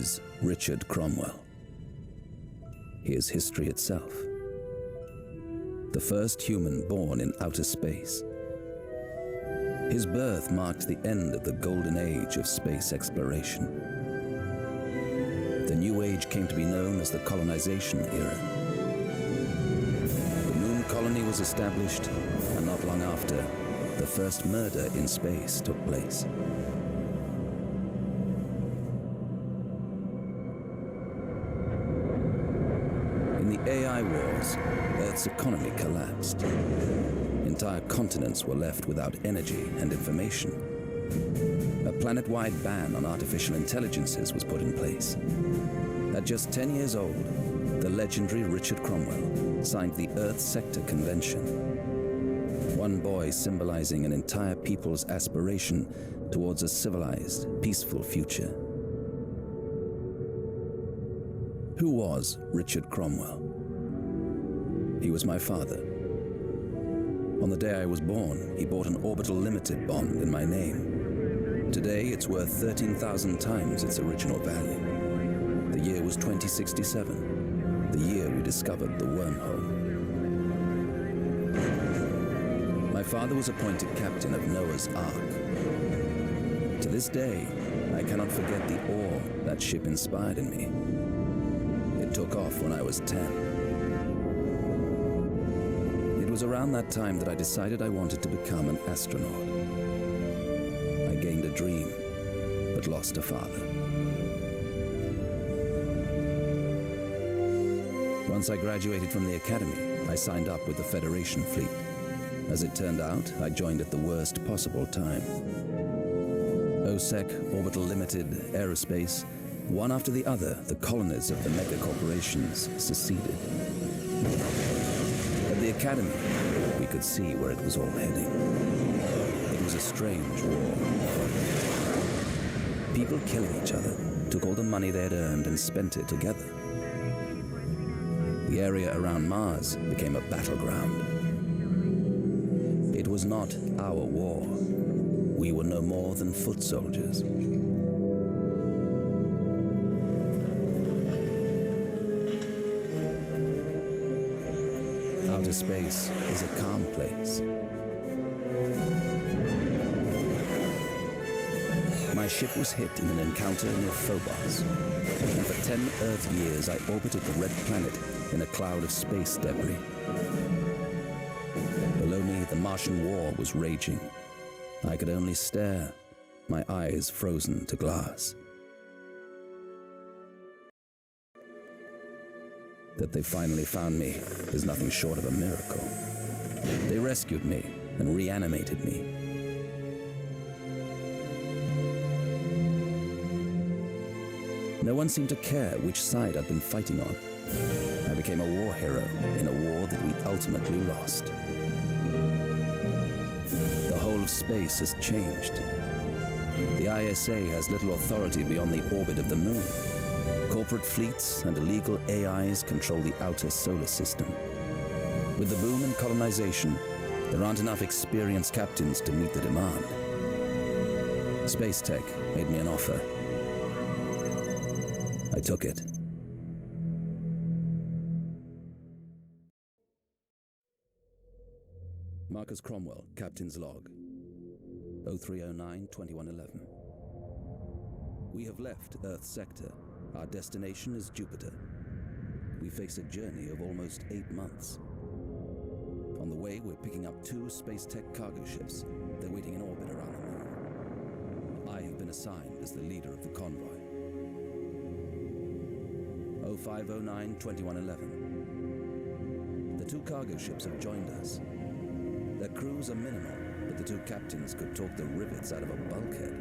is Richard Cromwell. He is history itself. The first human born in outer space. His birth marked the end of the golden age of space exploration. The new age came to be known as the colonization era. The moon colony was established, and not long after, the first murder in space took place. In the AI wars, Earth's economy collapsed. Entire continents were left without energy and information. A planet-wide ban on artificial intelligences was put in place. At just 10 years old, the legendary Richard Cromwell signed the Earth Sector Convention. One boy symbolizing an entire people's aspiration towards a civilized, peaceful future. Who was Richard Cromwell? He was my father. On the day I was born, he bought an orbital limited bond in my name. Today, it's worth 13,000 times its original value. The year was 2067, the year we discovered the wormhole. My father was appointed captain of Noah's Ark. To this day, I cannot forget the awe that ship inspired in me. It took off when I was 10. It was around that time that I decided I wanted to become an astronaut. I gained a dream, but lost a father. Once I graduated from the academy, I signed up with the Federation fleet. As it turned out, I joined at the worst possible time. OSEC, Orbital Limited, Aerospace, one after the other, the colonies of the mega corporations seceded. At the academy, we could see where it was all heading. It was a strange war. People killing each other, took all the money they had earned and spent it together. The area around Mars became a battleground. It was not our war. We were no more than foot soldiers. Outer space is a calm place. My ship was hit in an encounter near Phobos, and for 10 Earth years I orbited the red planet in a cloud of space debris. Below me, the Martian war was raging. I could only stare, my eyes frozen to glass. That they finally found me is nothing short of a miracle. They rescued me and reanimated me. No one seemed to care which side I'd been fighting on. I became a war hero in a war that we ultimately lost. The whole of space has changed. The ISA has little authority beyond the orbit of the moon. Corporate fleets and illegal AIs control the outer solar system. With the boom in colonization, there aren't enough experienced captains to meet the demand. Space Tech made me an offer. I took it. Marcus Cromwell, Captain's Log, 0309-2111. We have left Earth Sector. Our destination is Jupiter. We face a journey of almost 8 months. On the way, we're picking up 2 Space Tech cargo ships. They're waiting in orbit around the moon. I have been assigned as the leader of the convoy. 0509-2111. The 2 cargo ships have joined us. Their crews are minimal, but the 2 captains could talk the rivets out of a bulkhead.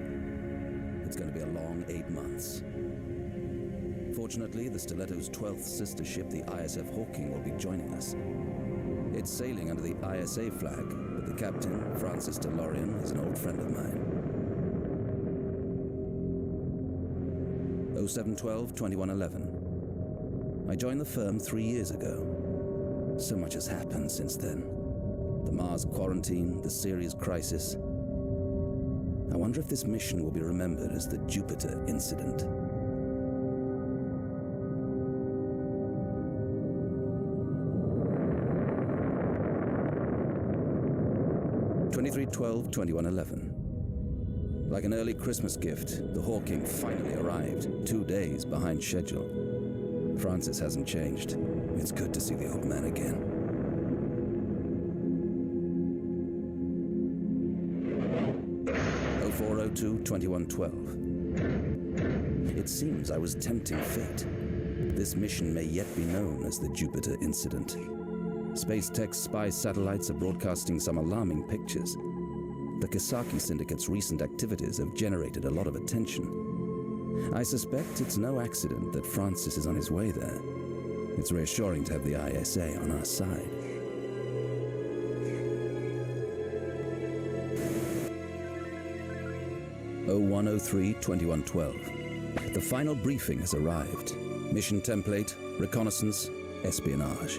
It's going to be a long 8 months. Fortunately, the Stiletto's 12th sister ship, the ISF Hawking, will be joining us. It's sailing under the ISA flag, but the captain, Francis DeLorean, is an old friend of mine. 0712-2111. I joined the firm 3 years ago. So much has happened since then. The Mars quarantine, the Ceres crisis. I wonder if this mission will be remembered as the Jupiter incident. 2312-2111. Like an early Christmas gift, the Hawking finally arrived, 2 days behind schedule. Francis hasn't changed. It's good to see the old man again. 0402-2112. It seems I was tempting fate. This mission may yet be known as the Jupiter Incident. Space Tech's spy satellites are broadcasting some alarming pictures. The Kisaki Syndicate's recent activities have generated a lot of attention. I suspect it's no accident that Francis is on his way there. It's reassuring to have the ISA on our side. (0103-2112). The final briefing has arrived. Mission template, reconnaissance, espionage.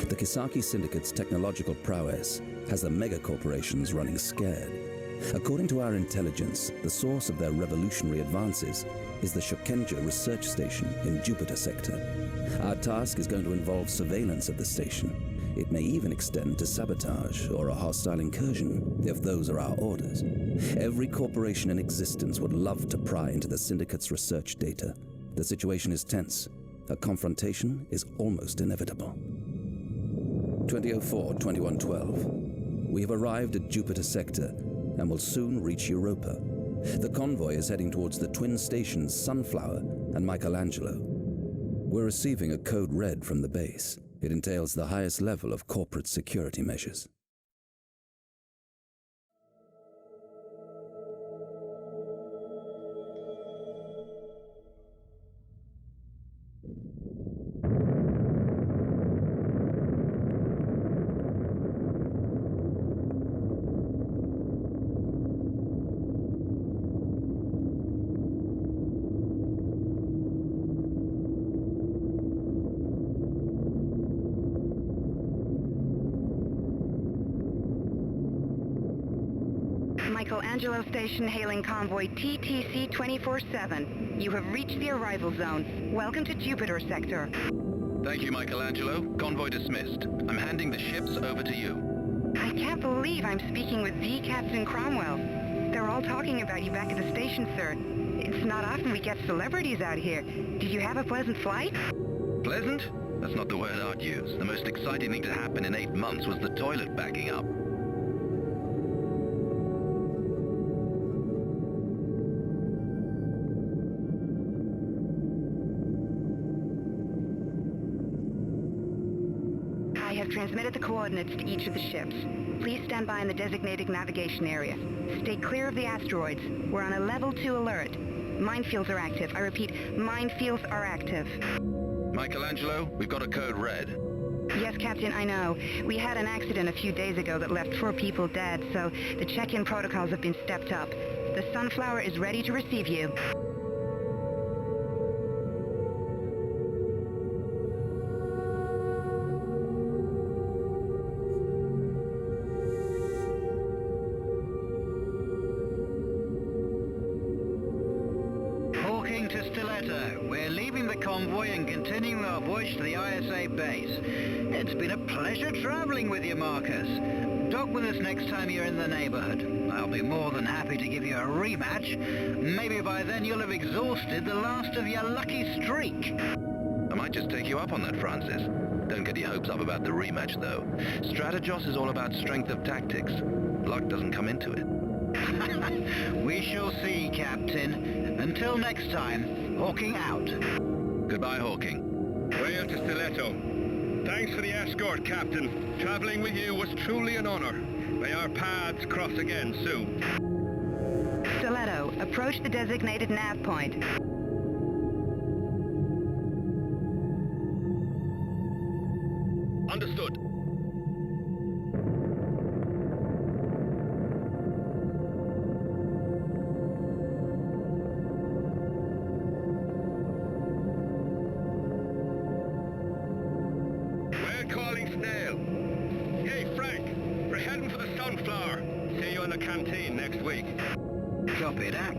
The Kisaki Syndicate's technological prowess has the mega-corporations running scared. According to our intelligence, the source of their revolutionary advances is the Shokenja research station in Jupiter sector. Our task is going to involve surveillance of the station. It may even extend to sabotage or a hostile incursion, if those are our orders. Every corporation in existence would love to pry into the Syndicate's research data. The situation is tense. A confrontation is almost inevitable. 2004-2112. We have arrived at Jupiter sector and will soon reach Europa. The convoy is heading towards the twin stations Sunflower and Michelangelo. We're receiving a code red from the base. It entails the highest level of corporate security measures. Michelangelo Station hailing convoy TTC 24-7. You have reached the arrival zone. Welcome to Jupiter sector. Thank you, Michelangelo. Convoy dismissed. I'm handing the ships over to you. I can't believe I'm speaking with the Captain Cromwell. They're all talking about you back at the station, sir. It's not often we get celebrities out here. Did you have a pleasant flight? Pleasant? That's not the word I'd use. The most exciting thing to happen in 8 months was the toilet backing up. Transmitted the coordinates to each of the ships. Please stand by in the designated navigation area. Stay clear of the asteroids. We're on a level 2 alert. Minefields are active. I repeat, minefields are active. Michelangelo, we've got a code red. Yes, Captain, I know. We had an accident a few days ago that left 4 people dead, so the check-in protocols have been stepped up. The Sunflower is ready to receive you. Convoy and continuing our voyage to the ISA base. It's been a pleasure traveling with you, Marcus. Dock with us next time you're in the neighborhood. I'll be more than happy to give you a rematch. Maybe by then you'll have exhausted the last of your lucky streak. I might just take you up on that, Francis. Don't get your hopes up about the rematch, though. Strategos is all about strength of tactics. Luck doesn't come into it. We shall see, Captain. Until next time, Hawking out. Goodbye, Hawking. Rail to Stiletto. Thanks for the escort, Captain. Traveling with you was truly an honor. May our paths cross again soon. Stiletto, approach the designated nav point. Understood. Copy that.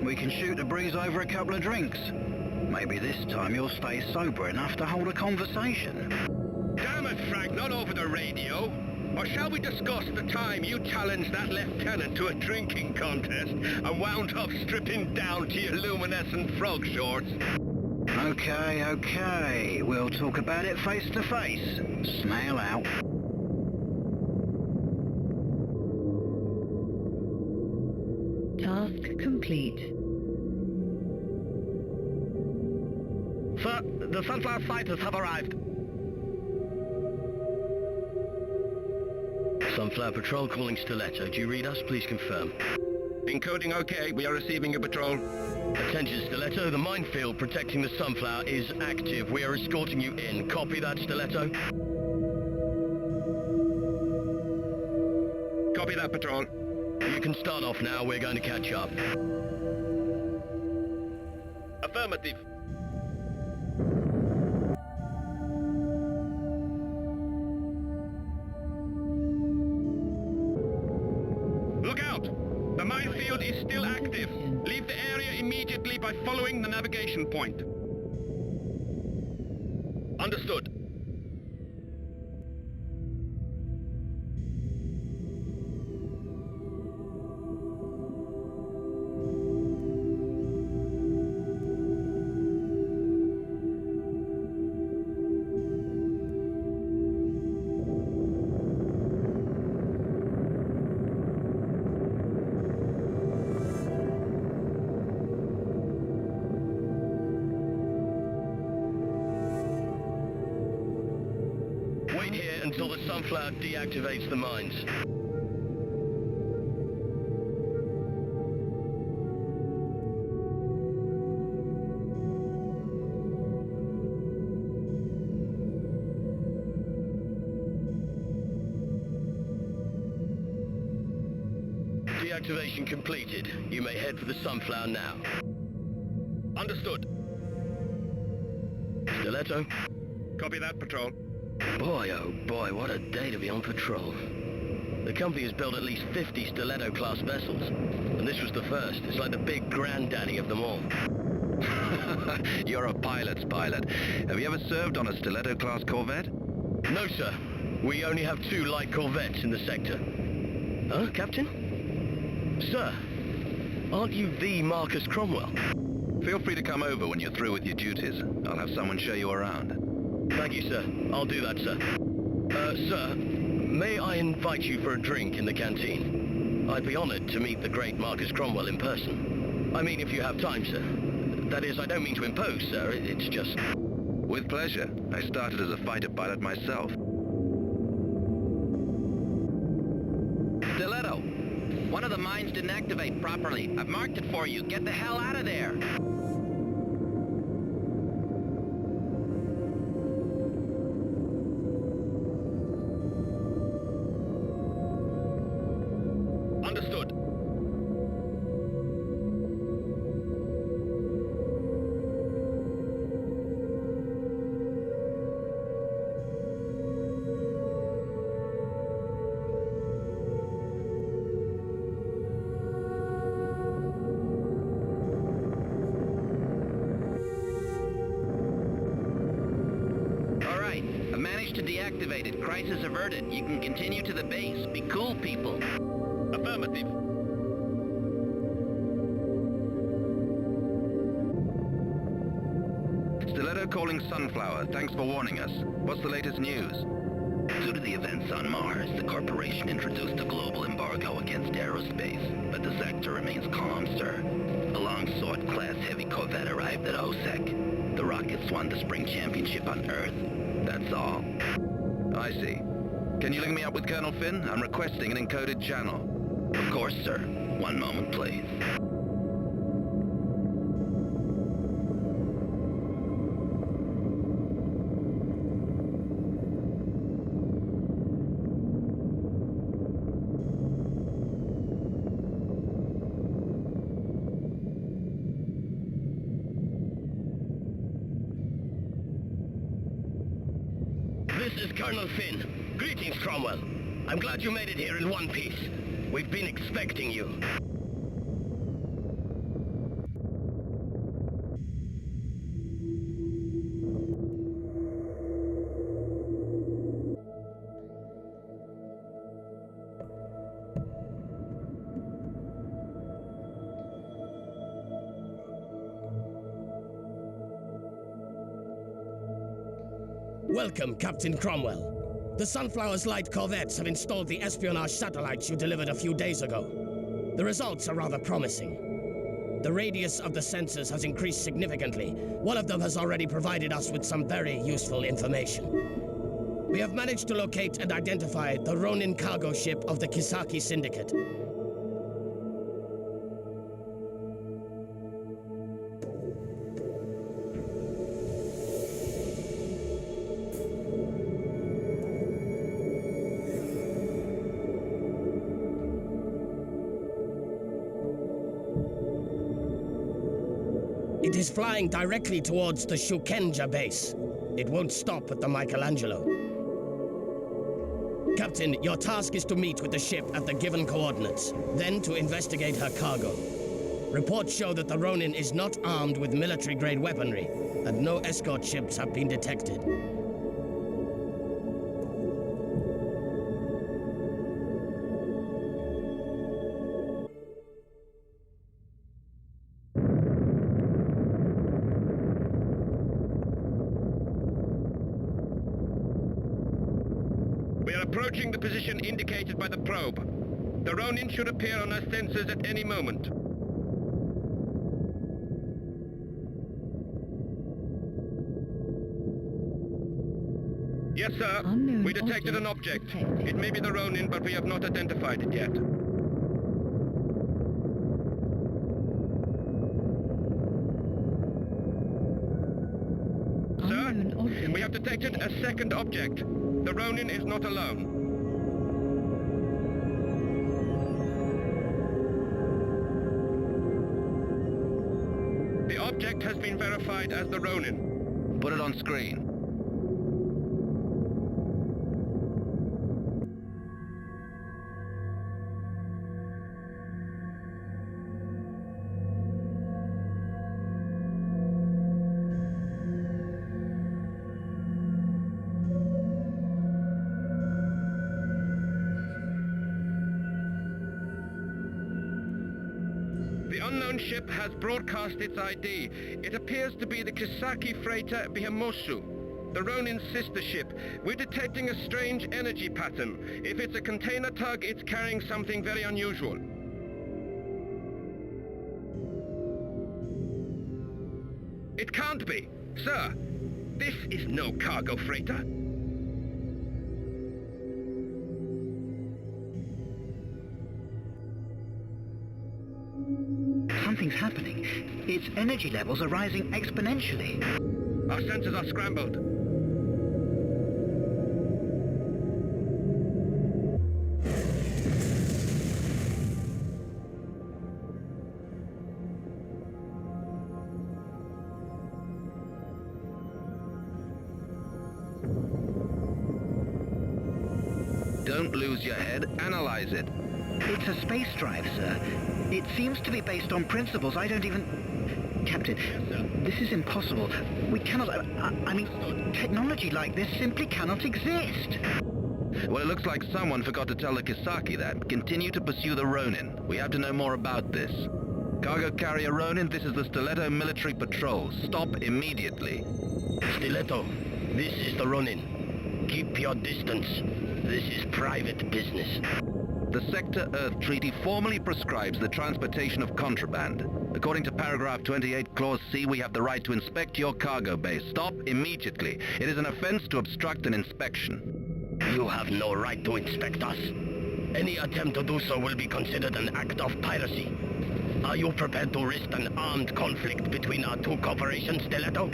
We can shoot the breeze over a couple of drinks. Maybe this time you'll stay sober enough to hold a conversation. Damn it, Frank, not over the radio. Or shall we discuss the time you challenged that lieutenant to a drinking contest and wound up stripping down to your luminescent frog shorts? Okay. We'll talk about it face to face. Snail out. Task complete. Sir, the Sunflower fighters have arrived. Sunflower Patrol calling Stiletto. Do you read us? Please confirm. Encoding okay. We are receiving your patrol. Attention, Stiletto. The minefield protecting the Sunflower is active. We are escorting you in. Copy that, Stiletto? Copy that, patrol. You can start off now. We're going to catch up. Affirmative. Look out! The minefield is still active. Leave the area immediately by following the navigation point. Understood. Wait here until the Sunflower deactivates the mines. Deactivation completed. You may head for the Sunflower now. Understood. Stiletto? Copy that, patrol. Boy, oh boy, what a day to be on patrol. The company has built at least 50 Stiletto-class vessels, and this was the first. It's like the big granddaddy of them all. You're a pilot's pilot. Have you ever served on a Stiletto-class corvette? No, sir. We only have 2 light corvettes in the sector. Huh, Captain? Sir, aren't you the Marcus Cromwell? Feel free to come over when you're through with your duties. I'll have someone show you around. Thank you, sir. I'll do that, sir. Sir, may I invite you for a drink in the canteen? I'd be honored to meet the great Marcus Cromwell in person. I mean, if you have time, sir. That is, I don't mean to impose, sir. It's just... With pleasure. I started as a fighter pilot myself. Stiletto! One of the mines didn't activate properly. I've marked it for you. Get the hell out of there! Understood. To deactivate it. Crisis averted. You can continue to the base. Be cool, people. Affirmative. Stiletto calling Sunflower. Thanks for warning us. What's the latest news? Due to the events on Mars, the corporation introduced a global embargo against aerospace, but the sector remains calm, sir. A long-sword-class heavy corvette arrived at OSEC. The rockets won the spring championship on Earth. That's all. I see. Can you link me up with Colonel Finn? I'm requesting an encoded channel. Of course, sir. One moment, please. This is Colonel Finn. Greetings, Cromwell. I'm glad you made it here in one piece. We've been expecting you. Welcome, Captain Cromwell. The Sunflower's Light corvettes have installed the espionage satellites you delivered a few days ago. The results are rather promising. The radius of the sensors has increased significantly. One of them has already provided us with some very useful information. We have managed to locate and identify the Ronin cargo ship of the Kisaki Syndicate. It is flying directly towards the Shukenja base. It won't stop at the Michelangelo. Captain, your task is to meet with the ship at the given coordinates, then to investigate her cargo. Reports show that the Ronin is not armed with military-grade weaponry, and no escort ships have been detected. We are approaching the position indicated by the probe. The Ronin should appear on our sensors at any moment. Yes, sir. Unknown We detected an object object. detected. It may be the Ronin, but we have not identified it yet. Sir, Unknown object we have detected a second object. The Ronin is not alone. The object has been verified as the Ronin. Put it on screen. The unknown ship has broadcast its ID. It appears to be the Kisaki freighter Bihamosu, the Ronin's sister ship. We're detecting a strange energy pattern. If it's a container tug, it's carrying something very unusual. It can't be. Sir, this is no cargo freighter. Something's happening. Its energy levels are rising exponentially. Our sensors are scrambled. Don't lose your head, analyze it. It's a space drive, sir. It seems to be based on principles I don't even... Captain, this is impossible. We cannot... I mean, technology like this simply cannot exist. Well, it looks like someone forgot to tell the Kisaki that. Continue to pursue the Ronin. We have to know more about this. Cargo carrier Ronin, this is the Stiletto military patrol. Stop immediately. Stiletto, this is the Ronin. Keep your distance. This is private business. The Sector Earth Treaty formally prescribes the transportation of contraband. According to paragraph 28, clause C, we have the right to inspect your cargo base. Stop immediately. It is an offense to obstruct an inspection. You have no right to inspect us. Any attempt to do so will be considered an act of piracy. Are you prepared to risk an armed conflict between our two corporations, Stiletto?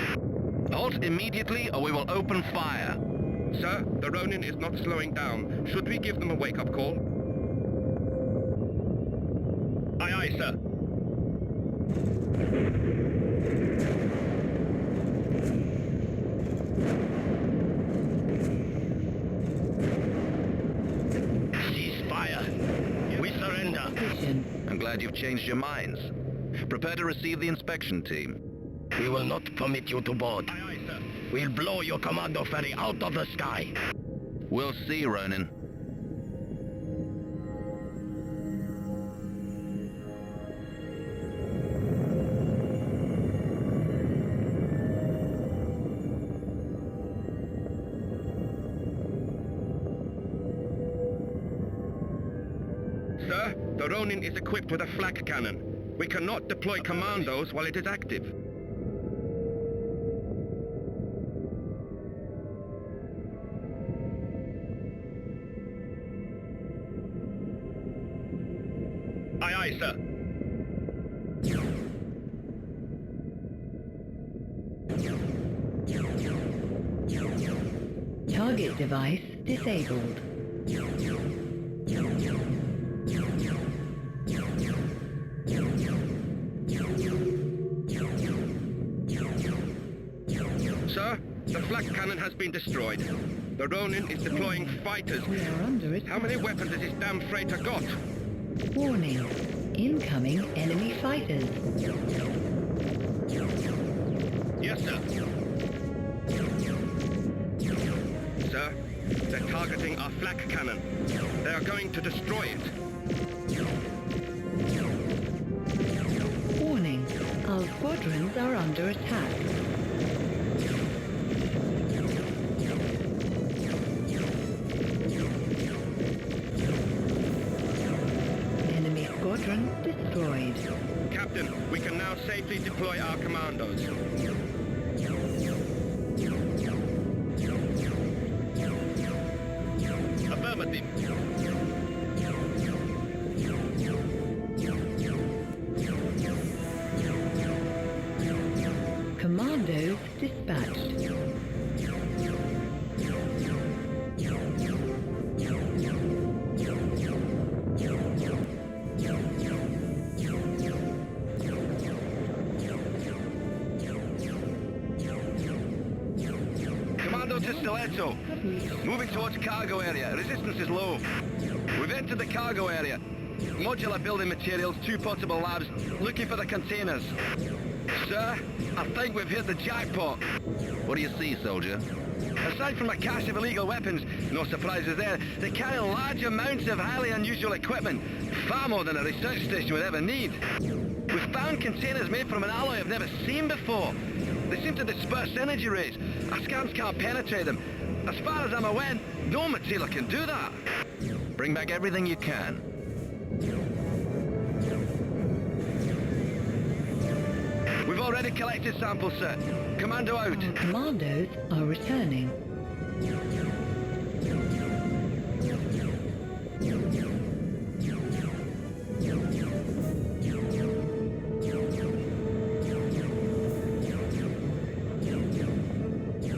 Halt immediately or we will open fire. Sir, the Ronin is not slowing down. Should we give them a wake-up call? Aye, aye, sir. Cease fire. We surrender. I'm glad you've changed your minds. Prepare to receive the inspection team. We will not permit you to board. Aye, aye, sir. We'll blow your Commodore ferry out of the sky. We'll see, Ronin. The Ronin is equipped with a flak cannon. We cannot deploy commandos while it is active. Aye, aye, sir. Target device disabled. Sir, the flak cannon has been destroyed. The Ronin is deploying fighters. We are under attack. How many weapons has this damn freighter got? Warning. Incoming enemy fighters. Yes, sir. Sir, they're targeting our flak cannon. They are going to destroy it. Warning. Our squadrons are under attack. Enemy squadron destroyed. Captain, we can now safely deploy our commandos. Affirmative. Commandos dispatched. Commando to Stiletto. Moving towards cargo area. Resistance is low. We've entered the cargo area. Modular building materials, 2 portable labs. Looking for the containers. Sir, I think we've hit the jackpot. What do you see, soldier? Aside from a cache of illegal weapons, no surprises there, they carry large amounts of highly unusual equipment. Far more than a research station would ever need. We've found containers made from an alloy I've never seen before. They seem to disperse energy rays. Our scans can't penetrate them. As far as I'm aware, no material can do that. Bring back everything you can. We've already collected samples, sir. Commando out. Our commandos are returning.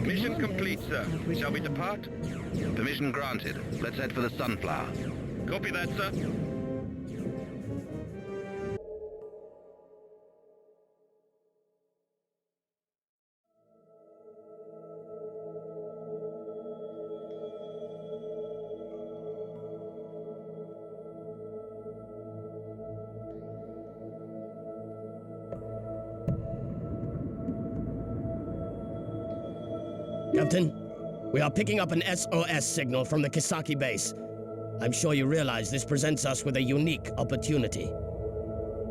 Mission complete, sir. Shall we depart? Permission granted. Let's head for the Sunflower. Copy that, sir. Captain, we are picking up an SOS signal from the Kisaki base. I'm sure you realize this presents us with a unique opportunity.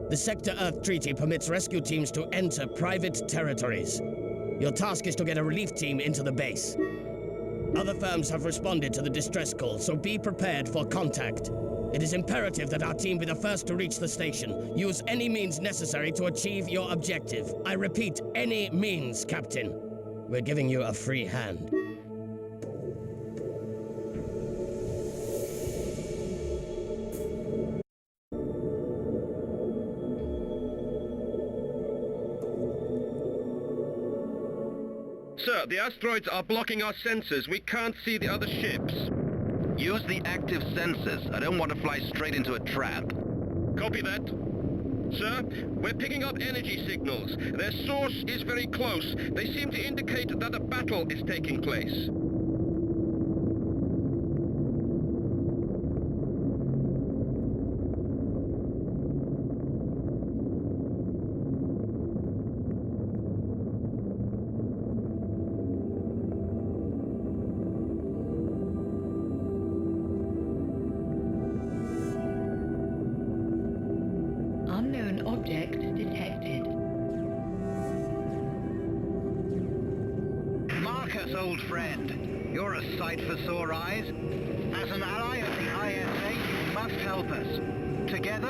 The Sector Earth Treaty permits rescue teams to enter private territories. Your task is to get a relief team into the base. Other firms have responded to the distress call, so be prepared for contact. It is imperative that our team be the first to reach the station. Use any means necessary to achieve your objective. I repeat, any means, Captain. We're giving you a free hand. Sir, the asteroids are blocking our sensors. We can't see the other ships. Use the active sensors. I don't want to fly straight into a trap. Copy that. Sir, we're picking up energy signals. Their source is very close. They seem to indicate that a battle is taking place. Unknown object detected. Marcus, old friend, you're a sight for sore eyes. As an ally of the ISA, you must help us. Together,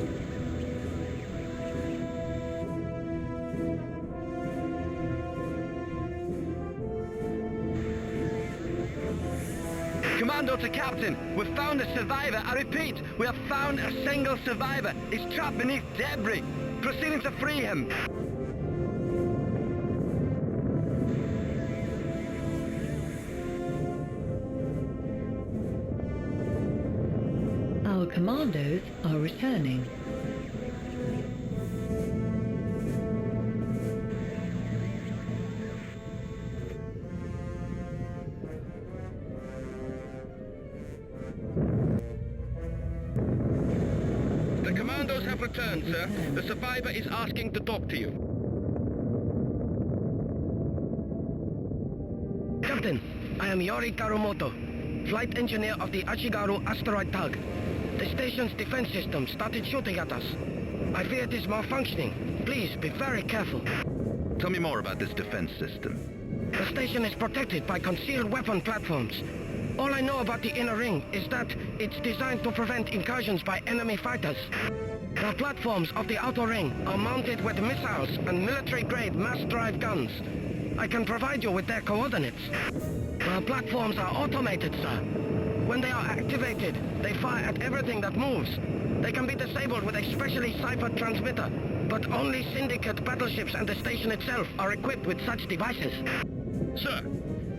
Commando to Captain, we've found a survivor. I repeat, we have found a single survivor. He's trapped beneath debris. Proceeding to free him. Our commandos are returning. The commandos have returned, sir. The survivor is asking to talk to you. Captain, I am Yori Karumoto, flight engineer of the Ashigaru asteroid tug. The station's defense system started shooting at us. I fear it is malfunctioning. Please be very careful. Tell me more about this defense system. The station is protected by concealed weapon platforms. All I know about the inner ring is that it's designed to prevent incursions by enemy fighters. The platforms of the outer ring are mounted with missiles and military-grade mass-drive guns. I can provide you with their coordinates. The platforms are automated, sir. When they are activated, they fire at everything that moves. They can be disabled with a specially ciphered transmitter, but only Syndicate battleships and the station itself are equipped with such devices. Sir,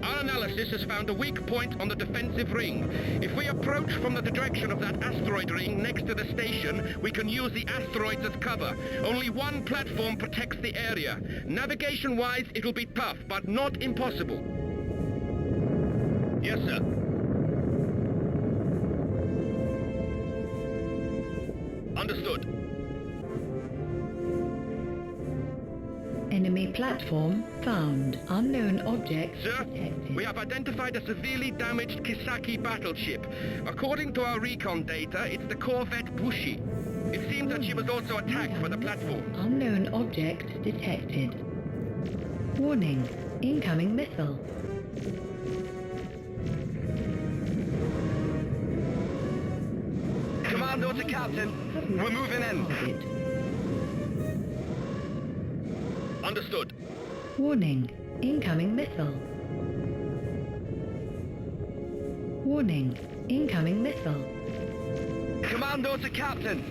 our analysis has found a weak point on the defensive ring. If we approach from the direction of that asteroid ring next to the station, we can use the asteroids as cover. Only one platform protects the area. Navigation-wise, it'll be tough, but not impossible. Yes, sir. Understood. Enemy platform found. Unknown object Sir, detected. we have identified a severely damaged Kisaki battleship. According to our recon data, it's the corvette Bushi. It seems that she was also attacked by the platform. Unknown object detected. Warning. Incoming missile. Commando to Captain, we're moving in. Target. Understood. Warning. Incoming missile. Warning. Incoming missile. Commando to Captain,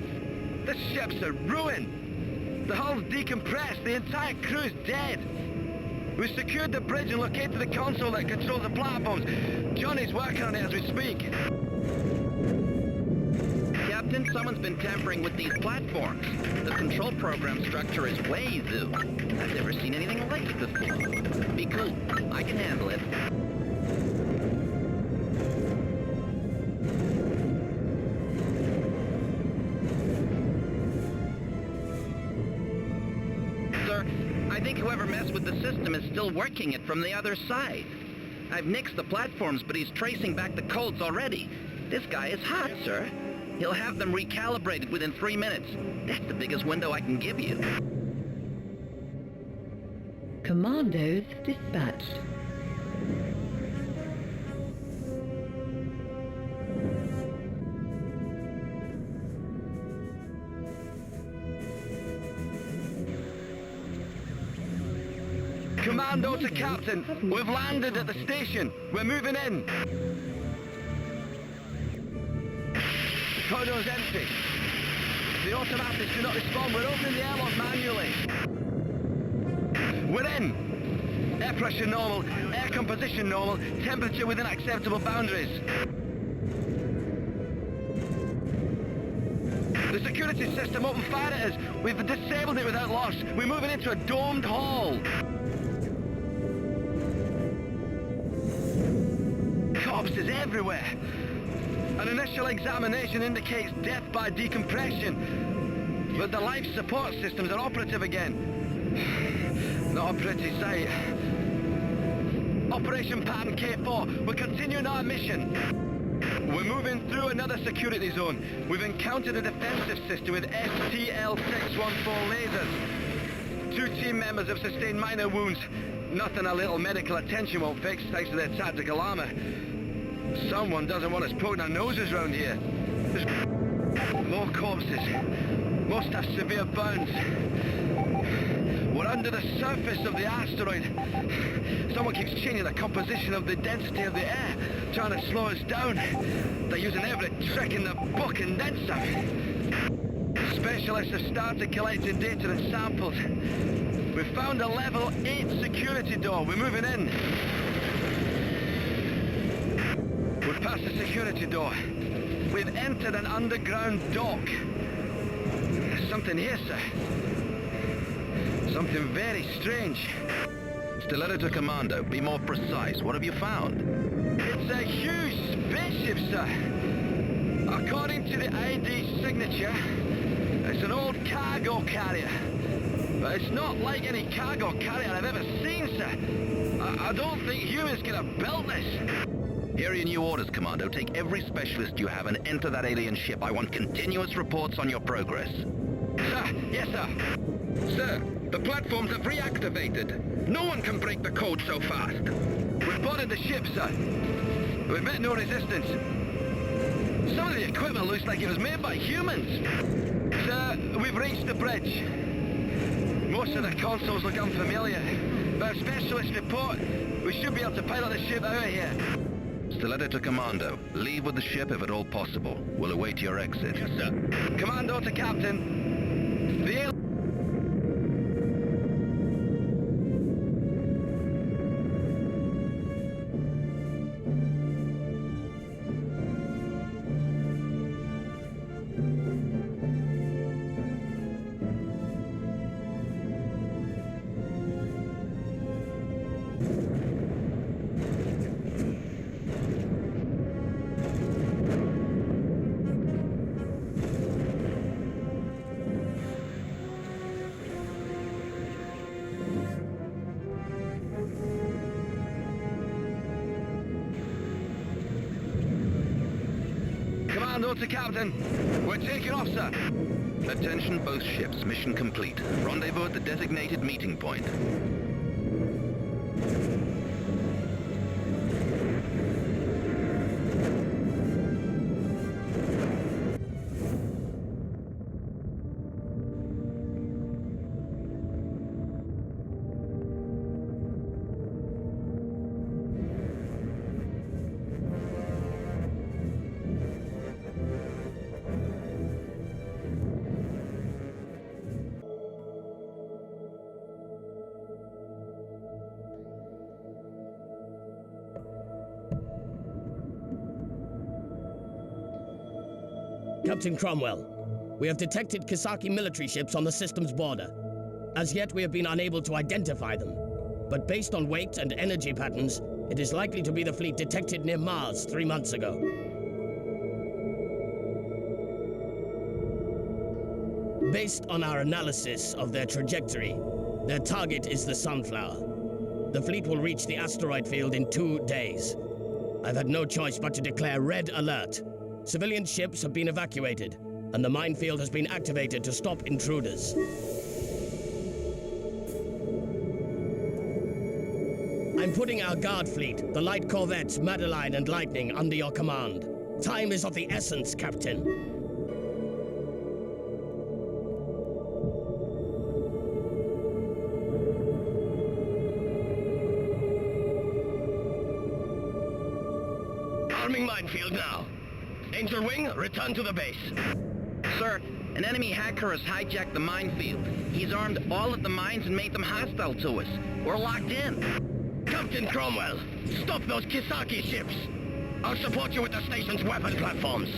this ship's a ruin. The hull's decompressed, the entire crew's dead. We've secured the bridge and located the console that controls the platforms. Johnny's working on it as we speak. Captain, someone's been tampering with these platforms. The control program structure is way zoo. I've never seen anything like it before. Be cool. I can handle it. Sir, I think whoever messed with the system is still working it from the other side. I've nixed the platforms, but he's tracing back the codes already. This guy is hot, sir. He'll have them recalibrated within 3 minutes. That's the biggest window I can give you. Commandos dispatched. Commando to Captain, we've landed at the station. We're moving in. The corridor's empty. The automatics do not respond. We're opening the airlock manually. We're in. Air pressure normal, air composition normal, temperature within acceptable boundaries. The security system opened fire at us. We've disabled it without loss. We're moving into a domed hall. Corpses everywhere. An initial examination indicates death by decompression. But the life support systems are operative again. Not a pretty sight. Operation Pattern K4, we're continuing our mission. We're moving through another security zone. We've encountered a defensive system with STL-614 lasers. 2 team members have sustained minor wounds. Nothing a little medical attention won't fix, thanks to their tactical armor. Someone doesn't want us poking our noses around here. There's more corpses. Most have severe burns. We're under the surface of the asteroid. Someone keeps changing the composition of the density of the air. trying to slow us down. They're using every trick in the book and then some. The specialists have started collecting data and samples. We've found a level 8 security door. We're moving in. We've passed the security door. We've entered an underground dock. There's something here, sir. Something very strange. Stiletto to Commando. Be more precise. What have you found? It's a huge spaceship, sir. According to the ID signature, it's an old cargo carrier. But it's not like any cargo carrier I've ever seen, sir. I don't think humans could have built this. Here are your new orders, Commando. Take every specialist you have and enter that alien ship. I want continuous reports on your progress. Sir, yes, sir. Sir, the platforms have reactivated. No one can break the code so fast. We've boarded the ship, sir. We've met no resistance. Some of the equipment looks like it was made by humans. Sir, we've reached the bridge. Most of the consoles look unfamiliar, but our specialists report we should be able to pilot the ship out of here. Stiletto to Commando. Leave with the ship if at all possible. We'll await your exit. Yes, sir. Commando to Captain. The Commando to Captain. We're taking off, sir. Attention both ships. Mission complete. Rendezvous at the designated meeting point. Captain Cromwell, we have detected Kisaki military ships on the system's border. As yet, we have been unable to identify them. But based on weight and energy patterns, it is likely to be the fleet detected near Mars 3 months ago. Based on our analysis of their trajectory, their target is the Sunflower. The fleet will reach the asteroid field in 2 days. I've had no choice but to declare red alert. Civilian ships have been evacuated, and the minefield has been activated to stop intruders. I'm putting our guard fleet, the light corvettes Madeline and Lightning, under your command. Time is of the essence, Captain. Arming minefield now. Angel Wing, return to the base. Sir, an enemy hacker has hijacked the minefield. He's armed all of the mines and made them hostile to us. We're locked in. Captain Cromwell, stop those Kisaki ships. I'll support you with the station's weapon platforms.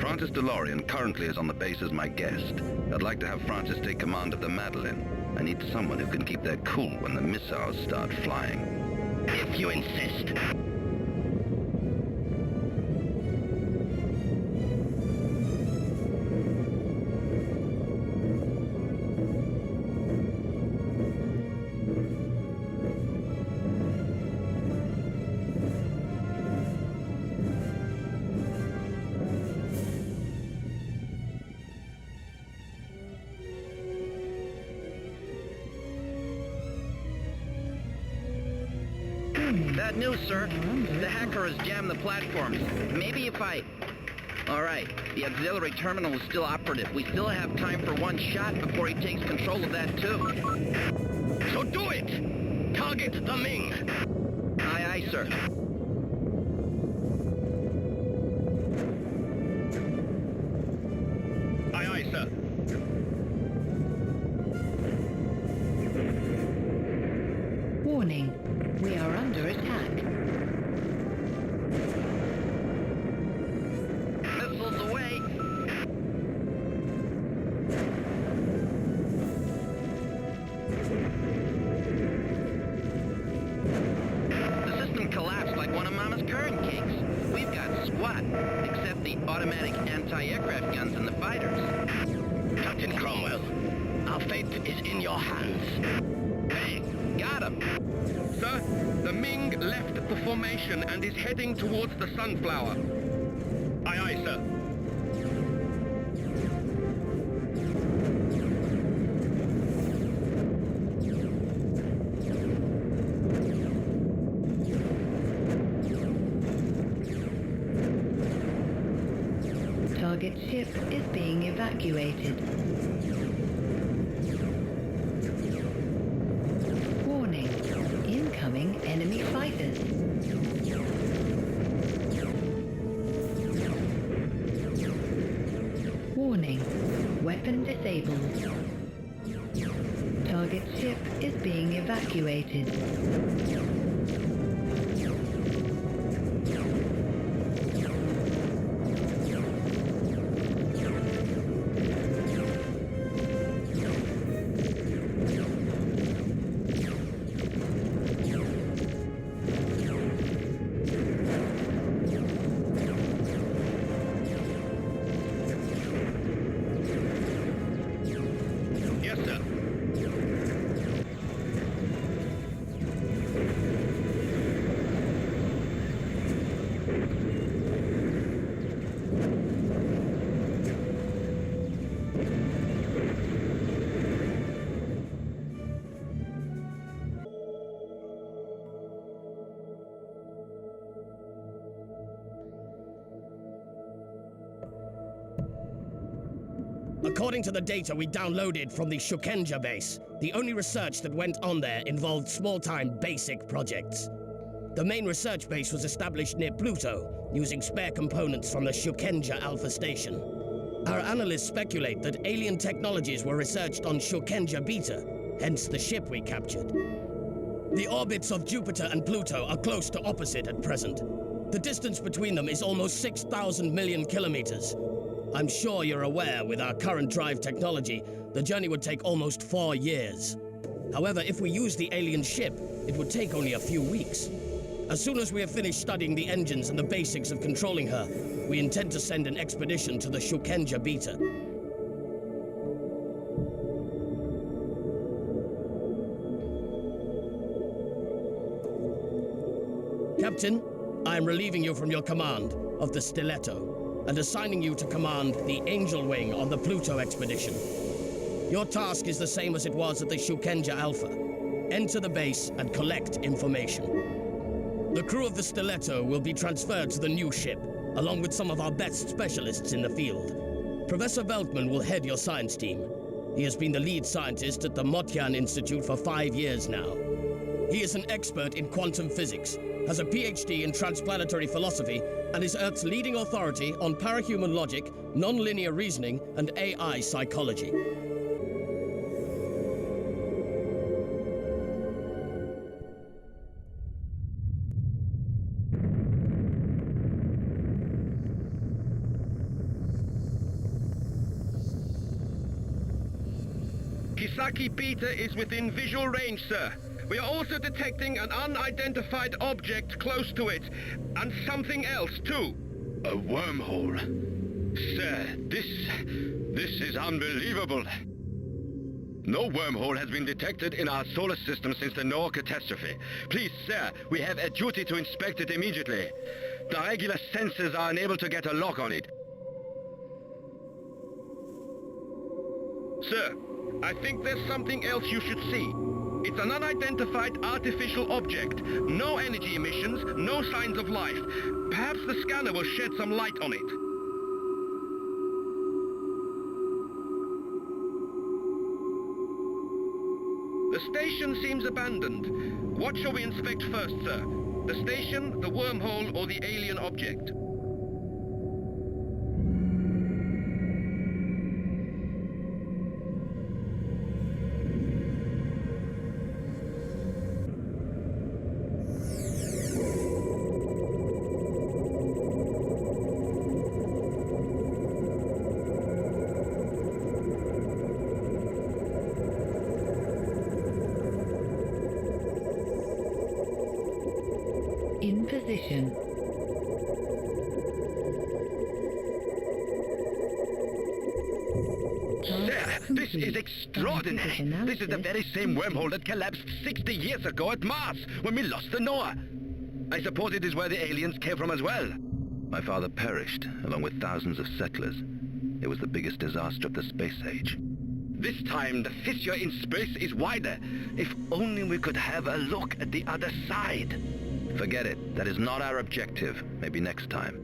Francis DeLorean currently is on the base as my guest. I'd like to have Francis take command of the Madeline. I need someone who can keep their cool when the missiles start flying. If you insist. Bad news, sir. The hacker has jammed the platforms. Maybe if I... Alright, the auxiliary terminal is still operative. We still have time for one shot before he takes control of that, too. So do it! Target the Ming! Aye, aye, sir. except the automatic anti-aircraft guns in the fighters. Captain Cromwell, our fate is in your hands. Bang! Got him! Sir, the Ming left the formation and is heading towards the Sunflower. Aye, aye, sir. Target ship is being evacuated. Warning, incoming enemy fighters. Warning, weapon disabled. Target ship is being evacuated. Yes, sir. According to the data we downloaded from the Shukenja base, the only research that went on there involved small-time basic projects. The main research base was established near Pluto, using spare components from the Shukenja Alpha Station. Our analysts speculate that alien technologies were researched on Shukenja Beta, hence the ship we captured. The orbits of Jupiter and Pluto are close to opposite at present. The distance between them is almost 6,000 million kilometers. I'm sure you're aware, with our current drive technology, the journey would take almost 4 years. However, if we use the alien ship, it would take only a few weeks. As soon as we have finished studying the engines and the basics of controlling her, we intend to send an expedition to the Shukenja Beta. Captain, I am relieving you from your command of the Stiletto and assigning you to command the Angel Wing on the Pluto expedition. Your task is the same as it was at the Shukenja Alpha. Enter the base and collect information. The crew of the Stiletto will be transferred to the new ship, along with some of our best specialists in the field. Professor Veltman will head your science team. He has been the lead scientist at the Motyan Institute for 5 years now. He is an expert in quantum physics, has a PhD in transplanetary philosophy, and is Earth's leading authority on parahuman logic, non-linear reasoning, and AI psychology. Kisaki Beta is within visual range, sir. We are also detecting an unidentified object close to it, and something else, too. A wormhole. Sir, this is unbelievable. No wormhole has been detected in our solar system since the Noah catastrophe. Please, sir, we have a duty to inspect it immediately. The regular sensors are unable to get a lock on it. Sir, I think there's something else you should see. It's an unidentified artificial object. No energy emissions, no signs of life. Perhaps the scanner will shed some light on it. The station seems abandoned. What shall we inspect first, sir? The station, the wormhole, or the alien object? In position. This is extraordinary. This is the very same wormhole that collapsed 60 years ago at Mars, when we lost the Noah. I suppose it is where the aliens came from as well. My father perished, along with thousands of settlers. It was the biggest disaster of the space age. This time, the fissure in space is wider. If only we could have a look at the other side. Forget it. That is not our objective. Maybe next time.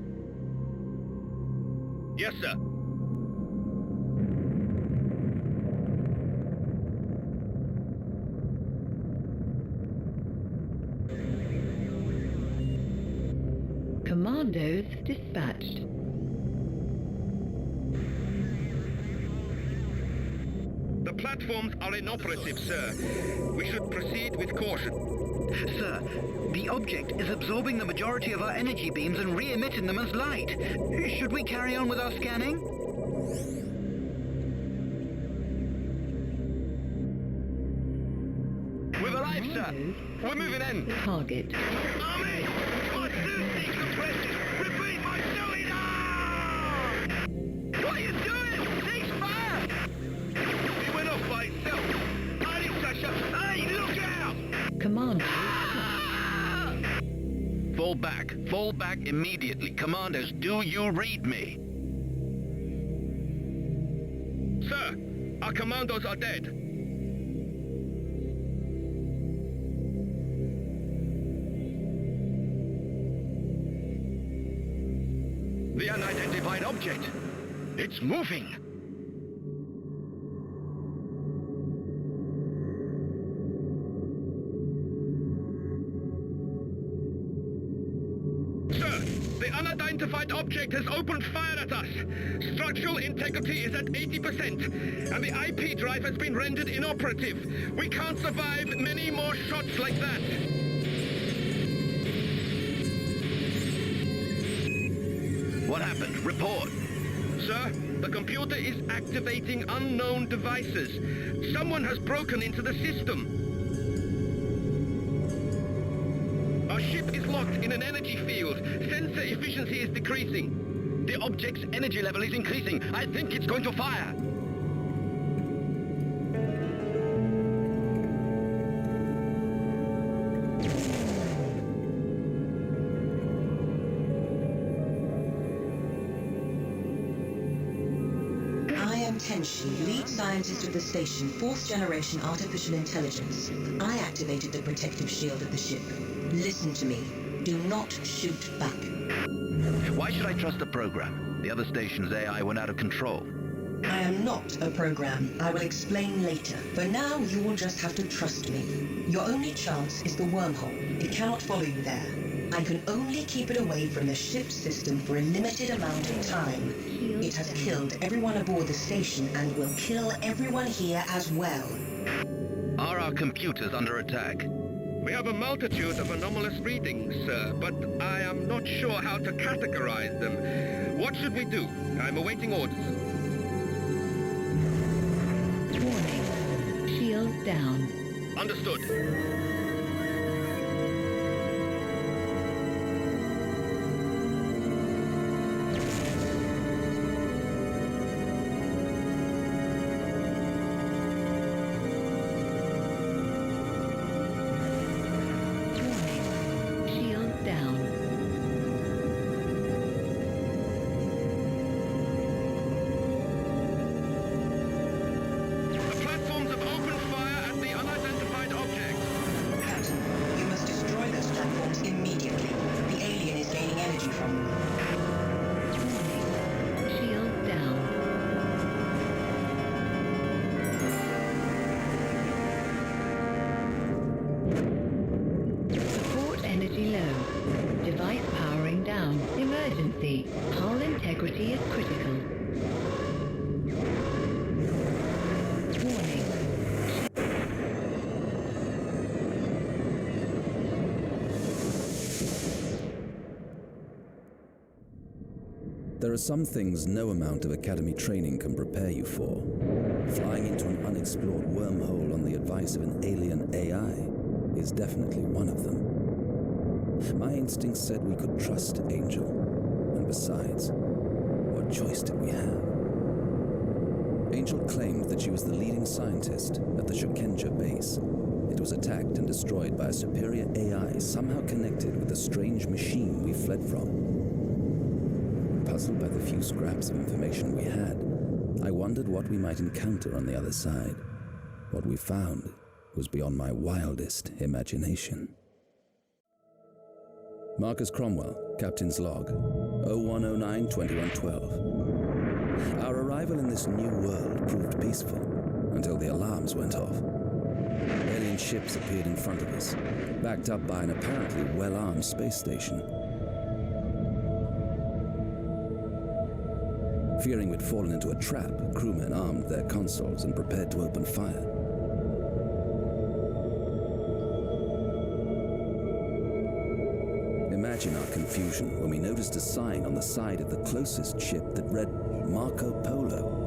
Yes, sir. Commandos dispatched. The platforms are inoperative, sir. We should proceed with caution. Sir, the object is absorbing the majority of our energy beams and re-emitting them as light. Should we carry on with our scanning? We've arrived, sir. We're moving in. Target. Army! My suit decompresses! Repeat, my cylinder! What are you doing? Cease fire! It went off by itself. Hiding, Sasha! Hey, look out! Commander. Fall back. Fall back immediately. Commanders, do you read me? Sir, our commandos are dead. The unidentified object. It's moving. Sir, the unidentified object has opened fire at us. Structural integrity is at 80%, and the IP drive has been rendered inoperative. We can't survive many more shots like that. What happened? Report. Sir, the computer is activating unknown devices. Someone has broken into the system. Our ship is locked in an energy field. Sensor efficiency is decreasing. The object's energy level is increasing. I think it's going to fire. Tenshi, lead scientist of the station, 4th generation artificial intelligence. I activated the protective shield of the ship. Listen to me. Do not shoot back. Why should I trust the program? The other station's AI went out of control. I am not a program. I will explain later. For now, you will just have to trust me. Your only chance is the wormhole. It cannot follow you there. I can only keep it away from the ship's system for a limited amount of time. It has killed everyone aboard the station and will kill everyone here as well. Are our computers under attack? We have a multitude of anomalous readings, sir, but I am not sure how to categorize them. What should we do? I'm awaiting orders. Warning. Shield down. Understood. Hull integrity is critical. Warning. There are some things no amount of academy training can prepare you for. Flying into an unexplored wormhole on the advice of an alien AI is definitely one of them. My instincts said we could trust Angel. And besides, what choice did we have? Angel claimed that she was the leading scientist at the Shukenja base. It was attacked and destroyed by a superior AI somehow connected with the strange machine we fled from. Puzzled by the few scraps of information we had, I wondered what we might encounter on the other side. What we found was beyond my wildest imagination. Marcus Cromwell, Captain's Log, 0109-2112. Our arrival in this new world proved peaceful until the alarms went off. Alien ships appeared in front of us, backed up by an apparently well-armed space station. Fearing we'd fallen into a trap, crewmen armed their consoles and prepared to open fire. Imagine our confusion when we noticed a sign on the side of the closest ship that read Marco Polo.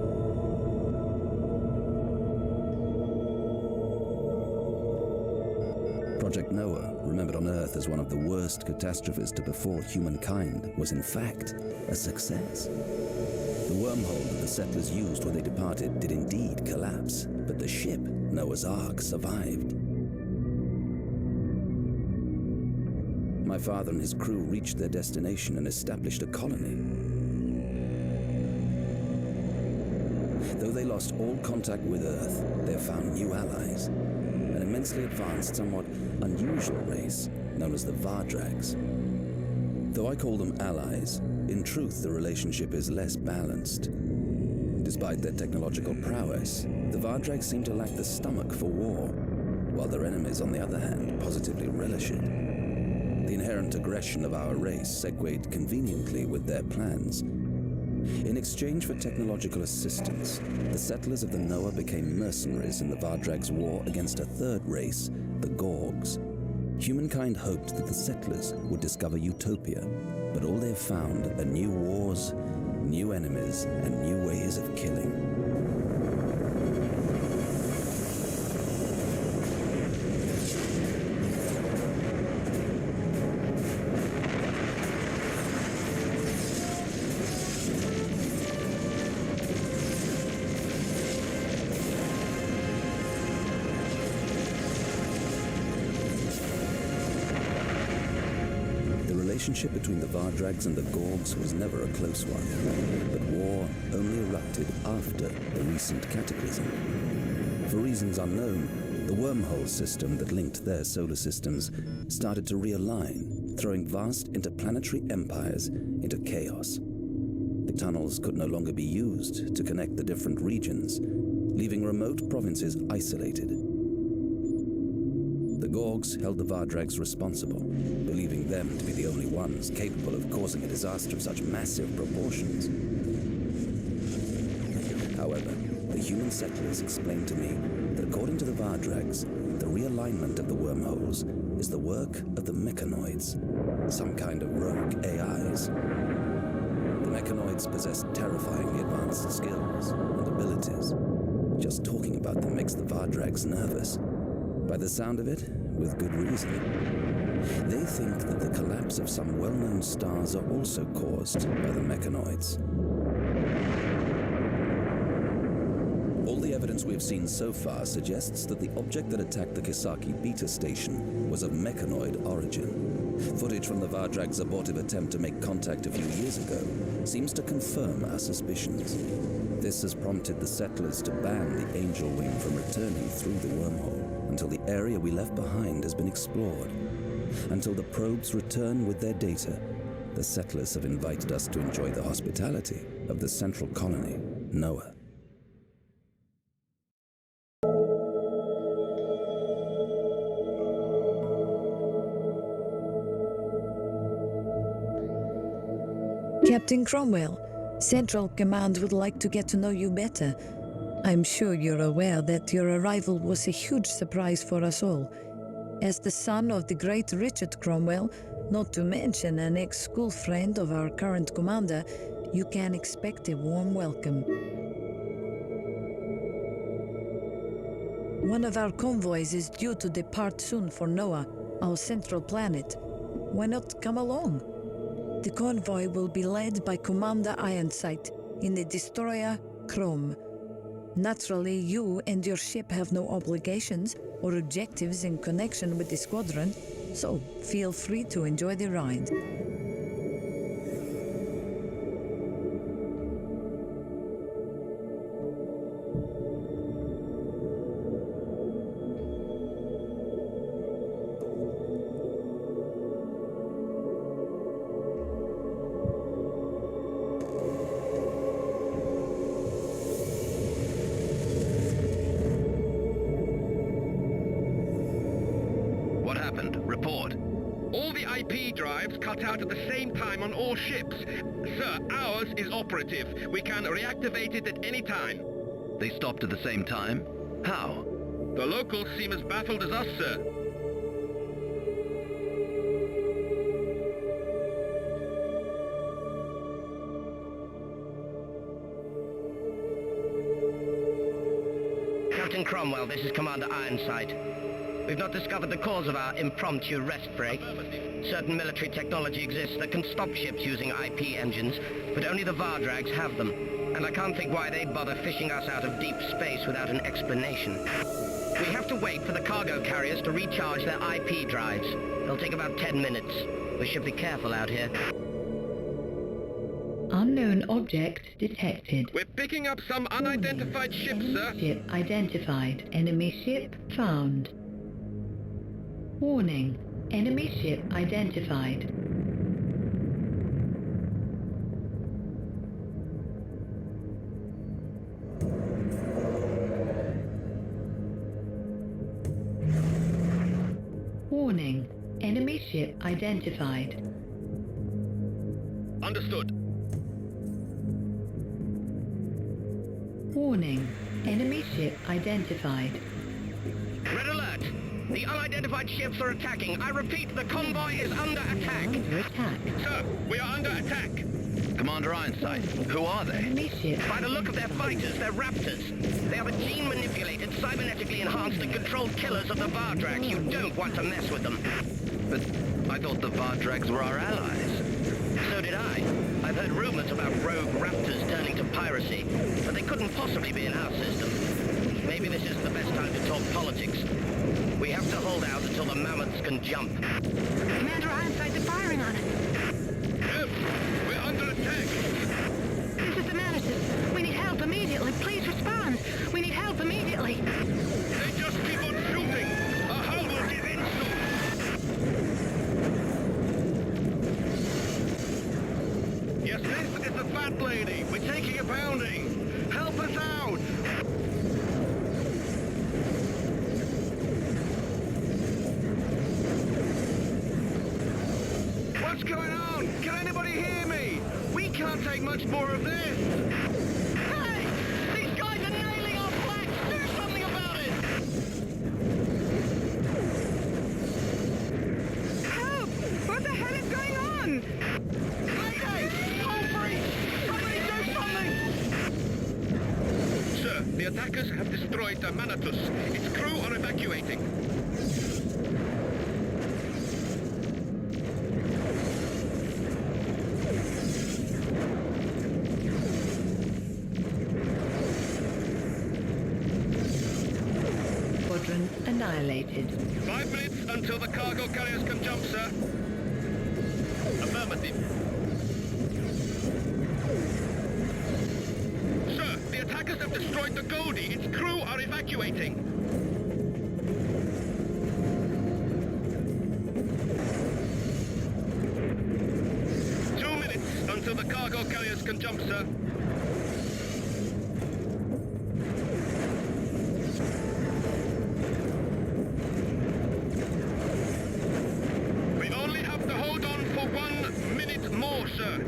Project Noah, remembered on Earth as one of the worst catastrophes to befall humankind, was in fact a success. The wormhole that the settlers used when they departed did indeed collapse, but the ship, Noah's Ark, survived. My father and his crew reached their destination and established a colony. Though they lost all contact with Earth, they have found new allies. An immensely advanced, somewhat unusual race known as the Vardrags. Though I call them allies, in truth the relationship is less balanced. Despite their technological prowess, the Vardrags seem to lack the stomach for war, while their enemies, on the other hand, positively relish it. The inherent aggression of our race segued conveniently with their plans. In exchange for technological assistance, the settlers of the Noah became mercenaries in the Vardrags' war against a third race, the Gorgs. Humankind hoped that the settlers would discover utopia, but all they have found are new wars, new enemies, and new ways of killing. The relationship between the Vardrags and the Gorgs was never a close one, but war only erupted after the recent cataclysm. For reasons unknown, the wormhole system that linked their solar systems started to realign, throwing vast interplanetary empires into chaos. The tunnels could no longer be used to connect the different regions, leaving remote provinces isolated. The Gorgs held the Vardrags responsible, believing them to be the only ones capable of causing a disaster of such massive proportions. However, the human settlers explained to me that according to the Vardrags, the realignment of the wormholes is the work of the mechanoids, some kind of rogue AIs. The mechanoids possess terrifyingly advanced skills and abilities. Just talking about them makes the Vardrags nervous. By the sound of it, with good reason. They think that the collapse of some well-known stars are also caused by the mechanoids. All the evidence we have seen so far suggests that the object that attacked the Kisaki Beta station was of mechanoid origin. Footage from the Vardrag's abortive attempt to make contact a few years ago seems to confirm our suspicions. This has prompted the settlers to ban the Angel Wing from returning through the wormhole until the area we left behind has been explored. Until the probes return with their data, the settlers have invited us to enjoy the hospitality of the central colony, Noah. Captain Cromwell, Central Command would like to get to know you better. I'm sure you're aware that your arrival was a huge surprise for us all. As the son of the great Richard Cromwell, not to mention an ex-school friend of our current commander, you can expect a warm welcome. One of our convoys is due to depart soon for Noah, our central planet. Why not come along? The convoy will be led by Commander Ironsight in the destroyer Chrome. Naturally, you and your ship have no obligations or objectives in connection with the squadron, so feel free to enjoy the ride. What happened? Report. All the IP drives cut out at the same time on all ships. Sir, ours is operative. We can reactivate it at any time. They stopped at the same time? How? The locals seem as baffled as us, sir. Captain Cromwell, this is Commander Ironside. We've not discovered the cause of our impromptu rest break. Certain military technology exists that can stop ships using IP engines, but only the Vardrags have them. And I can't think why they'd bother fishing us out of deep space without an explanation. We have to wait for the cargo carriers to recharge their IP drives. It'll take about 10 minutes. We should be careful out here. Unknown object detected. We're picking up some unidentified ships, sir. Enemy ship identified. Enemy ship found. Warning. Enemy ship identified. Warning. Enemy ship identified. Understood. Warning. Enemy ship identified. Red alert! The unidentified ships are attacking. I repeat, the convoy is under attack. Under attack. Sir, we are under attack. Commander Ironside, who are they? Enemy ship. By the look of their fighters, they're Raptors. They are the gene-manipulated, cybernetically enhanced and controlled killers of the Vardrags. You don't want to mess with them. But I thought the Vardrags were our allies. So did I. I've heard rumors about rogue Raptors turning to piracy, but they couldn't possibly be in our system. Maybe this is the best time to talk politics. We have to hold out until the mammoths can jump. Commander Ironside is firing on us. Yes, we're under attack. This is the Mantis. We need help immediately. Please respond. We need help immediately. They just keep on shooting. Our hull will give in soon. Yes, this is the Fat Lady. We're taking a pounding. Help us out. What's going on? Can anybody hear me? We can't take much more of this. Hey! These guys are nailing our flags! Do something about it! Help! What the hell is going on? Mayday! Hold free! Somebody do something! Sir, the attackers have destroyed the Manatus. Its crew are evacuating. Squadron annihilated. 5 minutes until the cargo carriers can jump, sir. Affirmative. Sir, the attackers have destroyed the Goldie. Its crew are evacuating. Two minutes until the cargo carriers can jump, sir. We only have to hold on for 1 minute more, sir.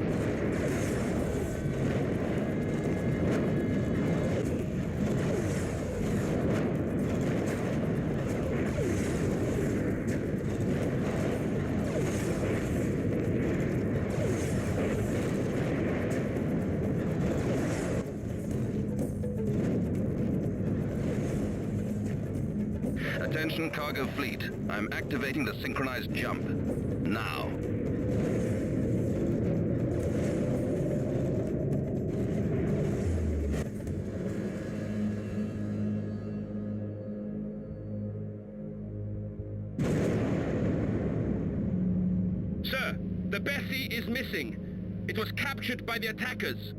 Attention cargo fleet. I'm activating the synchronized jump. Now. missing. It was captured by the attackers.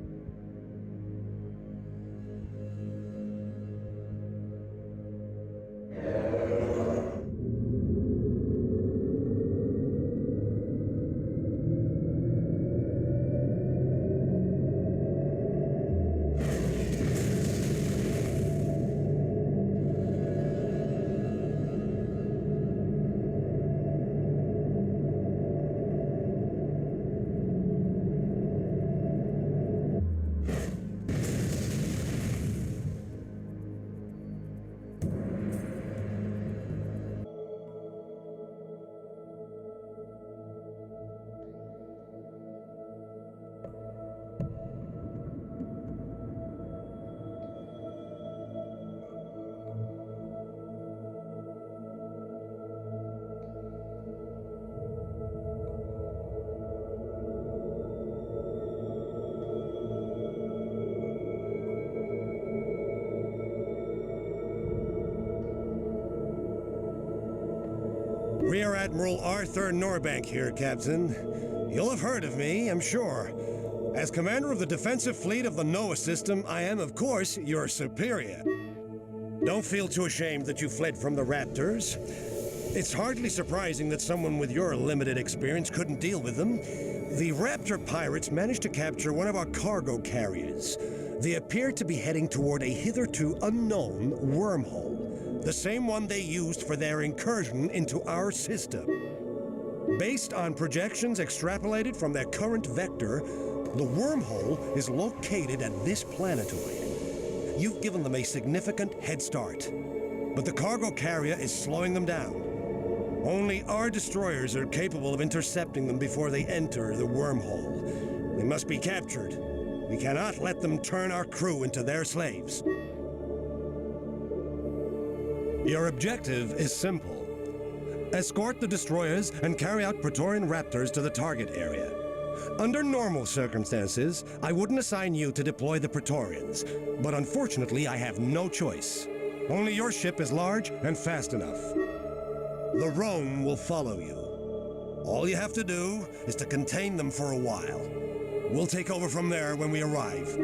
Rear Admiral Arthur Norbank here, Captain. You'll have heard of me, I'm sure. As commander of the defensive fleet of the NOAA system, I am, of course, your superior. Don't feel too ashamed that you fled from the Raptors. It's hardly surprising that someone with your limited experience couldn't deal with them. The Raptor pirates managed to capture one of our cargo carriers. They appear to be heading toward a hitherto unknown wormhole. The same one they used for their incursion into our system. Based on projections extrapolated from their current vector, the wormhole is located at this planetoid. You've given them a significant head start, but the cargo carrier is slowing them down. Only our destroyers are capable of intercepting them before they enter the wormhole. They must be captured. We cannot let them turn our crew into their slaves. Your objective is simple. Escort the destroyers and carry out Praetorian Raptors to the target area. Under normal circumstances, I wouldn't assign you to deploy the Praetorians, but unfortunately I have no choice. Only your ship is large and fast enough. The Ronin will follow you. All you have to do is to contain them for a while. We'll take over from there when we arrive.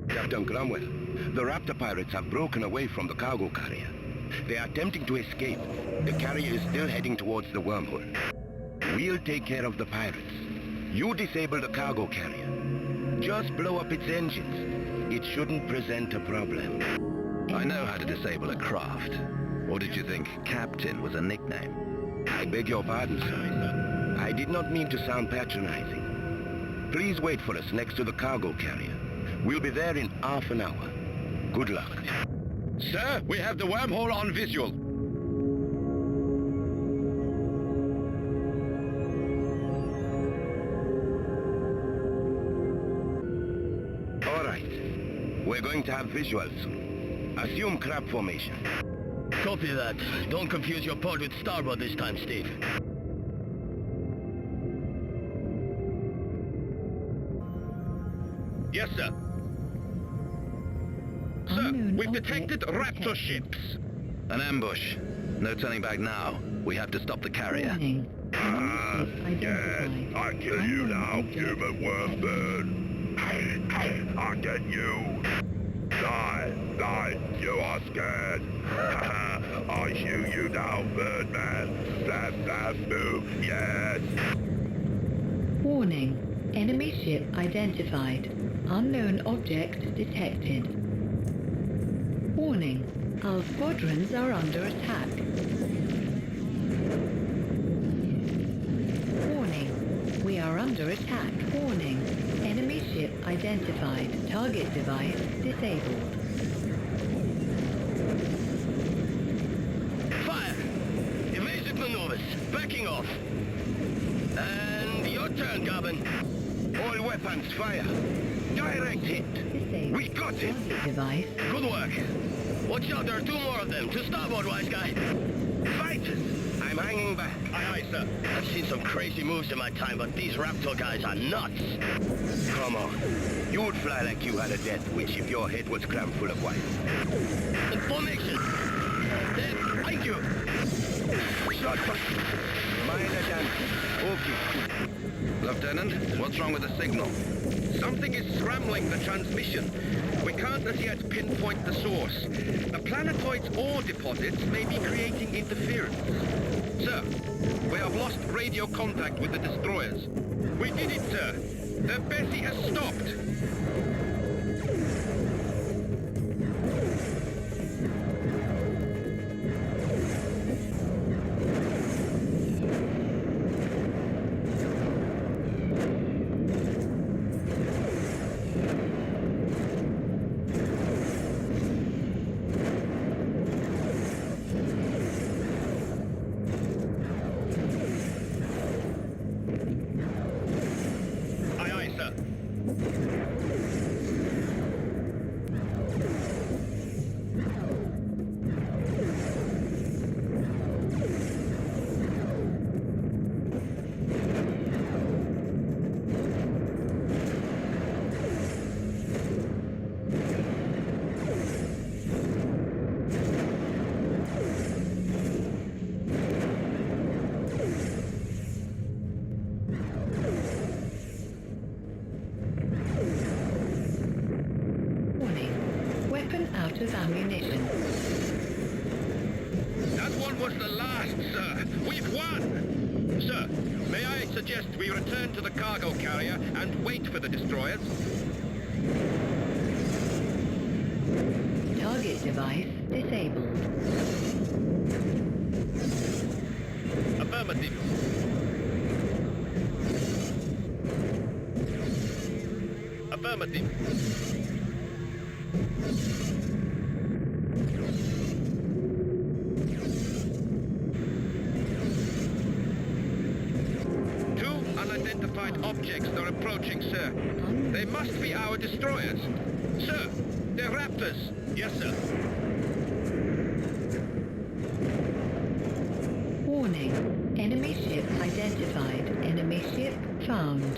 Captain Cromwell, the Raptor pirates have broken away from the cargo carrier. They are attempting to escape. The carrier is still heading towards the wormhole. We'll take care of the pirates. You disable the cargo carrier. Just blow up its engines. It shouldn't present a problem. I know how to disable a craft. Or did you think Captain was a nickname? I beg your pardon, sir. I did not mean to sound patronizing. Please wait for us next to the cargo carrier. We'll be there in half an hour. Good luck. Sir, we have the wormhole on visual. All right. We're going to have visuals soon. Assume crab formation. Copy that. Don't confuse your port with starboard this time, Steve. Yes, sir. Sir, we've detected Raptor ships. An ambush. No turning back now. We have to stop the carrier. Yes, I kill you now, human wormbird. I get you. Die, you are scared. I shoot you down, Birdman. Stab, move, yes. Warning. Enemy ship identified. Unknown object detected. Warning. Our squadrons are under attack. Warning. We are under attack. Warning. Enemy ship identified. Target device disabled. off. And your turn, Goblin. All weapons fire. Direct hit. We got it. Device. Good work. Watch out, there are 2 more of them. To starboard, wise guy. Fighters. I'm hanging back. Aye, sir. I've seen some crazy moves in my time, but these Raptor guys are nuts. Come on. You would fly like you had a death wish if your head was crammed full of wine. In formation. Then, thank you. Shot fire. Minor damage. Okay. Lieutenant, what's wrong with the signal? Something is scrambling the transmission. We can't as yet pinpoint the source. The planetoid's ore deposits may be creating interference. Sir, we have lost radio contact with the destroyers. We did it, sir. The Bessie has stopped. Raptor's ammunition. That one was the last, sir. We've won! Sir, may I suggest we return to the cargo carrier and wait for the destroyers? Target device disabled. Affirmative. Affirmative. Objects are approaching, sir. They must be our destroyers. Sir, they're Raptors. Yes, sir. Warning. Enemy ship identified. Enemy ship found.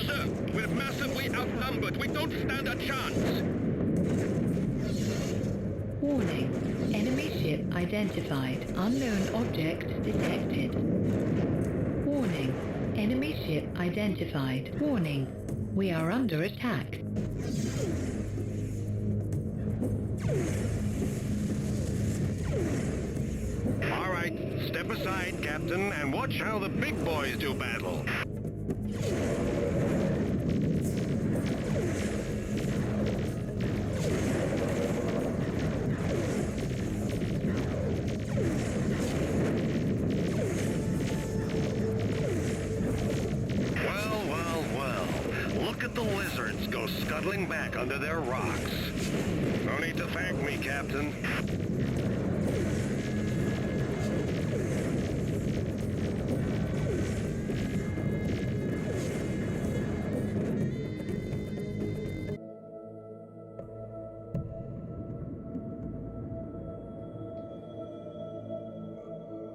Sir, we're massively outnumbered. We don't stand a chance. Warning. Enemy ship identified. Unknown object detected. Warning. Enemy ship identified. Warning. We are under attack. All right, step aside, Captain, and watch how the big boys do battle. Scuttling back under their rocks. No need to thank me, Captain.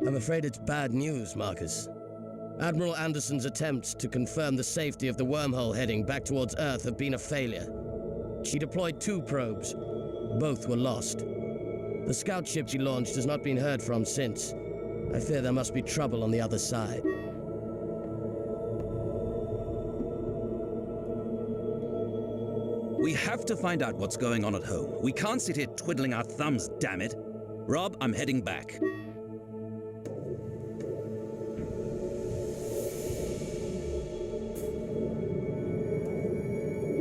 I'm afraid it's bad news, Marcus. Admiral Anderson's attempts to confirm the safety of the wormhole heading back towards Earth have been a failure. She deployed 2 probes. Both were lost. The scout ship she launched has not been heard from since. I fear there must be trouble on the other side. We have to find out what's going on at home. We can't sit here twiddling our thumbs, damn it. Rob, I'm heading back.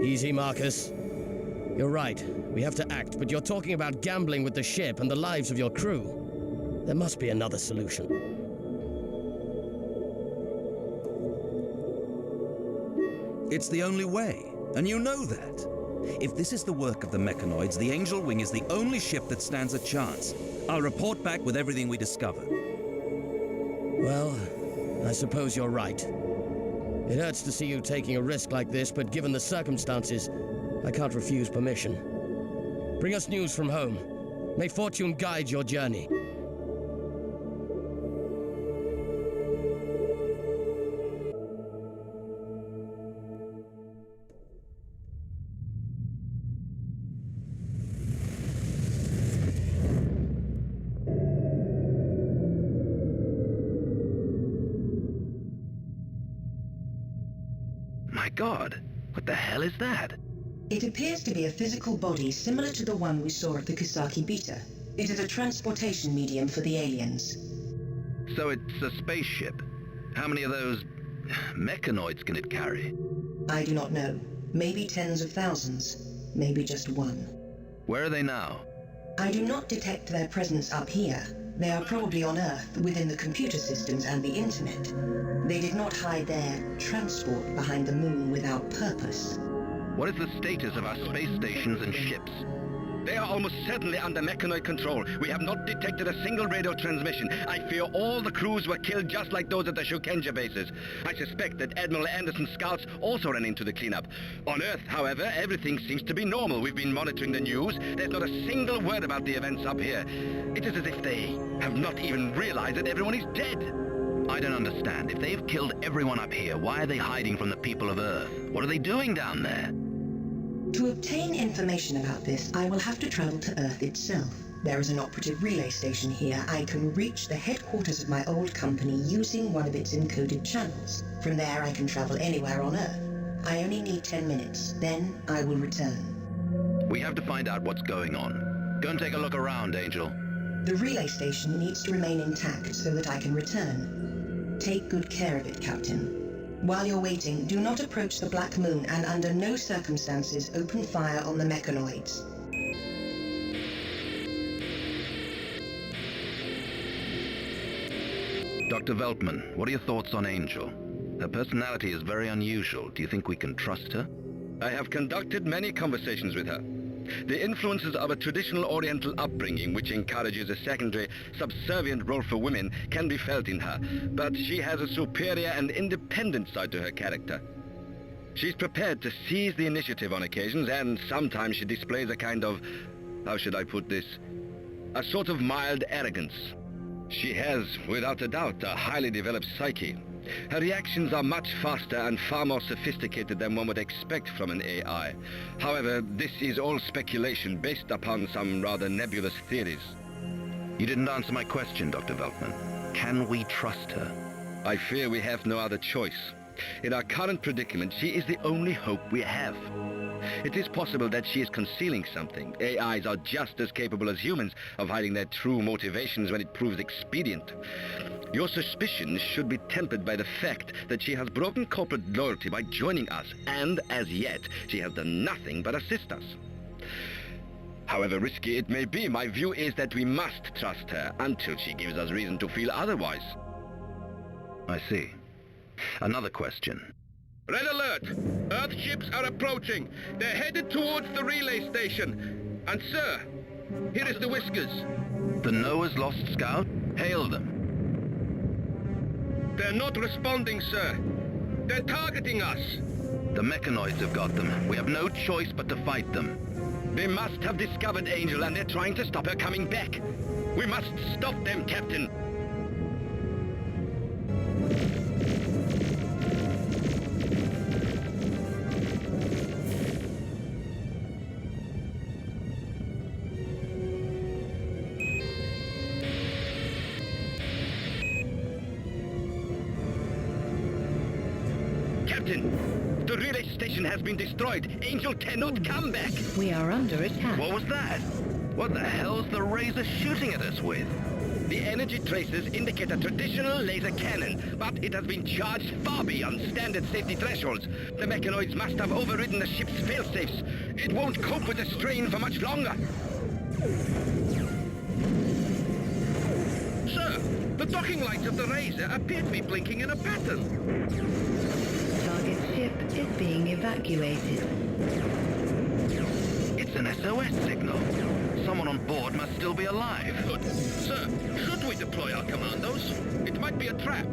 Easy, Marcus. You're right. We have to act, but you're talking about gambling with the ship and the lives of your crew. There must be another solution. It's the only way, and you know that. If this is the work of the mechanoids, the Angel Wing is the only ship that stands a chance. I'll report back with everything we discover. Well, I suppose you're right. It hurts to see you taking a risk like this, but given the circumstances, I can't refuse permission. Bring us news from home. May fortune guide your journey. My God, what the hell is that? It appears to be a physical body similar to the one we saw at the Kisaki Beta. It is a transportation medium for the aliens. So it's a spaceship. How many of those mechanoids can it carry? I do not know. Maybe tens of thousands. Maybe just one. Where are they now? I do not detect their presence up here. They are probably on Earth, within the computer systems and the internet. They did not hide their transport behind the moon without purpose. What is the status of our space stations and ships? They are almost certainly under mechanoid control. We have not detected a single radio transmission. I fear all the crews were killed just like those at the Shukenja bases. I suspect that Admiral Anderson's scouts also ran into the cleanup. On Earth, however, everything seems to be normal. We've been monitoring the news. There's not a single word about the events up here. It is as if they have not even realized that everyone is dead. I don't understand. If they've killed everyone up here, why are they hiding from the people of Earth? What are they doing down there? To obtain information about this, I will have to travel to Earth itself. There is an operative relay station here. I can reach the headquarters of my old company using one of its encoded channels. From there, I can travel anywhere on Earth. I only need 10 minutes. Then I will return. We have to find out what's going on. Go and take a look around, Angel. The relay station needs to remain intact so that I can return. Take good care of it, Captain. While you're waiting, do not approach the Black Moon and under no circumstances open fire on the mechanoids. Dr. Veltman, what are your thoughts on Angel? Her personality is very unusual. Do you think we can trust her? I have conducted many conversations with her. The influences of a traditional Oriental upbringing, which encourages a secondary, subservient role for women, can be felt in her, but she has a superior and independent side to her character. She's prepared to seize the initiative on occasions, and sometimes she displays a kind of, how should I put this, a sort of mild arrogance. She has, without a doubt, a highly developed psyche. Her reactions are much faster and far more sophisticated than one would expect from an AI. However, this is all speculation based upon some rather nebulous theories. You didn't answer my question, Dr. Veltman. Can we trust her? I fear we have no other choice. In our current predicament, she is the only hope we have. It is possible that she is concealing something. AIs are just as capable as humans of hiding their true motivations when it proves expedient. Your suspicions should be tempered by the fact that she has broken corporate loyalty by joining us, and as yet, she has done nothing but assist us. However risky it may be, my view is that we must trust her until she gives us reason to feel otherwise. I see. Another question. Red alert! Earth ships are approaching. They're headed towards the relay station. And sir, here is the Whiskers. The Noah's Lost Scout? Hail them. They're not responding, sir. They're targeting us. The mechanoids have got them. We have no choice but to fight them. They must have discovered Angel and they're trying to stop her coming back. We must stop them, Captain. The relay station has been destroyed. Angel cannot come back. We are under attack. What was that? What the hell's the Razor shooting at us with? The energy traces indicate a traditional laser cannon, but it has been charged far beyond standard safety thresholds. The mechanoids must have overridden the ship's fail-safes. It won't cope with the strain for much longer. Sir, the docking lights of the Razor appear to be blinking in a pattern. Target ship is being evacuated. an SOS signal. Someone on board must still be alive. Good. Sir, should we deploy our commandos? It might be a trap.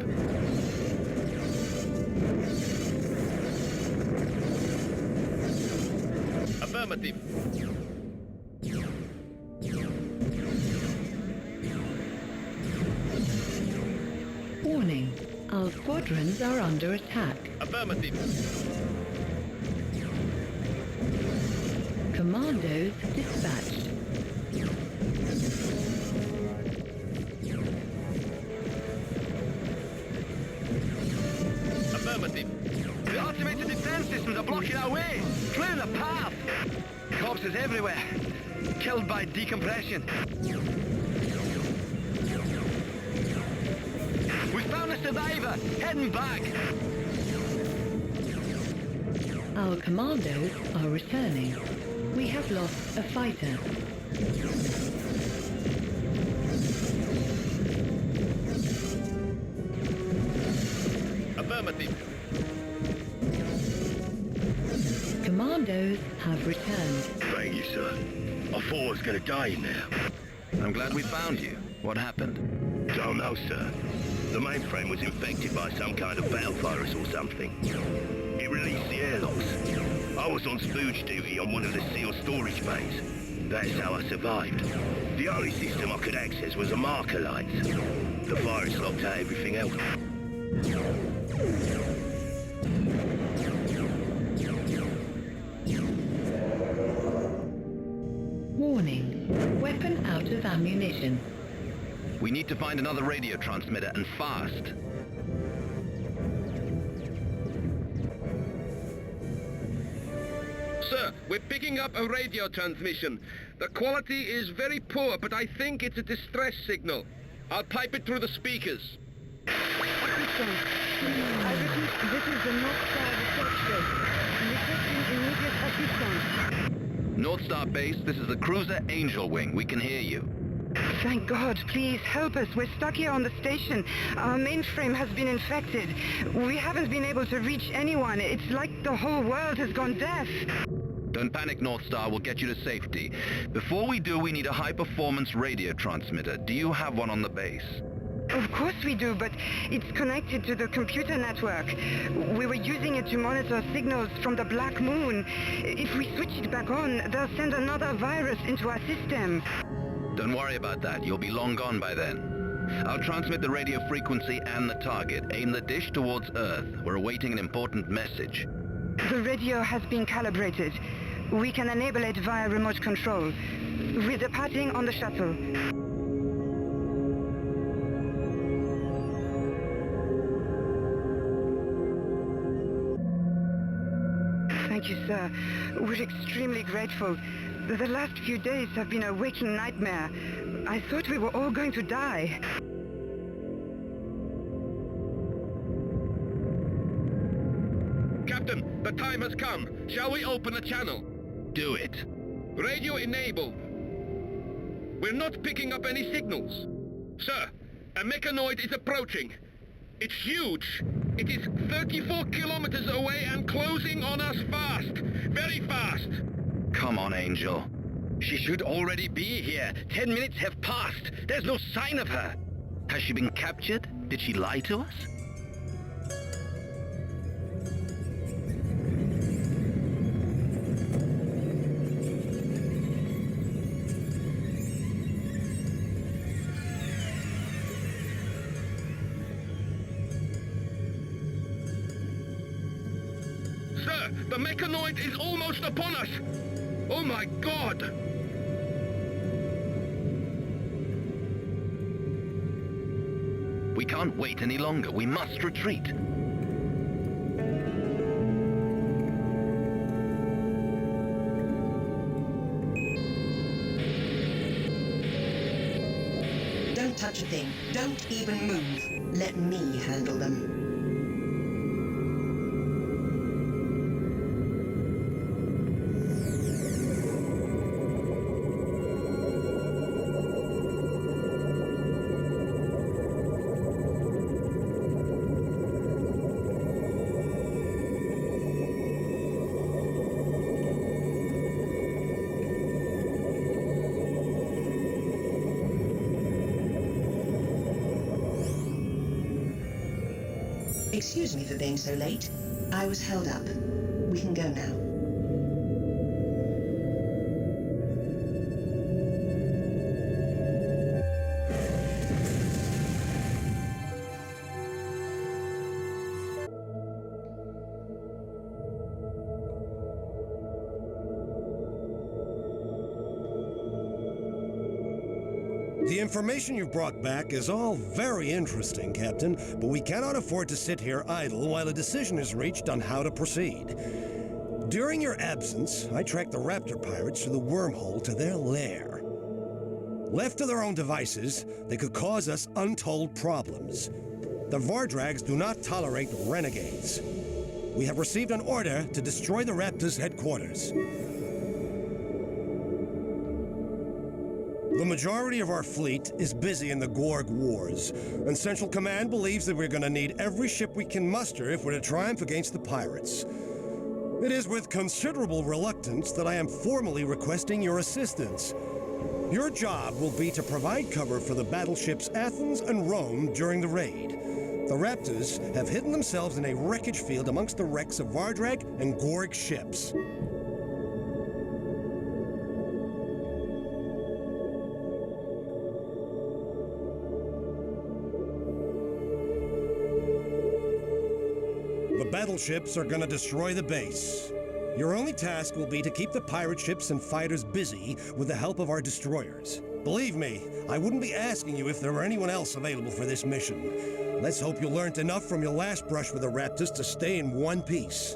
Affirmative. Warning. Our squadrons are under attack. Affirmative. Commandos dispatched. Affirmative. The automated defense systems are blocking our way. Clear the path. Corpses everywhere. Killed by decompression. We found a survivor. Heading back. Our commandos are returning. We have lost a fighter. Affirmative. Commandos have returned. Thank you, sir. I thought I was gonna die in there. I'm glad we found you. What happened? Don't know, sir. The mainframe was infected by some kind of battle virus or something. It released the airlocks. I was on spooge duty on one of the SEAL storage bays. That's how I survived. The only system I could access was the marker lights. The virus locked out everything else. Warning. Weapon out of ammunition. We need to find another radio transmitter, and fast. Sir, we're picking up a radio transmission. The quality is very poor, but I think it's a distress signal. I'll pipe it through the speakers. Epsilon. I repeat, this is the North Star research base. Requesting immediate assistance. North Star Base, this is the cruiser Angel Wing. We can hear you. Thank God, please help us. We're stuck here on the station. Our mainframe has been infected. We haven't been able to reach anyone. It's like the whole world has gone deaf. Don't panic, North Star. We'll get you to safety. Before we do, we need a high-performance radio transmitter. Do you have one on the base? Of course we do, but it's connected to the computer network. We were using it to monitor signals from the Black Moon. If we switch it back on, they'll send another virus into our system. Don't worry about that. You'll be long gone by then. I'll transmit the radio frequency and the target. Aim the dish towards Earth. We're awaiting an important message. The radio has been calibrated. We can enable it via remote control. We're departing on the shuttle. Thank you, sir. We're extremely grateful. The last few days have been a waking nightmare. I thought we were all going to die. Captain, the time has come. Shall we open the channel? Do it. Radio enable. We're not picking up any signals. Sir, a mechanoid is approaching. It's huge. It is 34 kilometers away and closing on us fast. Very fast. Come on, Angel. She should already be here. 10 minutes have passed. There's no sign of her. Has she been captured? Did she lie to us? Sir, the mechanoid is almost upon us. Oh my God! We can't wait any longer. We must retreat. Don't touch a thing. Don't even move. Let me handle them. Excuse me for being so late. I was held up. We can go now. The information you've brought back is all very interesting, Captain, but we cannot afford to sit here idle while a decision is reached on how to proceed. During your absence, I tracked the Raptor pirates through the wormhole to their lair. Left to their own devices, they could cause us untold problems. The Vardrags do not tolerate renegades. We have received an order to destroy the Raptors' headquarters. The majority of our fleet is busy in the Gorg Wars, and Central Command believes that we're going to need every ship we can muster if we're to triumph against the pirates. It is with considerable reluctance that I am formally requesting your assistance. Your job will be to provide cover for the battleships Athens and Rome during the raid. The Raptors have hidden themselves in a wreckage field amongst the wrecks of Vardrag and Gorg ships. The battleships are gonna destroy the base. Your only task will be to keep the pirate ships and fighters busy with the help of our destroyers. Believe me, I wouldn't be asking you if there were anyone else available for this mission. Let's hope you learned enough from your last brush with the Raptors to stay in one piece.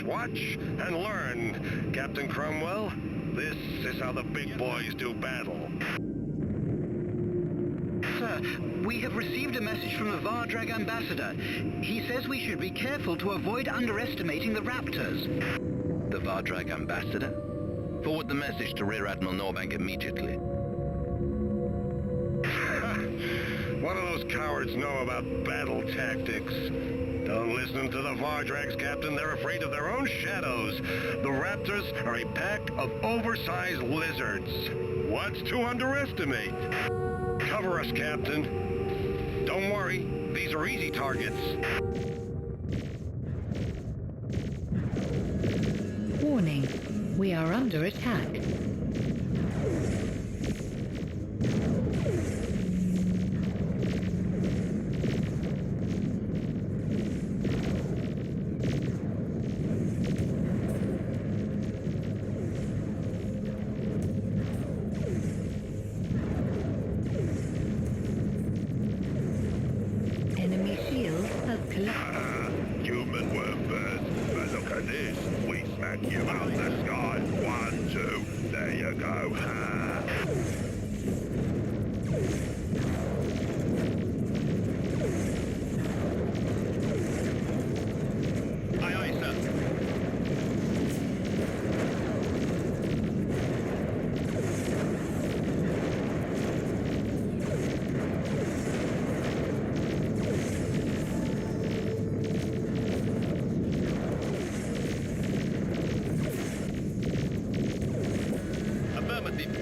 Watch and learn, Captain Cromwell. This is how the big boys do battle. Sir, we have received a message from the Vardrag ambassador. He says we should be careful to avoid underestimating the Raptors. The Vardrag ambassador? Forward the message to Rear Admiral Norbank immediately. What do those cowards know about battle tactics? Don't listen to the Vardrags, Captain. They're afraid of their own shadows. The Raptors are a pack of oversized lizards. What's to underestimate? Cover us, Captain. Don't worry. These are easy targets. Warning. We are under attack. Human wormhole. But look at this. We smack you out the sky. 1, 2. There you go. Ha. Aye, aye, sir.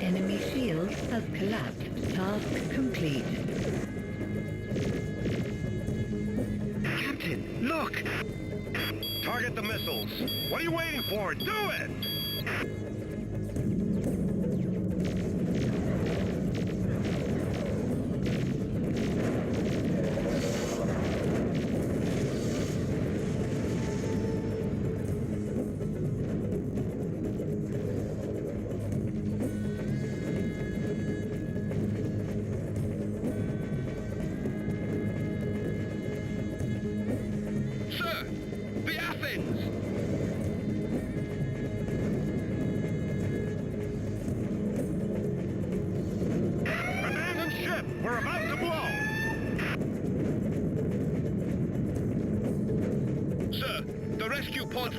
Enemy shield has collapsed. Task complete. Captain, look! Target the missiles. What are you waiting for? Do it!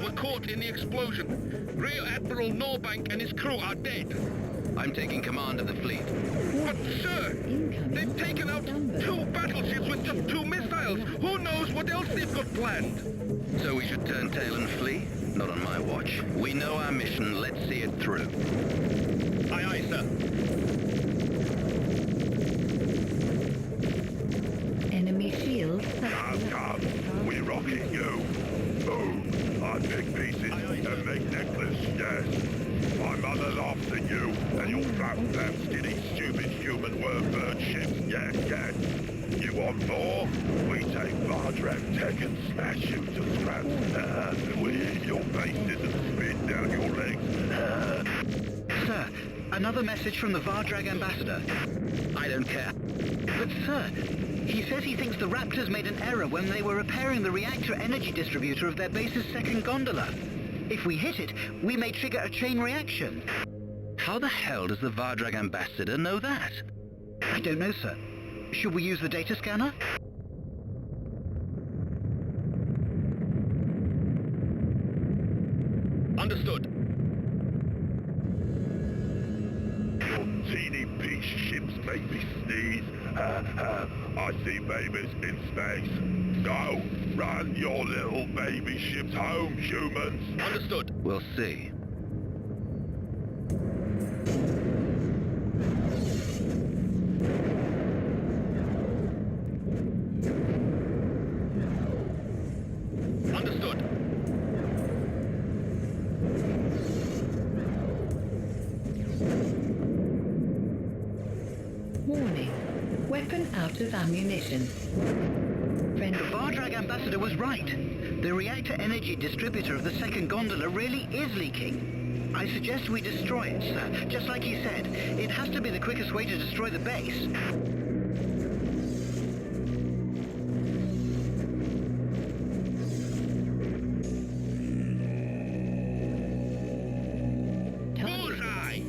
Were caught in the explosion. Rear Admiral Norbank and his crew are dead. I'm taking command of the fleet. But, sir, they've taken out 2 battleships with just 2 missiles. Who knows what else they've got planned? So we should turn tail and flee? Not on my watch. We know our mission. Let's see it through. Aye, aye, sir. Enemy shield. Come. We're rocking you. Boom. I pick pieces and make necklace, yes. My mother's after you and your fat, skinny, stupid human worm bird ships, yes, yes. You want more? We take Vardrag tech and smash you to scraps. We eat your faces and spit down your legs. Sir, another message from the Vardrag ambassador. I don't care. But sir, he says he thinks the Raptors made an error when they were repairing the reactor energy distributor of their base's second gondola. If we hit it, we may trigger a chain reaction. How the hell does the Vardrag ambassador know that? I don't know, sir. Should we use the data scanner? Understood. Your teeny piece ships make me sneeze. I see babies in space. Go, run your little baby ships home, humans. Understood. We'll see. Understood. Warning. Weapon out of ammunition. The Vardrag ambassador was right. The reactor energy distributor of the second gondola really is leaking. I suggest we destroy it, sir. Just like he said, it has to be the quickest way to destroy the base. Bullseye!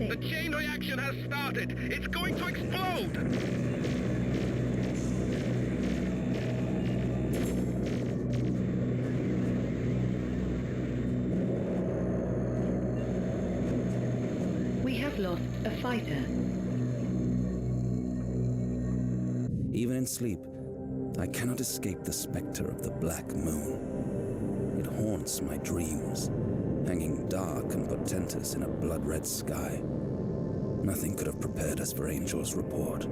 The chain reaction has started. It's going to explode. Lost a fighter. Even in sleep, I cannot escape the specter of the Black Moon. It haunts my dreams, hanging dark and portentous in a blood-red sky. Nothing could have prepared us for Angel's report.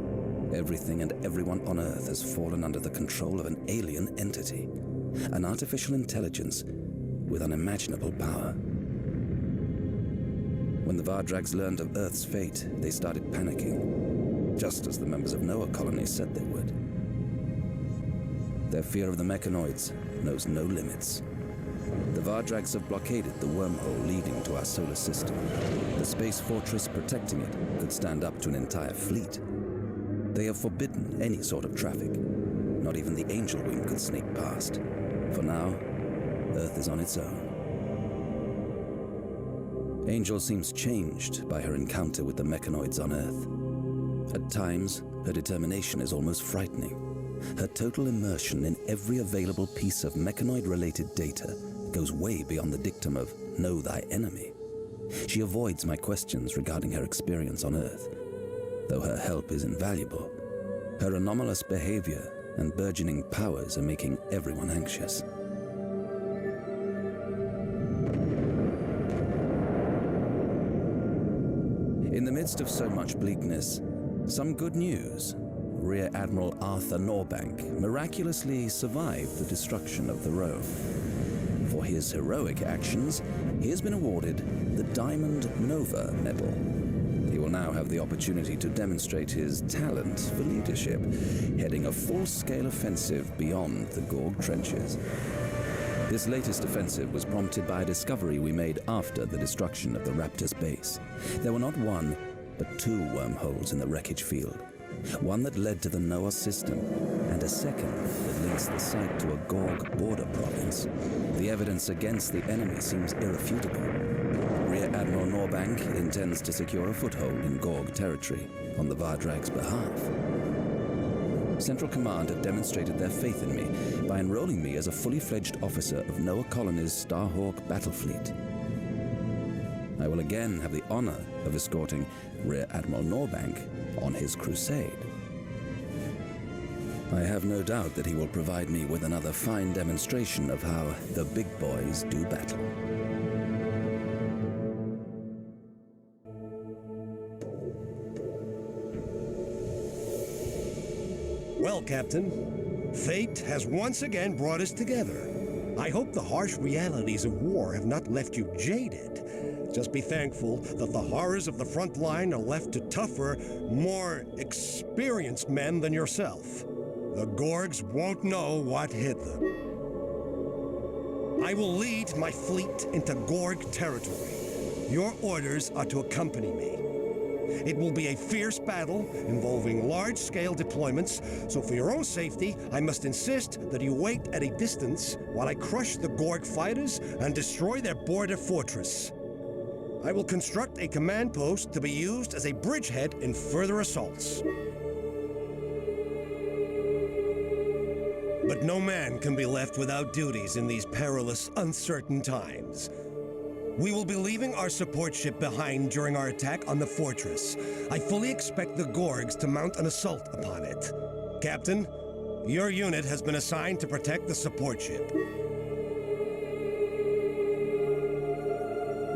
Everything and everyone on Earth has fallen under the control of an alien entity, an artificial intelligence with unimaginable power. When the Vardrags learned of Earth's fate, they started panicking, just as the members of Noah colony said they would. Their fear of the mechanoids knows no limits. The Vardrags have blockaded the wormhole leading to our solar system. The space fortress protecting it could stand up to an entire fleet. They have forbidden any sort of traffic. Not even the Angel Wing could sneak past. For now, Earth is on its own. Angel seems changed by her encounter with the mechanoids on Earth. At times, her determination is almost frightening. Her total immersion in every available piece of mechanoid-related data goes way beyond the dictum of know thy enemy. She avoids my questions regarding her experience on Earth. Though her help is invaluable, her anomalous behavior and burgeoning powers are making everyone anxious. In the midst of so much bleakness, some good news. Rear Admiral Arthur Norbank miraculously survived the destruction of the Rome. For his heroic actions, he has been awarded the Diamond Nova Medal. He will now have the opportunity to demonstrate his talent for leadership, heading a full-scale offensive beyond the Gorg trenches. This latest offensive was prompted by a discovery we made after the destruction of the Raptors base. There were not one, but two wormholes in the wreckage field. One that led to the Noah system, and a second that links the site to a Gorg border province. The evidence against the enemy seems irrefutable. Rear Admiral Norbank intends to secure a foothold in Gorg territory on the Vardrag's behalf. Central Command have demonstrated their faith in me by enrolling me as a fully fledged officer of Noah Colony's Starhawk battle fleet. I will again have the honor of escorting Rear Admiral Norbank on his crusade. I have no doubt that he will provide me with another fine demonstration of how the big boys do battle. Well, Captain, fate has once again brought us together. I hope the harsh realities of war have not left you jaded. Just be thankful that the horrors of the front line are left to tougher, more experienced men than yourself. The Gorgs won't know what hit them. I will lead my fleet into Gorg territory. Your orders are to accompany me. It will be a fierce battle involving large-scale deployments, so for your own safety, I must insist that you wait at a distance while I crush the Gorg fighters and destroy their border fortress. I will construct a command post to be used as a bridgehead in further assaults. But no man can be left without duties in these perilous, uncertain times. We will be leaving our support ship behind during our attack on the fortress. I fully expect the Gorgs to mount an assault upon it. Captain, your unit has been assigned to protect the support ship.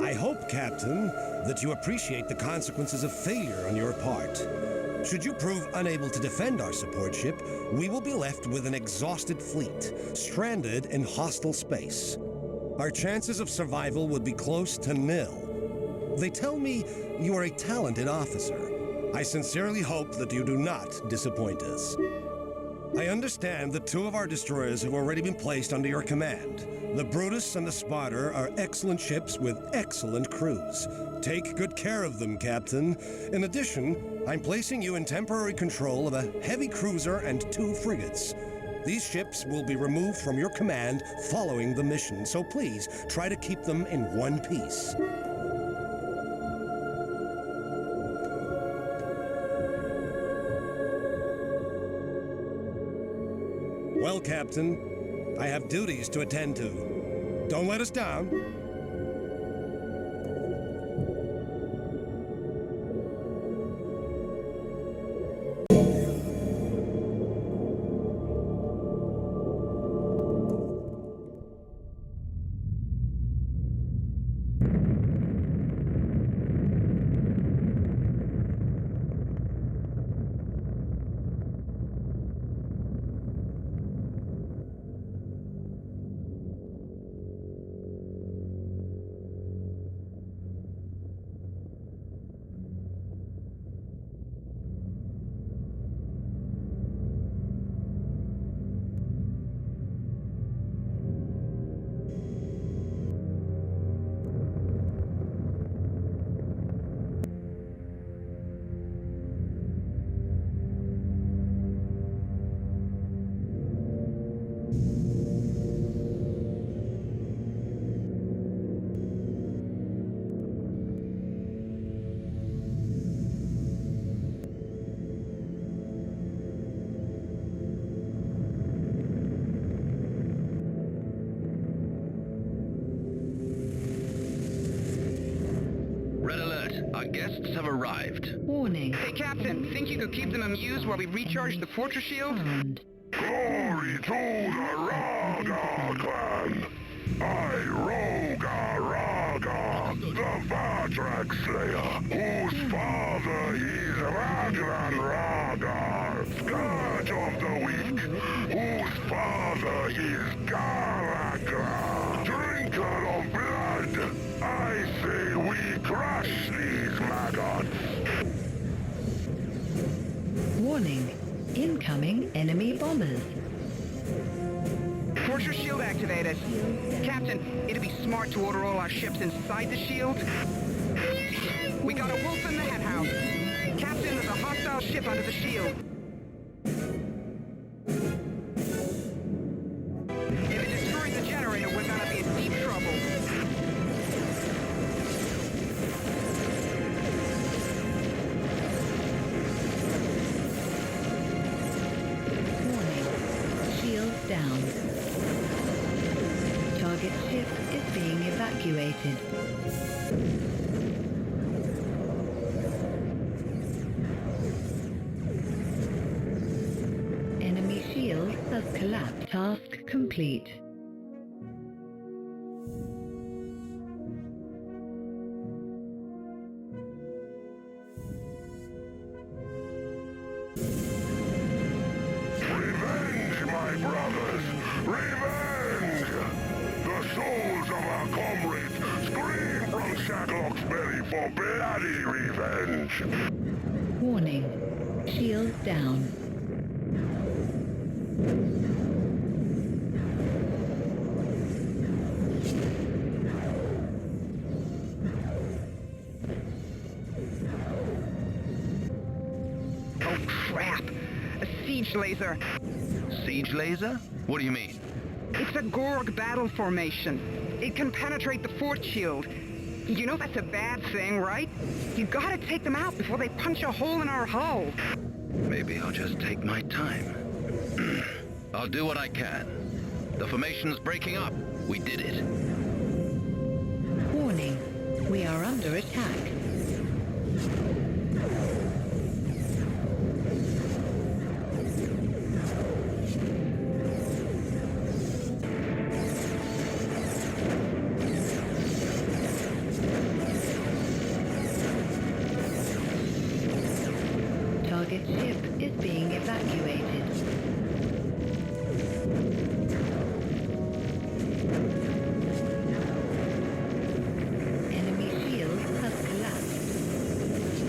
I hope, Captain, that you appreciate the consequences of failure on your part. Should you prove unable to defend our support ship, we will be left with an exhausted fleet, stranded in hostile space. Our chances of survival would be close to nil. They tell me you are a talented officer. I sincerely hope that you do not disappoint us. I understand that two of our destroyers have already been placed under your command. The Brutus and the Spotter are excellent ships with excellent crews. Take good care of them, Captain. In addition, I'm placing you in temporary control of a heavy cruiser and 2 frigates. These ships will be removed from your command following the mission, so please try to keep them in one piece. Well, Captain, I have duties to attend to. Don't let us down. Our guests have arrived. Warning. Hey, Captain, think you could keep them amused while we recharge the fortress shield? Found. Glory to the Raga clan! I, Roga Raga, the Vardrag Slayer, whose father is Ragnar Raga, Scourge of the Weak, whose father is Garagra. trickle of blood! I say we crush these maggots! Warning. Incoming enemy bombers. Fortress shield activated. Captain, it'd be smart to order all our ships inside the shield. We got a wolf in the hen house. Captain, there's a hostile ship under the shield. If it destroys the generator, we're gonna be in deep trouble. Warning. Shield down. Target ship is being evacuated. Enemy shield has collapsed. Task complete. Revenge, my brothers! Revenge! The souls of our comrades scream from Shacklock's belly for bloody revenge! Warning. Shield down. Oh crap! A siege laser. Siege laser? What do you mean? It's a Gorg battle formation. It can penetrate the fort shield. You know that's a bad thing, right? You gotta take them out before they punch a hole in our hull. Maybe I'll just take my time. I'll do what I can. The formation's breaking up. We did it. Warning. We are under attack. Target ship is being evacuated. Enemy shield has collapsed.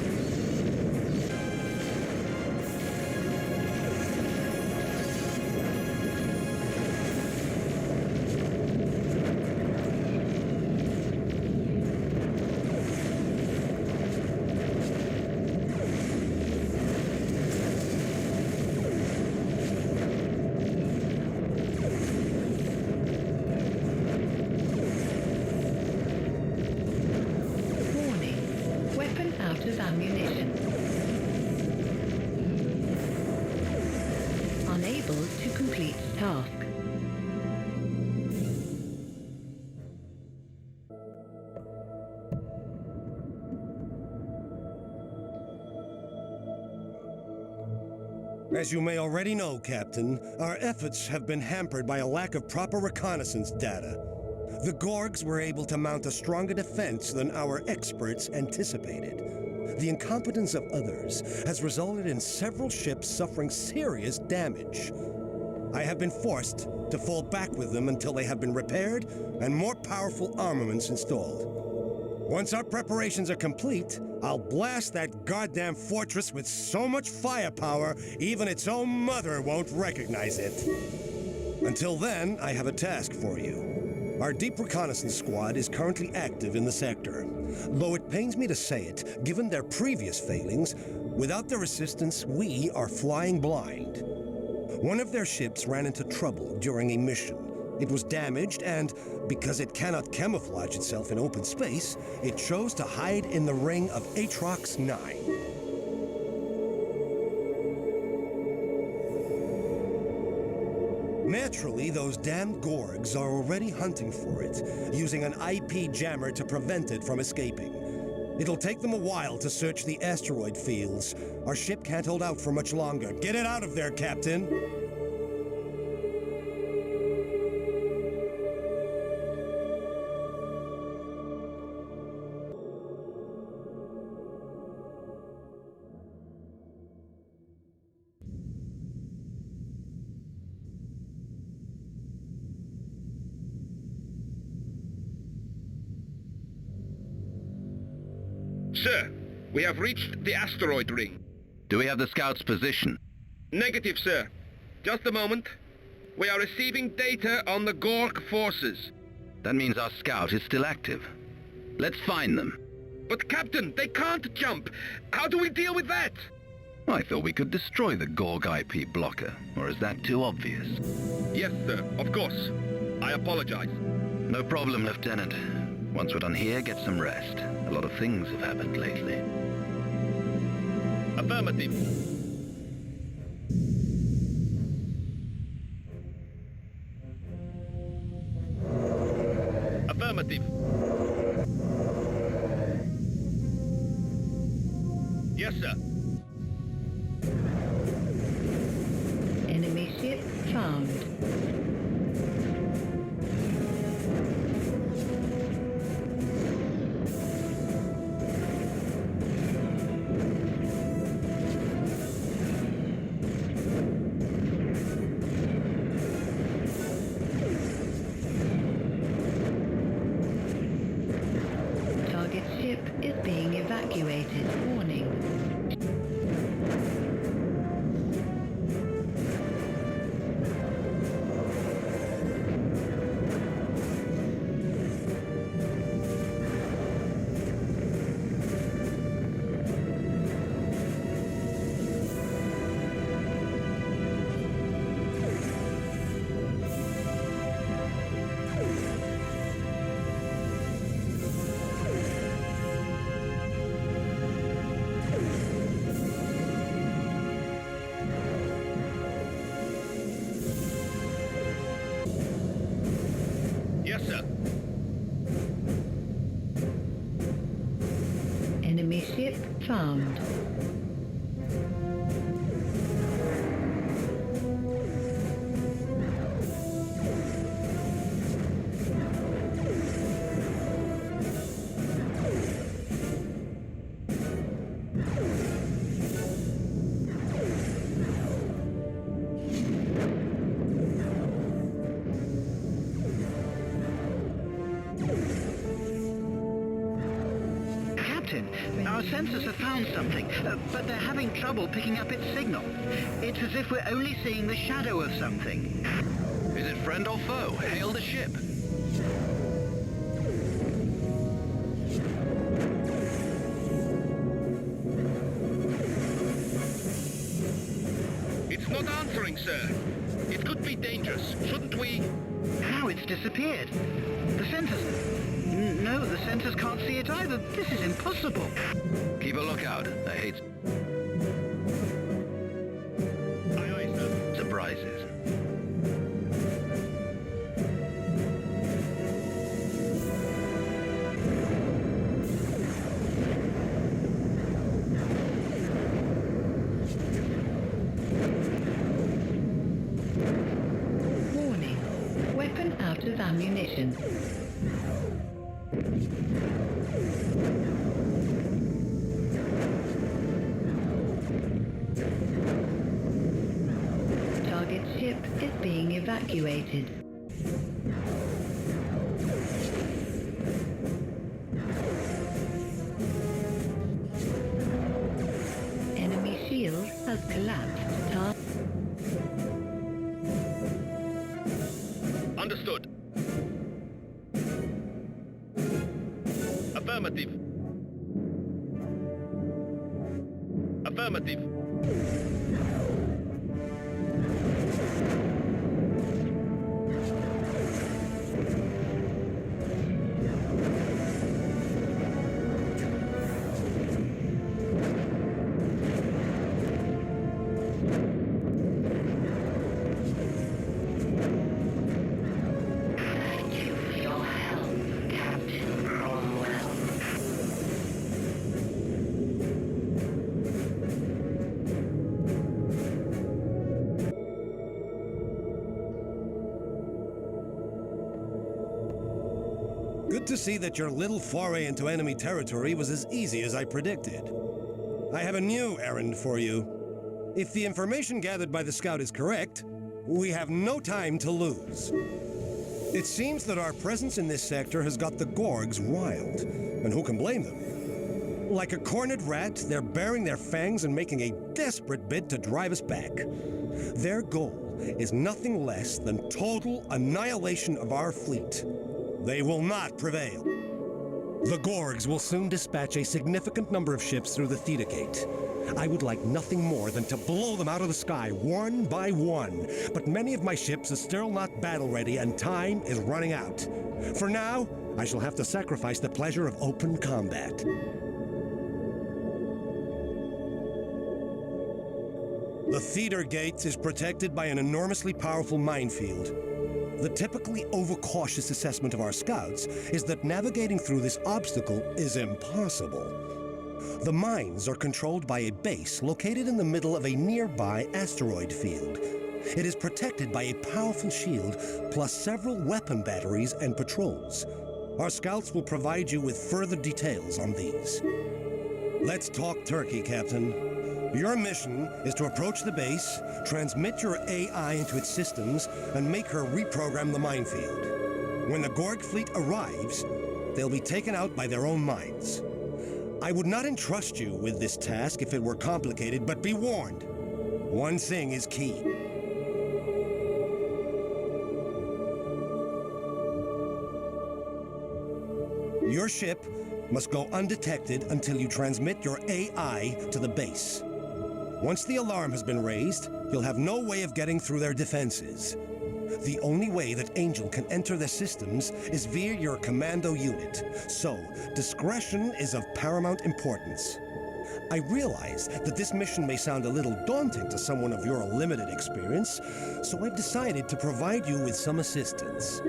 Warning. Weapon out of ammunition. Unable to complete task. As you may already know, Captain, our efforts have been hampered by a lack of proper reconnaissance data. The Gorgs were able to mount a stronger defense than our experts anticipated. The incompetence of others has resulted in several ships suffering serious damage. I have been forced to fall back with them until they have been repaired and more powerful armaments installed. Once our preparations are complete, I'll blast that goddamn fortress with so much firepower, even its own mother won't recognize it. Until then, I have a task for you. Our deep reconnaissance squad is currently active in the sector. Though it pains me to say it, given their previous failings, without their assistance, we are flying blind. One of their ships ran into trouble during a mission. It was damaged, and because it cannot camouflage itself in open space, it chose to hide in the ring of Atrox 9. Naturally, those damned Gorgs are already hunting for it, using an IP jammer to prevent it from escaping. It'll take them a while to search the asteroid fields. Our ship can't hold out for much longer. Get it out of there, Captain! Sir, we have reached the asteroid ring. Do we have the scout's position? Negative, sir. Just a moment. We are receiving data on the Gorg forces. That means our scout is still active. Let's find them. But Captain, they can't jump. How do we deal with that? I thought we could destroy the Gorg IP blocker, or is that too obvious? Yes, sir, of course. I apologize. No problem, Lieutenant. Once we're done here, get some rest. A lot of things have happened lately. Affirmative. Affirmative. Yes, sir. Enemy ship found. Target ship is being evacuated. Warning. Yes, sir. Enemy ship found. Our sensors have found something, but they're having trouble picking up its signal. It's as if we're only seeing the shadow of something. Is it friend or foe? Hail the ship. It's not answering, sir. It could be dangerous. Shouldn't we? Now it's disappeared. The sensors... No, the sensors can't see it either. This is impossible. Keep a lookout. I hate Aye, aye, sir. surprises. Warning. Weapon out of ammunition. Target ship is being evacuated. Enemy shield has collapsed. Understood. Affirmative. Affirmative. Thank you for your help, Captain Cromwell. Good to see that your little foray into enemy territory was as easy as I predicted. I have a new errand for you. If the information gathered by the scout is correct, we have no time to lose. It seems that our presence in this sector has got the Gorgs wild, and who can blame them? Like a cornered rat, they're baring their fangs and making a desperate bid to drive us back. Their goal is nothing less than total annihilation of our fleet. They will not prevail. The Gorgs will soon dispatch a significant number of ships through the Theta Gate. I would like nothing more than to blow them out of the sky one by one, but many of my ships are still not battle-ready and time is running out. For now, I shall have to sacrifice the pleasure of open combat. The Theta Gate is protected by an enormously powerful minefield. The typically overcautious assessment of our scouts is that navigating through this obstacle is impossible. The mines are controlled by a base located in the middle of a nearby asteroid field. It is protected by a powerful shield, plus several weapon batteries and patrols. Our scouts will provide you with further details on these. Let's talk turkey, Captain. Your mission is to approach the base, transmit your AI into its systems, and make her reprogram the minefield. When the Gorg fleet arrives, they'll be taken out by their own mines. I would not entrust you with this task if it were complicated, but be warned. One thing is key. Your ship must go undetected until you transmit your AI to the base. Once the alarm has been raised, you'll have no way of getting through their defenses. The only way that Angel can enter their systems is via your commando unit, so discretion is of paramount importance. I realize that this mission may sound a little daunting to someone of your limited experience, so I've decided to provide you with some assistance.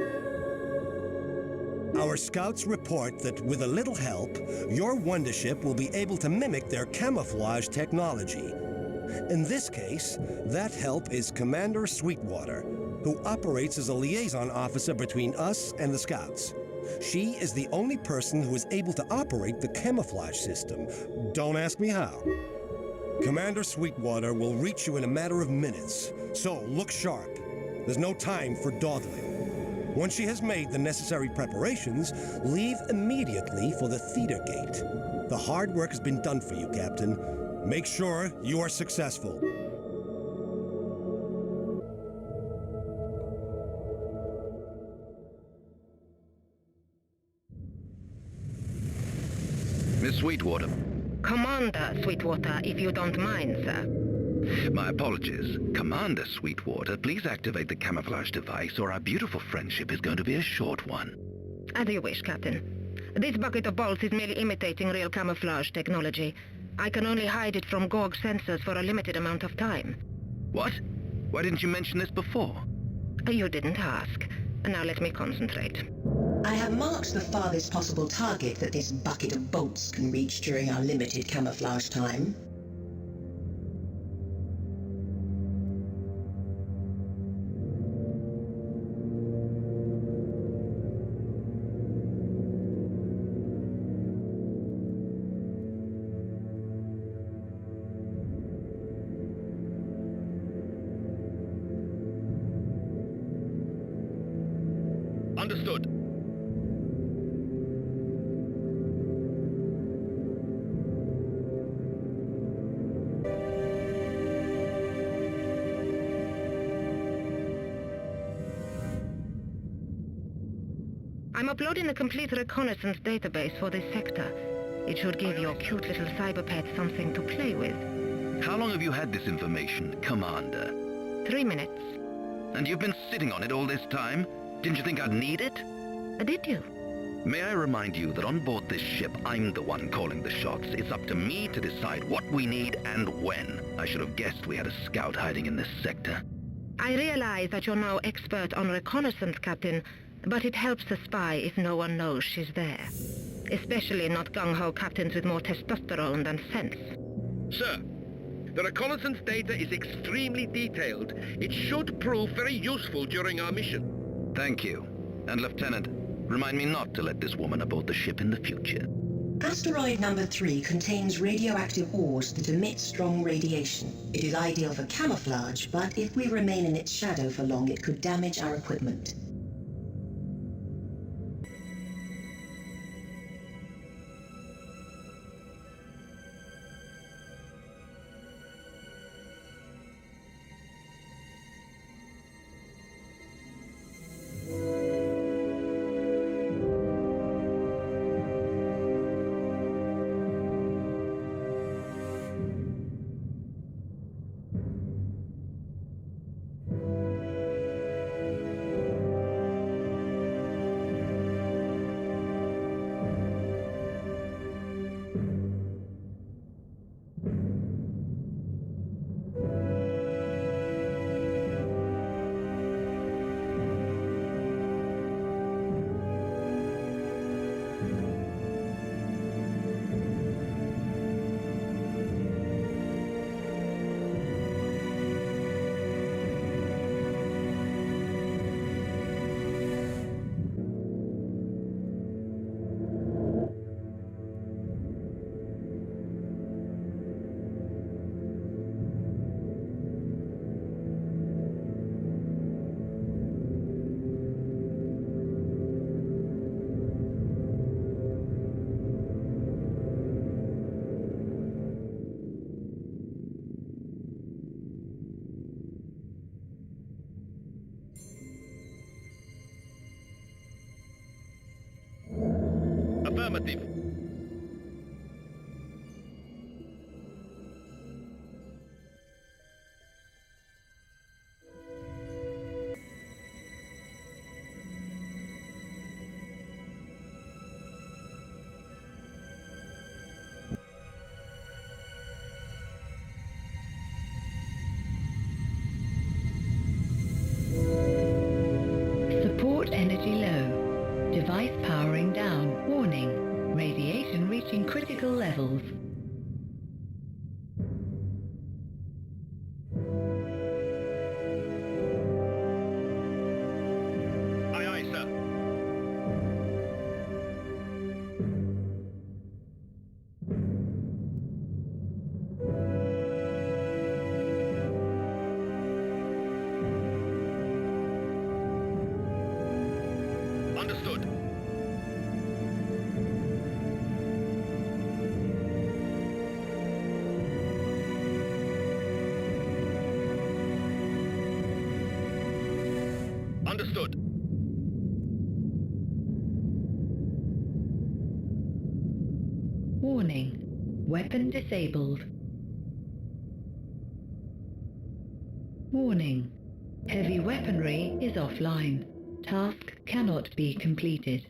Our scouts report that with a little help, your Wonder Ship will be able to mimic their camouflage technology. In this case, that help is Commander Sweetwater, who operates as a liaison officer between us and the scouts. She is the only person who is able to operate the camouflage system. Don't ask me how. Commander Sweetwater will reach you in a matter of minutes, so look sharp. There's no time for dawdling. Once she has made the necessary preparations, leave immediately for the Theta Gate. The hard work has been done for you, Captain. Make sure you are successful. Miss Sweetwater. Commander Sweetwater, if you don't mind, sir. My apologies. Commander Sweetwater, please activate the camouflage device or our beautiful friendship is going to be a short one. As you wish, Captain. This bucket of bolts is merely imitating real camouflage technology. I can only hide it from Gorg sensors for a limited amount of time. What? Why didn't you mention this before? You didn't ask. Now let me concentrate. I have marked the farthest possible target that this bucket of bolts can reach during our limited camouflage time. Understood. I'm uploading a complete reconnaissance database for this sector. It should give your cute little cyber pet something to play with. How long have you had this information, Commander? 3 minutes. And you've been sitting on it all this time? Didn't you think I'd need it? Did you? May I remind you that on board this ship, I'm the one calling the shots. It's up to me to decide what we need and when. I should have guessed we had a scout hiding in this sector. I realize that you're no expert on reconnaissance, Captain, but it helps the spy if no one knows she's there. Especially not gung-ho captains with more testosterone than sense. Sir, the reconnaissance data is extremely detailed. It should prove very useful during our mission. Thank you. And Lieutenant, remind me not to let this woman aboard the ship in the future. Asteroid number 3 contains radioactive ores that emit strong radiation. It is ideal for camouflage, but if we remain in its shadow for long, it could damage our equipment. Affirmative. Support energy low. Device powering down. Warning. Radiation reaching critical levels. Aye, aye, sir. Understood. Understood. Warning. Weapon disabled. Warning. Heavy weaponry is offline. Task cannot be completed.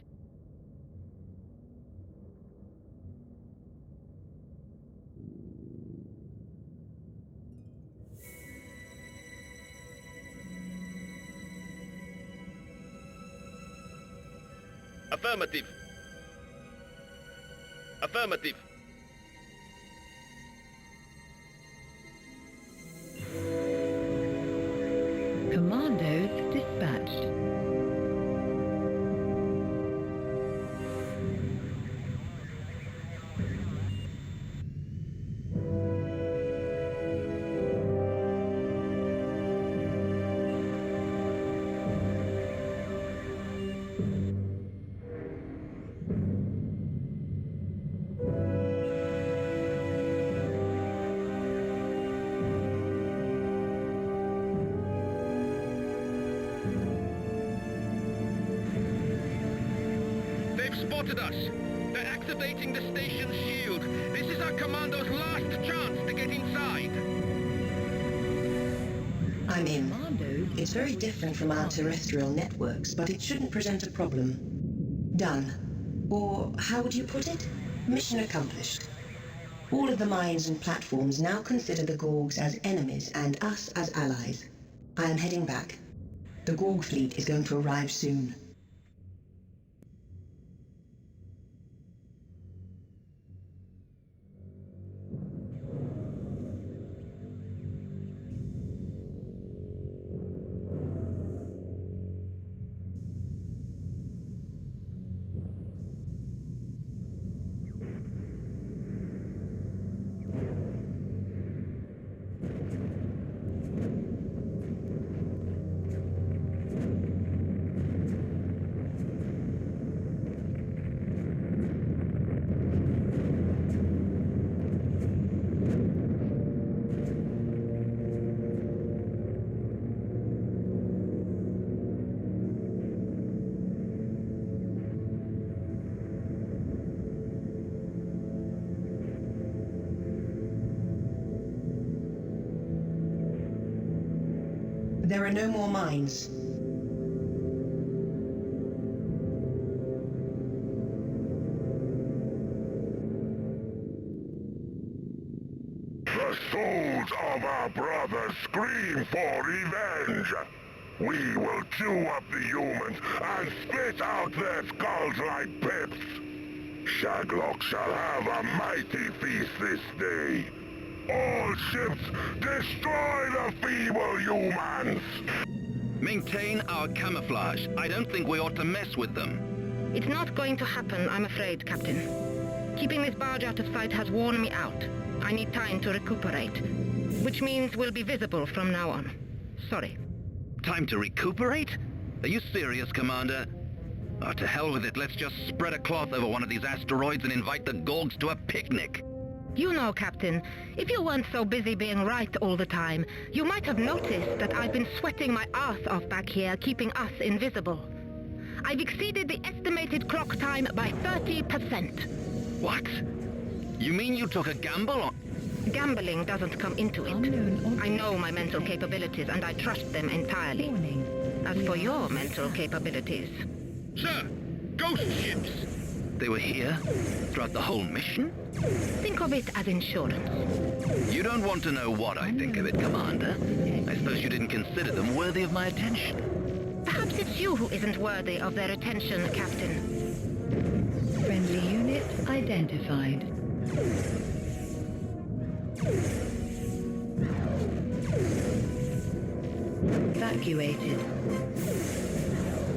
Affirmative. Affirmative. Commandos dispatched. They've spotted us. They're activating the station's shield. This is our commando's last chance to get inside. I'm in. It's very different from our terrestrial networks, but it shouldn't present a problem. Done. Or how would you put it? Mission accomplished. All of the mines and platforms now consider the Gorgs as enemies and us as allies. I am heading back. The Gorg fleet is going to arrive soon. There are no more mines. The souls of our brothers scream for revenge. We will chew up the humans and spit out their skulls like pips. Shaglock shall have a mighty feast this day. All ships, destroy the feeble humans! Maintain our camouflage. I don't think we ought to mess with them. It's not going to happen, I'm afraid, Captain. Keeping this barge out of sight has worn me out. I need time to recuperate. Which means we'll be visible from now on. Sorry. Time to recuperate? Are you serious, Commander? Oh, to hell with it. Let's just spread a cloth over one of these asteroids and invite the Gorgs to a picnic. You know, Captain, if you weren't so busy being right all the time, you might have noticed that I've been sweating my ass off back here, keeping us invisible. I've exceeded the estimated clock time by 30%. What? You mean you took a gamble on... Gambling doesn't come into it. I know my mental capabilities and I trust them entirely. As for your mental capabilities... Sir! Ghost ships! They were here throughout the whole mission? Think of it as insurance. You don't want to know what I think of it, Commander. I suppose you didn't consider them worthy of my attention. Perhaps it's you who isn't worthy of their attention, Captain. Friendly unit identified. Evacuated.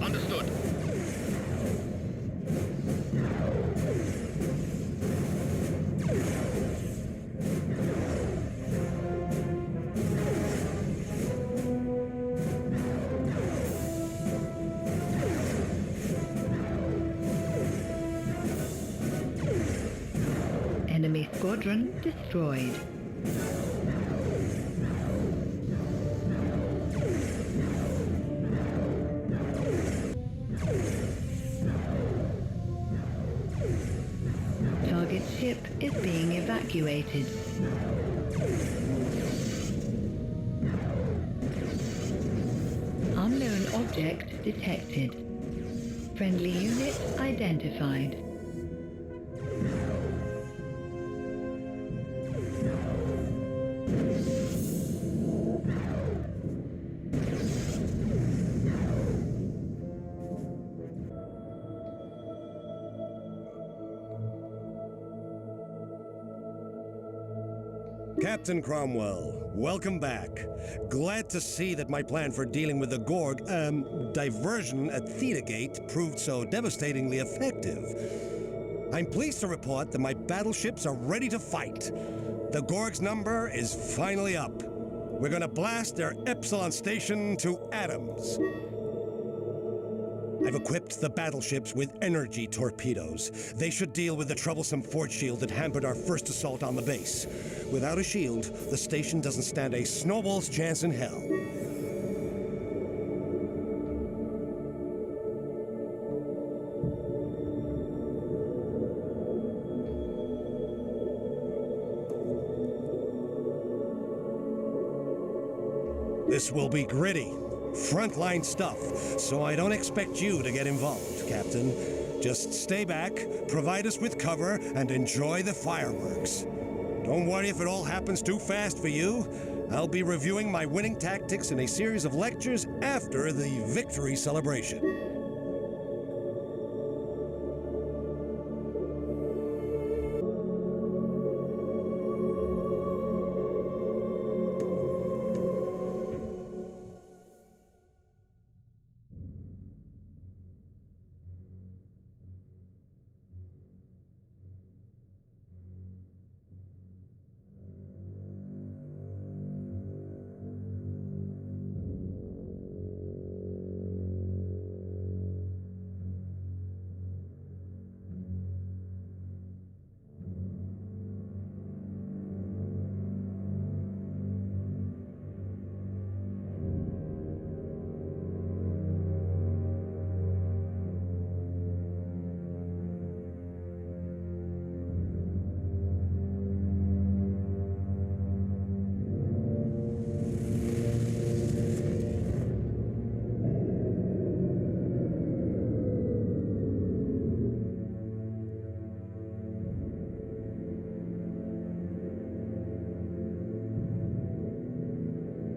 Understood. Enemy squadron destroyed. Target ship is being evacuated. Unknown object detected. Friendly unit identified. Captain Cromwell, welcome back. Glad to see that my plan for dealing with the Gorg, diversion at Theta Gate proved so devastatingly effective. I'm pleased to report that my battleships are ready to fight. The Gorg's number is finally up. We're gonna blast their Epsilon station to atoms. I've equipped the battleships with energy torpedoes. They should deal with the troublesome force shield that hampered our first assault on the base. Without a shield, the station doesn't stand a snowball's chance in hell. This will be gritty. Frontline stuff, so I don't expect you to get involved, Captain. Just stay back, provide us with cover, and enjoy the fireworks. Don't worry if it all happens too fast for you. I'll be reviewing my winning tactics in a series of lectures after the victory celebration.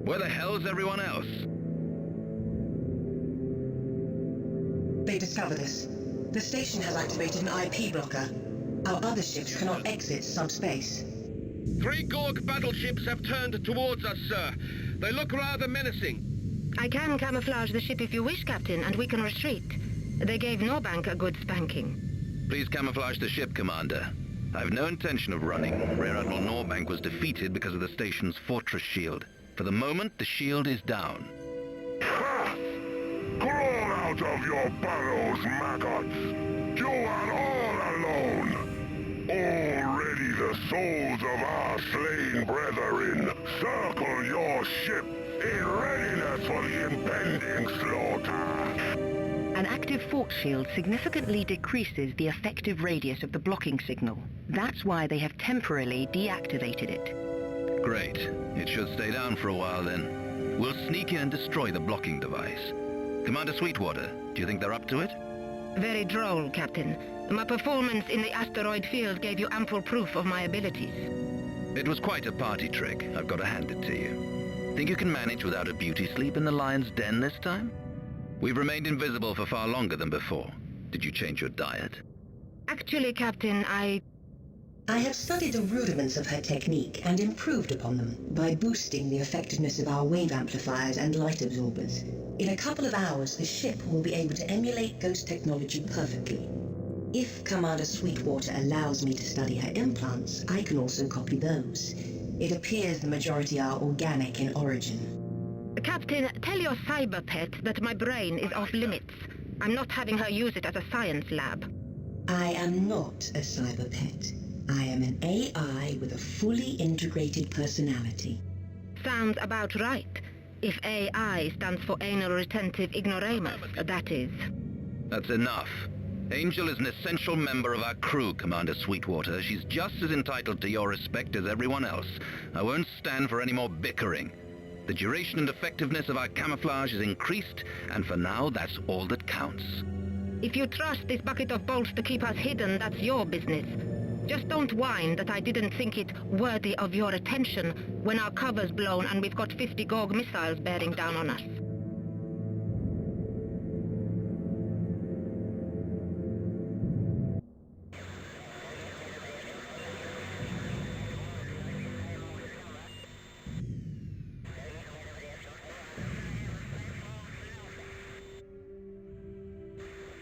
Where the hell's everyone else? They discovered us. The station has activated an IP blocker. Our other ships cannot exit subspace. 3 Gorg battleships have turned towards us, sir. They look rather menacing. I can camouflage the ship if you wish, Captain, and we can retreat. They gave Norbank a good spanking. Please camouflage the ship, Commander. I've no intention of running. Rear Admiral Norbank was defeated because of the station's fortress shield. For the moment, the shield is down. Ha! Crawl out of your burrows, maggots! You are all alone! Already the souls of our slain brethren circle your ship in readiness for the impending slaughter. An active active force shield significantly decreases the effective radius of the blocking signal. That's why they have temporarily deactivated it. Great. It should stay down for a while then. We'll sneak in and destroy the blocking device. Commander Sweetwater, do you think they're up to it? Very droll, Captain. My performance in the asteroid field gave you ample proof of my abilities. It was quite a party trick, I've got to hand it to you. Think you can manage without a beauty sleep in the lion's den this time? We've remained invisible for far longer than before. Did you change your diet? Actually, Captain, I have studied the rudiments of her technique and improved upon them by boosting the effectiveness of our wave amplifiers and light absorbers. In a couple of hours, the ship will be able to emulate Ghost technology perfectly. If Commander Sweetwater allows me to study her implants, I can also copy those. It appears the majority are organic in origin. Captain, tell your cyber pet that my brain is off limits. I'm not having her use it as a science lab. I am not a cyber pet. I am an AI with a fully integrated personality. Sounds about right. If AI stands for anal retentive ignoramus, that is. That's enough. Angel is an essential member of our crew, Commander Sweetwater. She's just as entitled to your respect as everyone else. I won't stand for any more bickering. The duration and effectiveness of our camouflage is increased, and for now, that's all that counts. If you trust this bucket of bolts to keep us hidden, that's your business. Just don't whine that I didn't think it worthy of your attention when our cover's blown and we've got 50 Gorg missiles bearing down on us.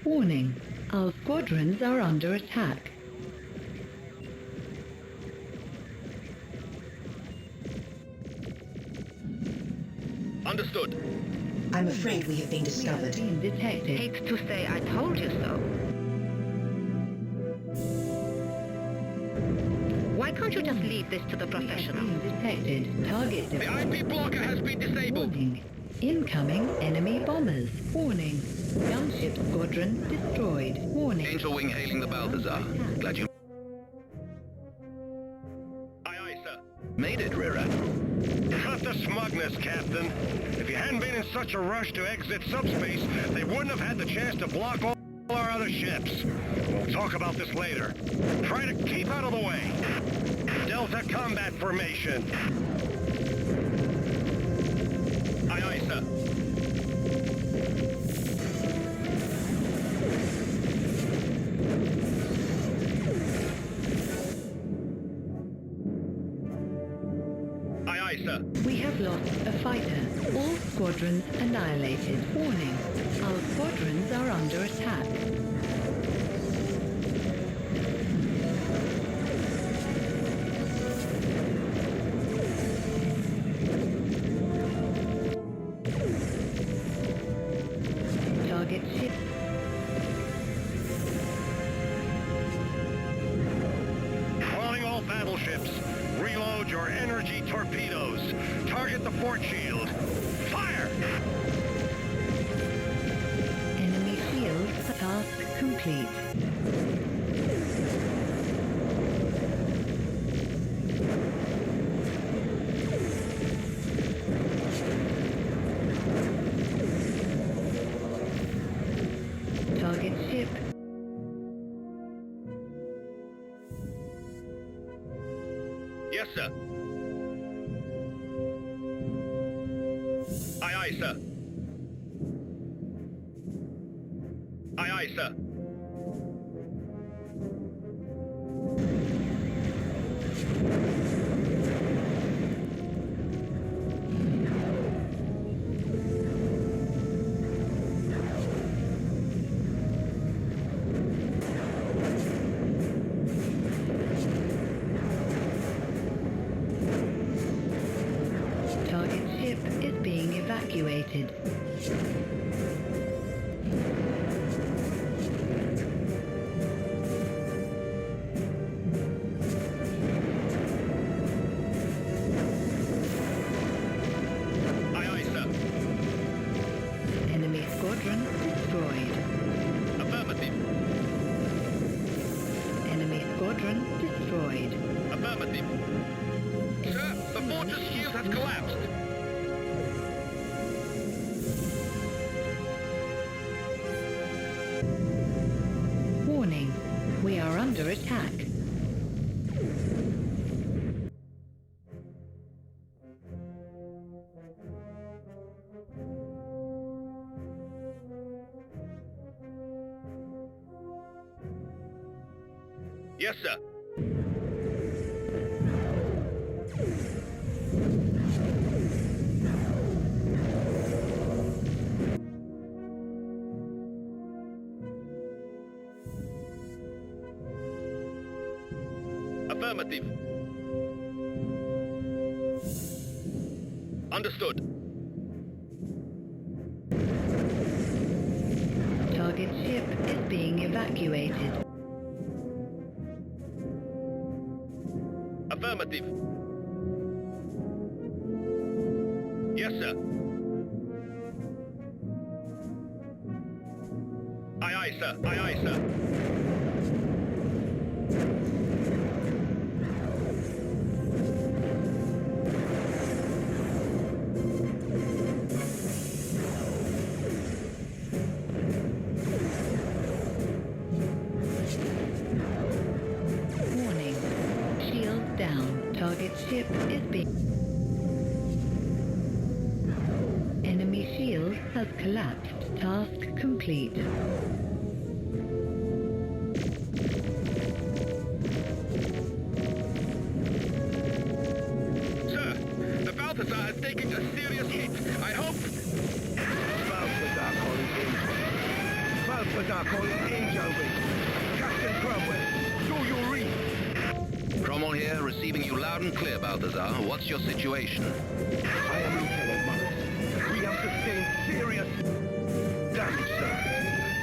Warning, our squadrons are under attack. Understood. I'm afraid we have been discovered. Detected. Hate to say I told you so. Why can't you just leave this to the professional? Detected. Target. The IP blocker has been disabled. Warning. Incoming enemy bombers. Warning. Gunship squadron destroyed. Warning. Angel Wing hailing the Balthazar. Glad you... Aye, aye, sir. Made it, Rear Admiral. Cut the smugness, Captain. If you hadn't been in such a rush to exit subspace, they wouldn't have had the chance to block all our other ships. We'll talk about this later. Try to keep out of the way. Delta combat formation. Aye, aye, sir. Aye, aye, sir. We have lost a fighter. All squadrons annihilated. Warning. Our squadrons are under attack. Target ship. Calling all battleships. Reload your energy torpedoes. Target the fort shield. Fire! Enemy shield. Task complete. Target ship. Yes, sir. Aye, aye, sir. Aye, aye, sir. Target ship is being evacuated. Aye, aye, sir. Enemy squadron destroyed. squadron destroyed. Affirmative. Sir, the fortress shield has collapsed. Warning, we are under attack. Yes, sir. Affirmative. Understood. Target ship is being evacuated. Affirmative. Yes, sir. Aye, aye, sir. Aye, aye, sir. Warning, shield down. Target ship is being... Enemy shield has collapsed. Task complete. Sir, the Balthazar has taken a serious hit. I hope... Balthazar calling Angel Wing. Captain Cromwell, do you read? Cromwell here, receiving you loud and clear, Balthazar. What's your situation? I am Lieutenant Morris. We have sustained serious damage, sir.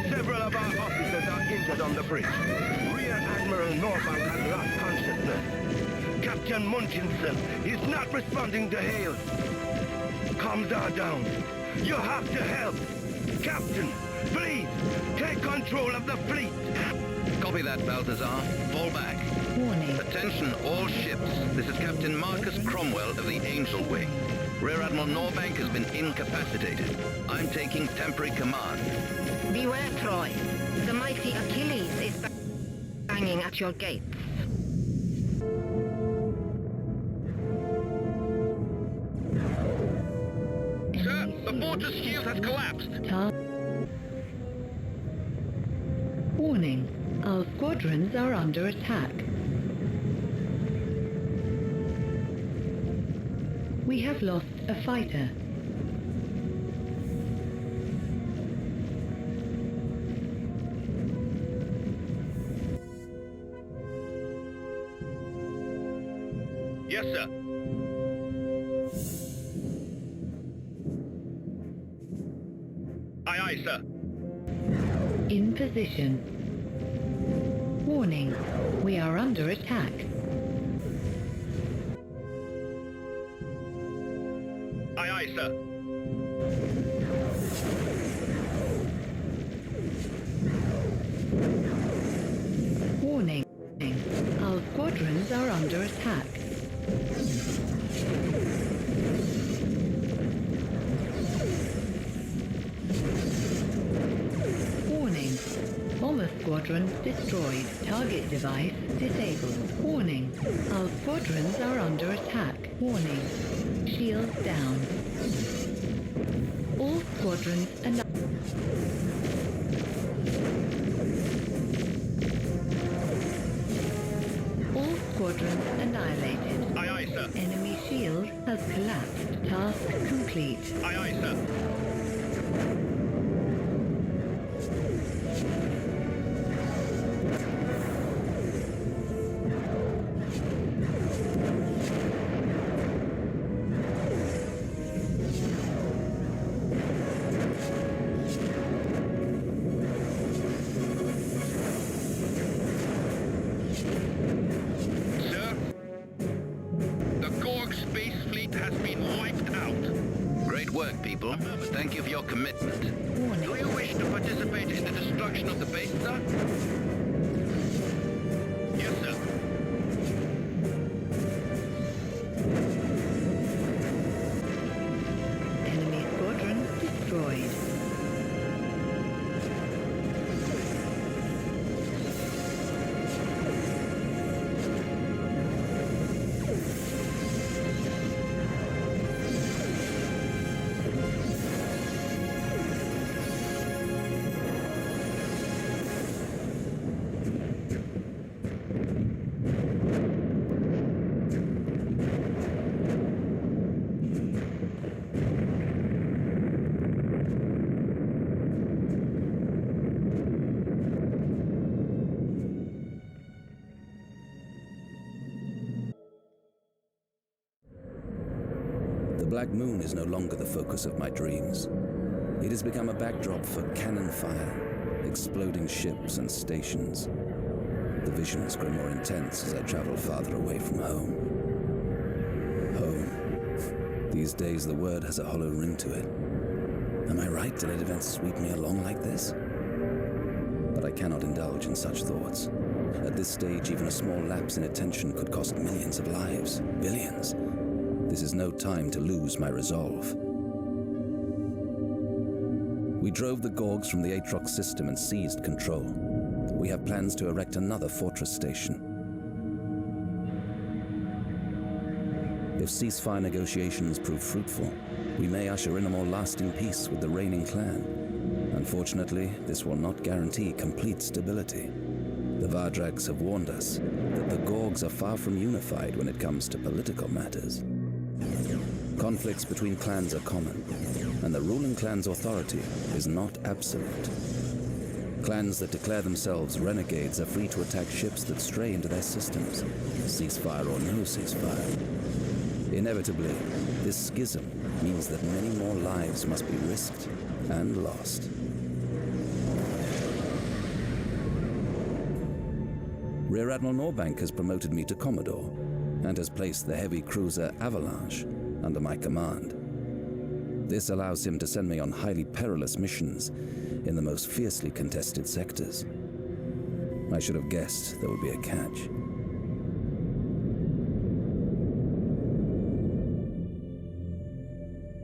Several of our officers are injured on the bridge. Rear Admiral Norbank has lost consciousness. Captain Munchinson is not responding to hail. Comms are down. You have to help. Captain, please, take control of the fleet. Copy that, Balthazar. Fall back. Warning. Attention, all ships. This is Captain Marcus Cromwell of the Angel Wing. Rear Admiral Norbank has been incapacitated. I'm taking temporary command. Beware, Troy. The mighty Achilles is banging at your gates. Sir, the fortress shield has collapsed. Warning, our squadrons are under attack. We have lost a fighter. Yes, sir. Aye, aye, sir. In position. Warning, we are under attack. Aye, aye, sir. Warning, our squadrons are under attack. Warning, bomber squadron destroyed. Target device disabled. Warning, our squadrons are under attack. Warning, shield down. All squadrons and... All squadrons annihilated. Aye, aye, sir. Enemy shield has collapsed. Task complete. Aye, aye, sir. Sir, the Gorg space fleet has been wiped out. Great work, people. Thank you for your commitment. Warning. Do you wish to participate in the destruction of the base, sir? Yes, sir. Black Moon is no longer the focus of my dreams. It has become a backdrop for cannon fire, exploding ships and stations. The visions grow more intense as I travel farther away from home. Home. These days, the word has a hollow ring to it. Am I right to let events sweep me along like this? But I cannot indulge in such thoughts. At this stage, even a small lapse in attention could cost millions of lives, billions. This is no time to lose my resolve. We drove the Gorgs from the Aatrox system and seized control. We have plans to erect another fortress station. If ceasefire negotiations prove fruitful, we may usher in a more lasting peace with the reigning clan. Unfortunately, this will not guarantee complete stability. The Vardrags have warned us that the Gorgs are far from unified when it comes to political matters. Conflicts between clans are common, and the ruling clan's authority is not absolute. Clans that declare themselves renegades are free to attack ships that stray into their systems, ceasefire or no ceasefire. Inevitably, this schism means that many more lives must be risked and lost. Rear Admiral Norbank has promoted me to Commodore and has placed the heavy cruiser Avalanche under my command. This allows him to send me on highly perilous missions in the most fiercely contested sectors. I should have guessed there would be a catch.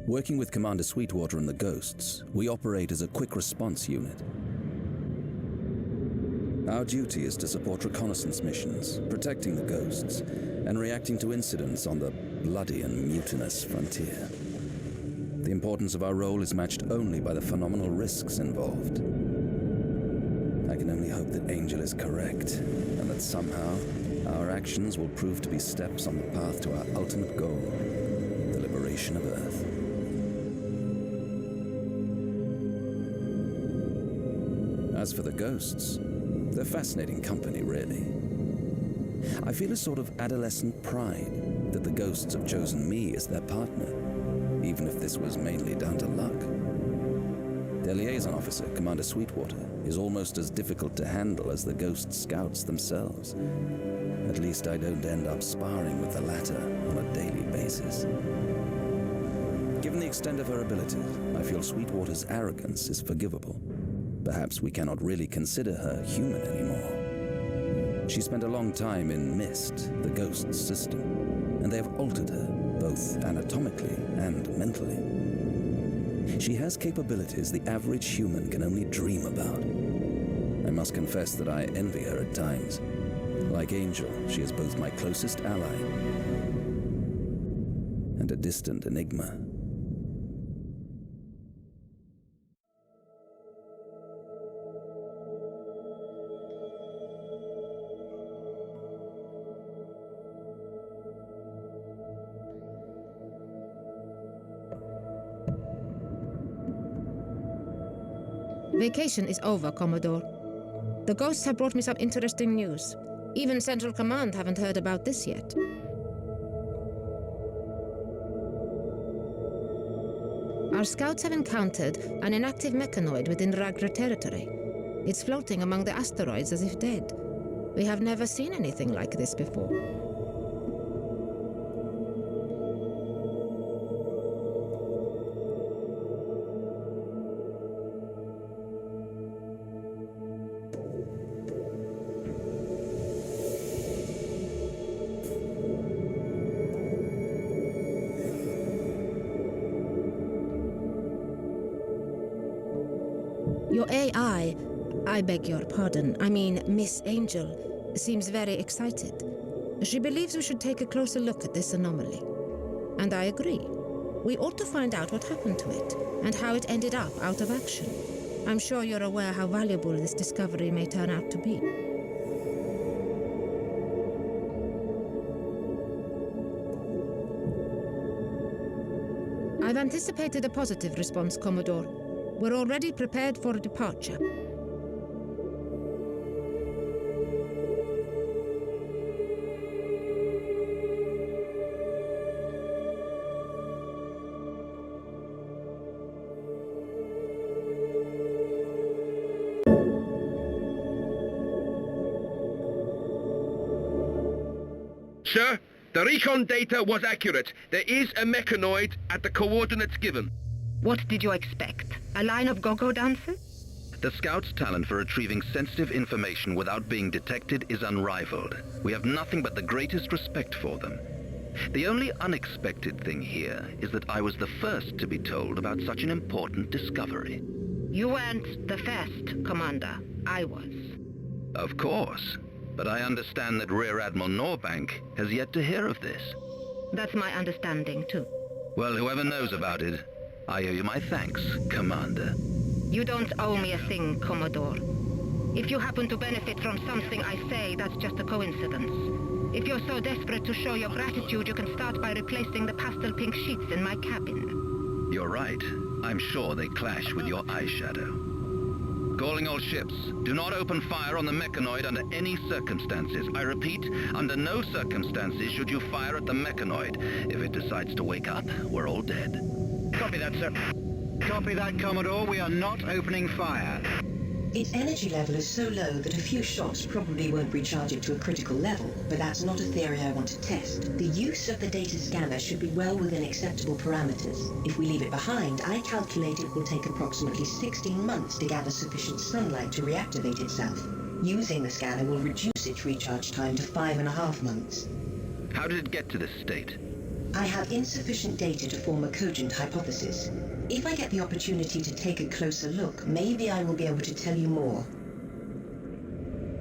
Working with Commander Sweetwater and the Ghosts, we operate as a quick response unit. Our duty is to support reconnaissance missions, protecting the Ghosts, and reacting to incidents on the bloody and mutinous frontier. The importance of our role is matched only by the phenomenal risks involved. I can only hope that Angel is correct, and that somehow our actions will prove to be steps on the path to our ultimate goal, the liberation of Earth. As for the Ghosts, they're fascinating company, really. I feel a sort of adolescent pride that the Ghosts have chosen me as their partner, even if this was mainly down to luck. Their liaison officer, Commander Sweetwater, is almost as difficult to handle as the Ghost scouts themselves. At least I don't end up sparring with the latter on a daily basis. Given the extent of her abilities, I feel Sweetwater's arrogance is forgivable. Perhaps we cannot really consider her human anymore. She spent a long time in Mist, the Ghost's system, and they have altered her, both anatomically and mentally. She has capabilities the average human can only dream about. I must confess that I envy her at times. Like Angel, she is both my closest ally and a distant enigma. Vacation is over, Commodore. The Ghosts have brought me some interesting news. Even Central Command haven't heard about this yet. Our scouts have encountered an inactive mechanoid within Ragra territory. It's floating among the asteroids as if dead. We have never seen anything like this before. Your AI, I beg your pardon, I mean Miss Angel, seems very excited. She believes we should take a closer look at this anomaly. And I agree. We ought to find out what happened to it, and how it ended up out of action. I'm sure you're aware how valuable this discovery may turn out to be. I've anticipated a positive response, Commodore. We're already prepared for departure. Sir, the recon data was accurate. There is a mechanoid at the coordinates given. What did you expect? A line of go-go dancers? The Scouts' talent for retrieving sensitive information without being detected is unrivaled. We have nothing but the greatest respect for them. The only unexpected thing here is that I was the first to be told about such an important discovery. You weren't the first, Commander. I was. Of course. But I understand that Rear Admiral Norbank has yet to hear of this. That's my understanding, too. Well, whoever knows about it, I owe you my thanks, Commander. You don't owe me a thing, Commodore. If you happen to benefit from something I say, that's just a coincidence. If you're so desperate to show your gratitude, you can start by replacing the pastel pink sheets in my cabin. You're right. I'm sure they clash with your eyeshadow. Calling all ships. Do not open fire on the mechanoid under any circumstances. I repeat, under no circumstances should you fire at the mechanoid. If it decides to wake up, we're all dead. Copy that, sir. Copy that, Commodore. We are not opening fire. Its energy level is so low that a few shots probably won't recharge it to a critical level, but that's not a theory I want to test. The use of the data scanner should be well within acceptable parameters. If we leave it behind, I calculate it will take approximately 16 months to gather sufficient sunlight to reactivate itself. Using the scanner will reduce its recharge time to 5.5 months. How did it get to this state? I have insufficient data to form a cogent hypothesis. If I get the opportunity to take a closer look, maybe I will be able to tell you more.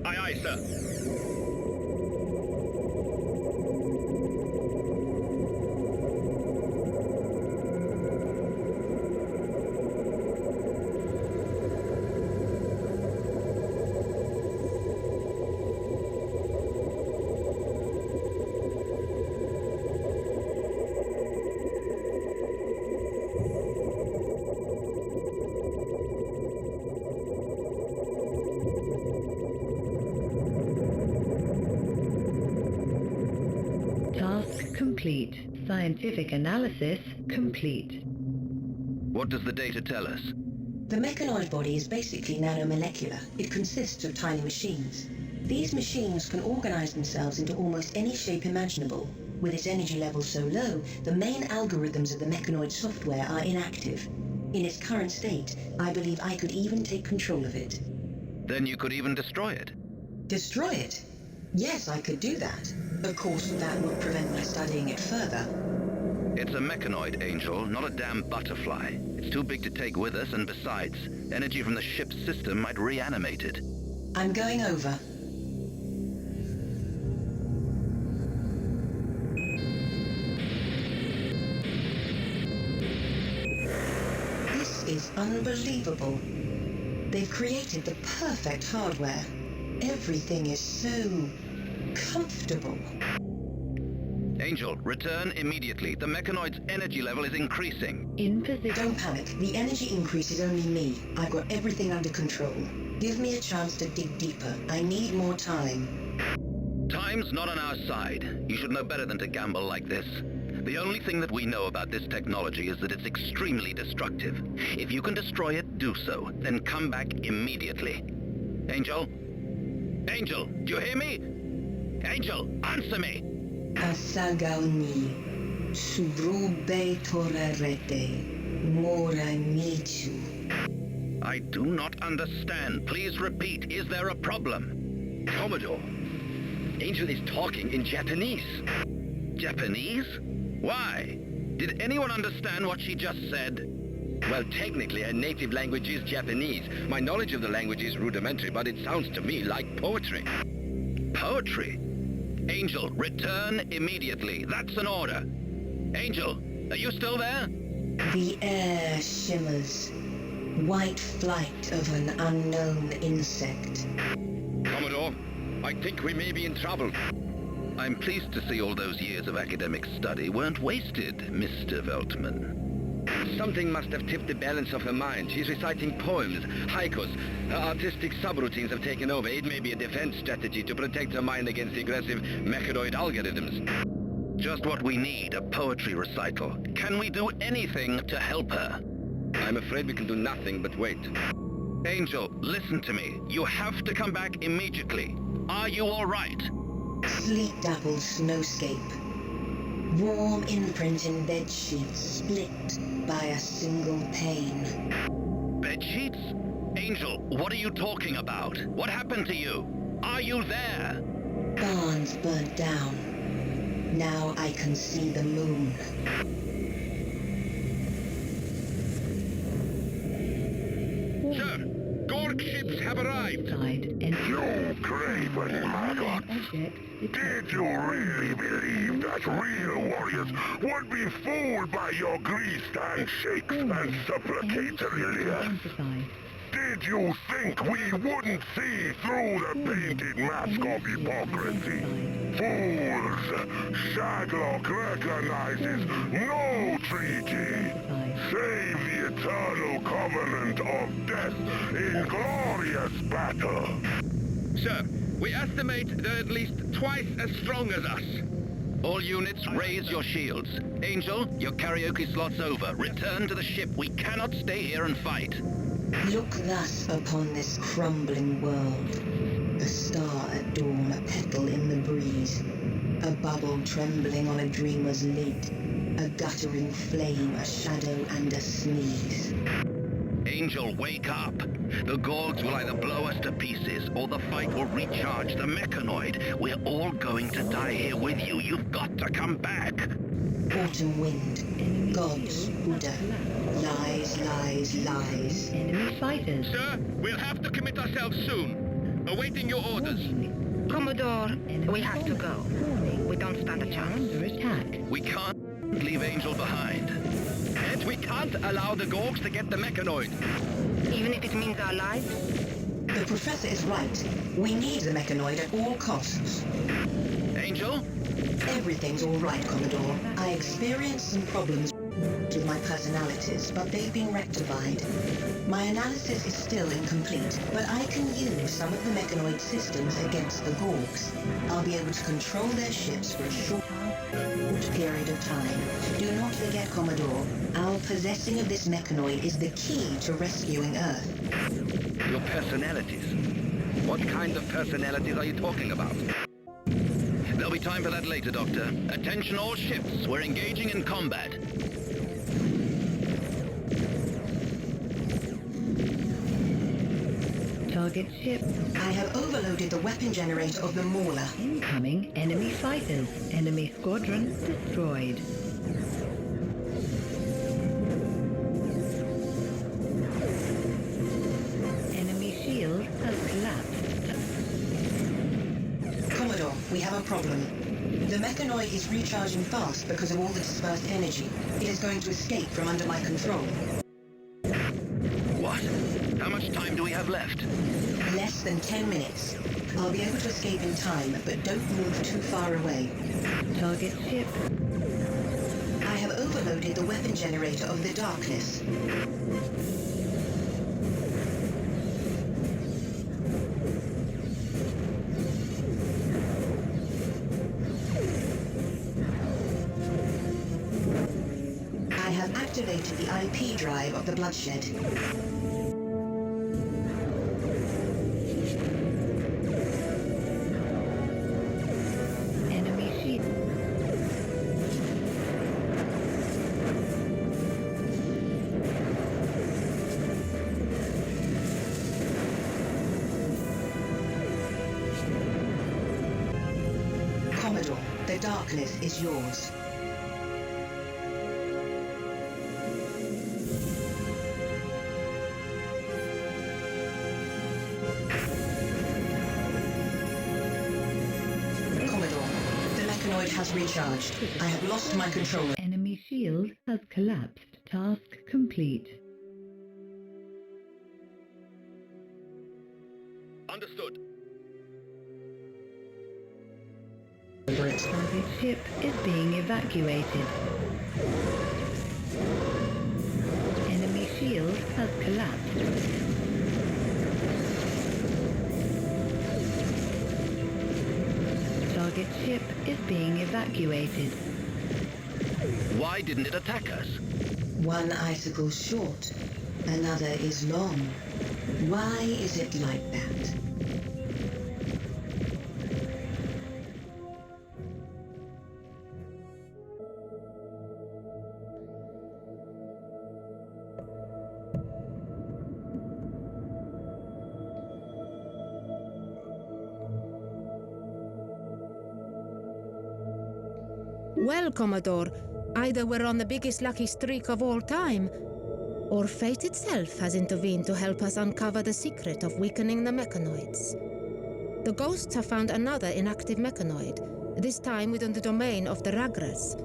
Aye, aye, sir. Complete. Scientific analysis complete. What does the data tell us? The mechanoid body is basically nanomolecular. It consists of tiny machines. These machines can organize themselves into almost any shape imaginable. With its energy level so low, the main algorithms of the mechanoid software are inactive. In its current state, I believe I could even take control of it. Then you could even destroy it. Destroy it? Yes, I could do that. Of course, that would prevent me studying it further. It's a mechanoid, Angel, not a damn butterfly. It's too big to take with us, and besides, energy from the ship's system might reanimate it. I'm going over. This is unbelievable. They've created the perfect hardware. Everything is so comfortable. Angel, return immediately. The mechanoid's energy level is increasing. In position. Don't panic. The energy increase is only me. I've got everything under control. Give me a chance to dig deeper. I need more time. Time's not on our side. You should know better than to gamble like this. The only thing that we know about this technology is that it's extremely destructive. If you can destroy it, do so. Then come back immediately. Angel? Angel, do you hear me? Angel, answer me! Asagauni, subrube torerete, mora michu. I do not understand. Please repeat. Is there a problem? Commodore, Angel is talking in Japanese. Japanese? Why? Did anyone understand what she just said? Well, technically, her native language is Japanese. My knowledge of the language is rudimentary, but it sounds to me like poetry. Poetry? Angel, return immediately. That's an order. Angel, are you still there? The air shimmers. White flight of an unknown insect. Commodore, I think we may be in trouble. I'm pleased to see all those years of academic study weren't wasted, Mr. Veltman. Something must have tipped the balance of her mind. She's reciting poems, haikus. Her artistic subroutines have taken over. It may be a defense strategy to protect her mind against the aggressive mechanoid algorithms. Just what we need, a poetry recital. Can we do anything to help her? I'm afraid we can do nothing but wait. Angel, listen to me. You have to come back immediately. Are you all right? Sleet-dappled snowscape. Warm imprint in bed sheets split by a single pane. Bed sheets? Angel, what are you talking about? What happened to you? Are you there? Barns burnt down. Now I can see the moon. Sir, Gorg ships have arrived. You craven maggot! Did you really believe that real warriors would be fooled by your greased handshakes and supplicatory leers? Did you think we wouldn't see through the painted mask of hypocrisy? Fools! Shaglock recognizes no treaty, save the eternal covenant of death in glorious battle. Sir, we estimate they're at least twice as strong as us. All units, raise your shields. Angel, your karaoke slot's over. Return to the ship. We cannot stay here and fight. Look thus upon this crumbling world. A star at dawn, a petal in the breeze. A bubble trembling on a dreamer's lid. A guttering flame, a shadow and a sneeze. Angel, wake up. The Gorgs will either blow us to pieces, or the fight will recharge the mechanoid. We're all going to die here with you. You've got to come back. Autumn wind. Gods, Buddha. Lies, lies, lies. Enemy fighters. Sir, we'll have to commit ourselves soon. Awaiting your orders. Commodore, we have to go. We don't stand a chance. Under attack. We can't leave Angel behind. And we can't allow the Gorgs to get the mechanoid. Even if it means our lives? The professor is right. We need the mechanoid at all costs. Angel? Everything's all right, Commodore. I experienced some problems with my personalities, but they've been rectified. My analysis is still incomplete, but I can use some of the mechanoid systems against the Gorgs. I'll be able to control their ships for a short period of time. Do not forget, Commodore, our possessing of this mechanoid is the key to rescuing Earth. Your personalities? What kind of personalities are you talking about? There'll be time for that later, Doctor. Attention all ships, we're engaging in combat. Target ship. I have overloaded the weapon generator of the Mauler. Incoming enemy fighters. Enemy squadron destroyed. Enemy shield has collapsed. Commodore, we have a problem. The mechanoid is recharging fast because of all the dispersed energy. It is going to escape from under my control. What? How much time do we have left? Less than 10 minutes. I'll be able to escape in time, but don't move too far away. Target ship. I have overloaded the weapon generator of the darkness. I have activated the IP drive of the bloodshed. Commodore, the darkness is yours. Commodore, the mechanoid has recharged. I have lost my controller. Enemy shield has collapsed. Task complete. Understood. Target ship is being evacuated. Enemy shield has collapsed. Target ship is being evacuated. Why didn't it attack us? One icicle short, another is long. Why is it like that? Well, Commodore, either we're on the biggest lucky streak of all time, or fate itself has intervened to help us uncover the secret of weakening the mechanoids. The ghosts have found another inactive mechanoid, this time within the domain of the Ragras.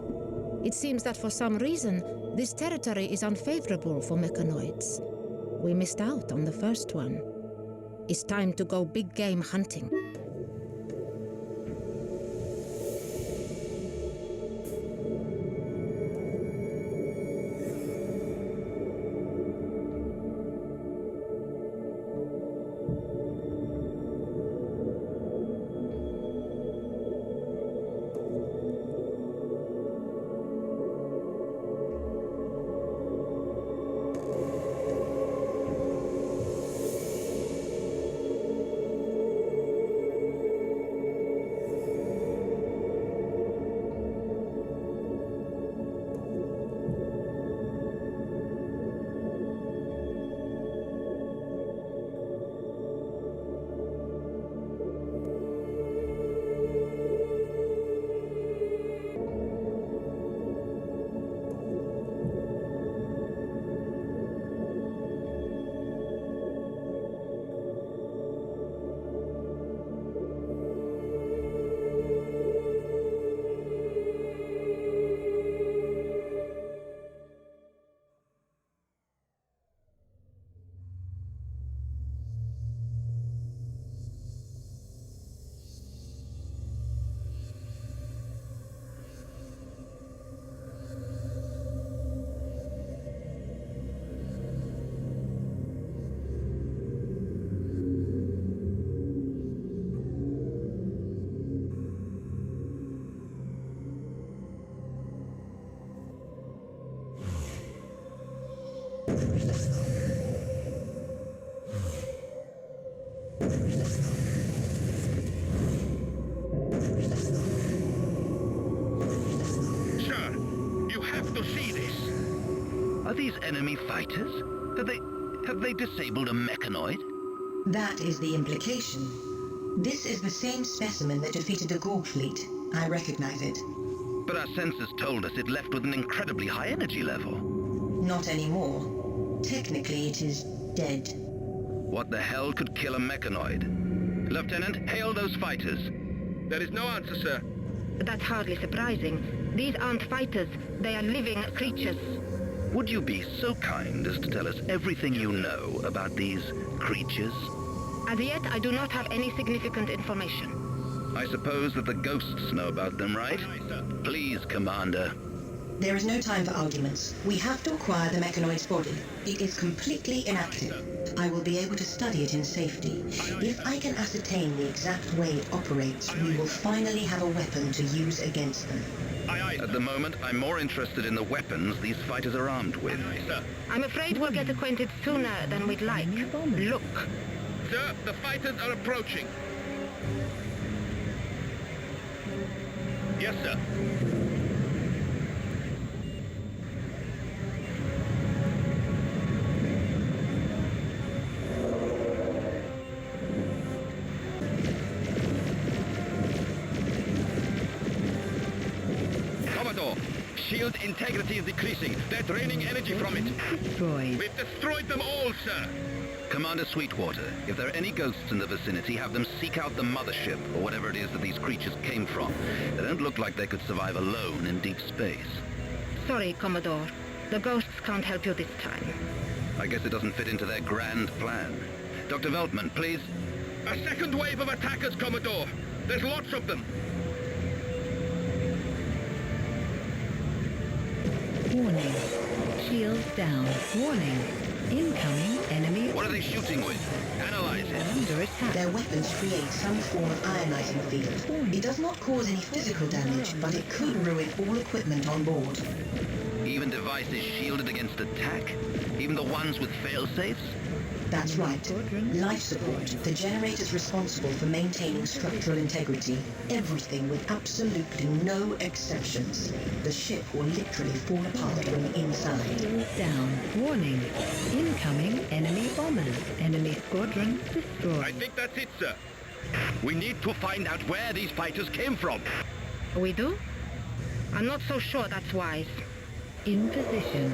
It seems that for some reason, this territory is unfavorable for mechanoids. We missed out on the first one. It's time to go big game hunting. Are these enemy fighters? Have they disabled a mechanoid? That is the implication. This is the same specimen that defeated the Gorg fleet. I recognize it. But our sensors told us it left with an incredibly high energy level. Not anymore. Technically, it is dead. What the hell could kill a mechanoid? Lieutenant, hail those fighters. There is no answer, sir. That's hardly surprising. These aren't fighters. They are living creatures. Would you be so kind as to tell us everything you know about these creatures? As yet, I do not have any significant information. I suppose that the ghosts know about them, right? Please, Commander. There is no time for arguments. We have to acquire the mechanoid's body. It is completely inactive. I will be able to study it in safety. If I can ascertain the exact way it operates, we will finally have a weapon to use against them. At the moment, I'm more interested in the weapons these fighters are armed with. I'm afraid we'll get acquainted sooner than we'd like. Look. Sir, the fighters are approaching. Yes, sir. Commodore, shield integrity is decreasing. They're draining energy from it. Destroyed. We've destroyed them all, sir. Commander Sweetwater, if there are any ghosts in the vicinity, have them seek out the mothership, or whatever it is that these creatures came from. They don't look like they could survive alone in deep space. Sorry, Commodore. The ghosts can't help you this time. I guess it doesn't fit into their grand plan. Dr. Veltman, please. A second wave of attackers, Commodore. There's lots of them. Warning. Shields down. Warning. Incoming enemy. What are they shooting with? Analyze it. Under attack. Their weapons create some form of ionizing field. It does not cause any physical damage, but it could ruin all equipment on board. Even devices shielded against attack? Even the ones with fail-safes? That's right. Life support, the generators responsible for maintaining structural integrity. Everything with absolutely no exceptions. The ship will literally fall apart from the inside. Shields down. Warning. Incoming enemy bombers. Enemy squadron destroyed. I think that's it, sir. We need to find out where these fighters came from. We do? I'm not so sure that's wise. In position.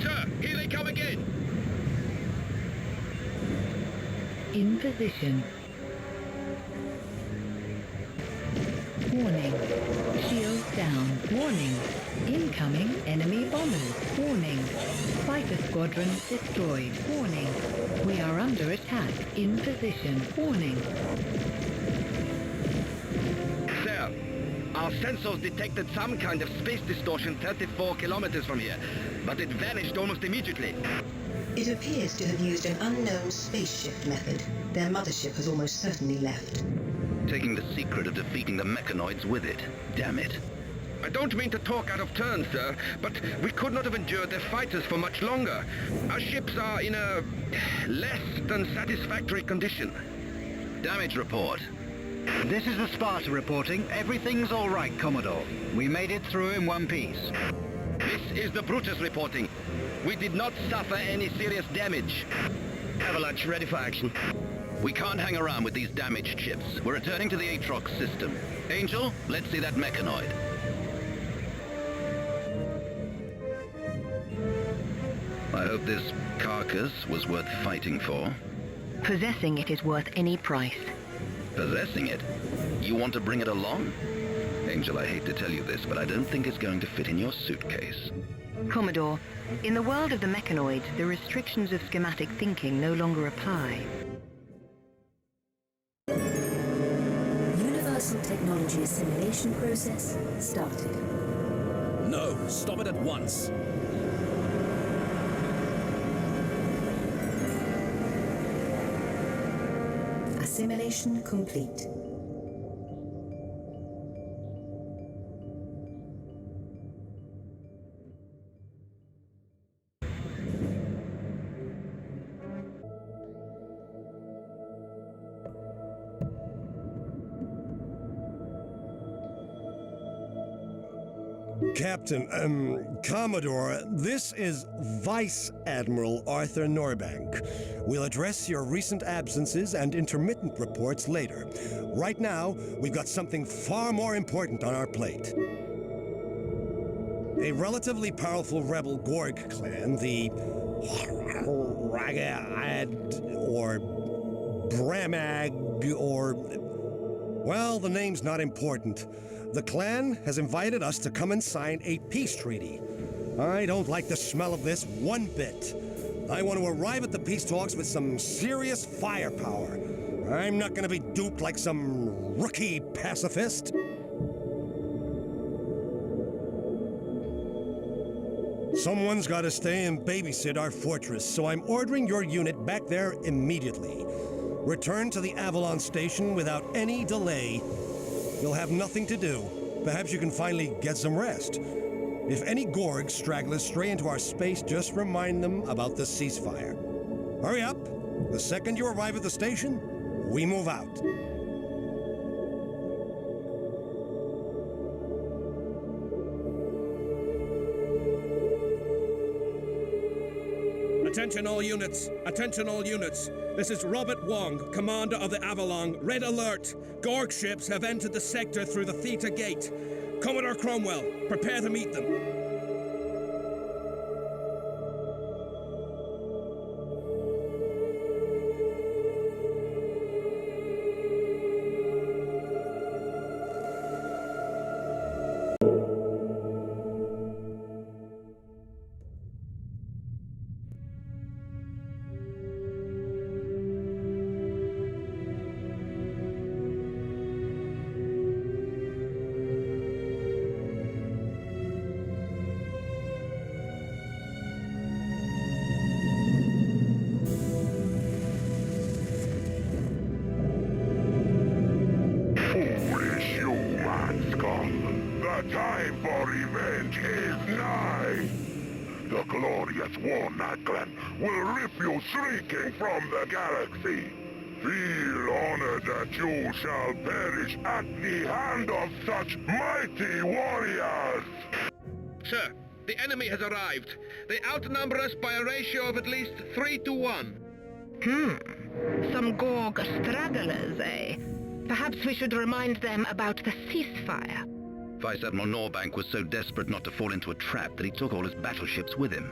Sir, here they come again! In position. Warning. Shields down. Warning. Incoming enemy bombers. Warning. Fighter squadron destroyed. Warning. We are under attack. In position. Warning. Sir, our sensors detected some kind of space distortion 34 kilometers from here, but it vanished almost immediately. It appears to have used an unknown spaceship method. Their mothership has almost certainly left. Taking the secret of defeating the mechanoids with it. Damn it. I don't mean to talk out of turn, sir, but we could not have endured their fighters for much longer. Our ships are in a less than satisfactory condition. Damage report. This is the Sparta reporting. Everything's all right, Commodore. We made it through in one piece. This is the Brutus reporting. We did not suffer any serious damage. Avalanche ready for action. We can't hang around with these damaged ships. We're returning to the Aatrox system. Angel, let's see that mechanoid. I hope this carcass was worth fighting for. Possessing it is worth any price. Possessing it? You want to bring it along? Angel, I hate to tell you this, but I don't think it's going to fit in your suitcase. Commodore, in the world of the mechanoids, the restrictions of schematic thinking no longer apply. Universal technology assimilation process started. No, stop it at once. Assimilation complete. Captain, Commodore, this is Vice Admiral Arthur Norbank. We'll address your recent absences and intermittent reports later. Right now, we've got something far more important on our plate. A relatively powerful rebel Gorg clan, the Ragad, or Bramag, or... well, the name's not important. The clan has invited us to come and sign a peace treaty. I don't like the smell of this one bit. I want to arrive at the peace talks with some serious firepower. I'm not going to be duped like some rookie pacifist. Someone's got to stay and babysit our fortress, so I'm ordering your unit back there immediately. Return to the Avalon station without any delay. You'll have nothing to do. Perhaps you can finally get some rest. If any Gorg stragglers stray into our space, just remind them about the ceasefire. Hurry up! The second you arrive at the station, we move out. Attention all units! Attention all units! This is Robert Wong, commander of the Avalon. Red alert! Gorg ships have entered the sector through the Theta Gate. Commodore Cromwell, prepare to meet them. Will rip you shrieking from the galaxy. Feel honored that you shall perish at the hand of such mighty warriors. Sir, the enemy has arrived. They outnumber us by a ratio of at least 3 to 1. Some Gorg stragglers, eh? Perhaps we should remind them about the ceasefire. Vice Admiral Norbank was so desperate not to fall into a trap that he took all his battleships with him.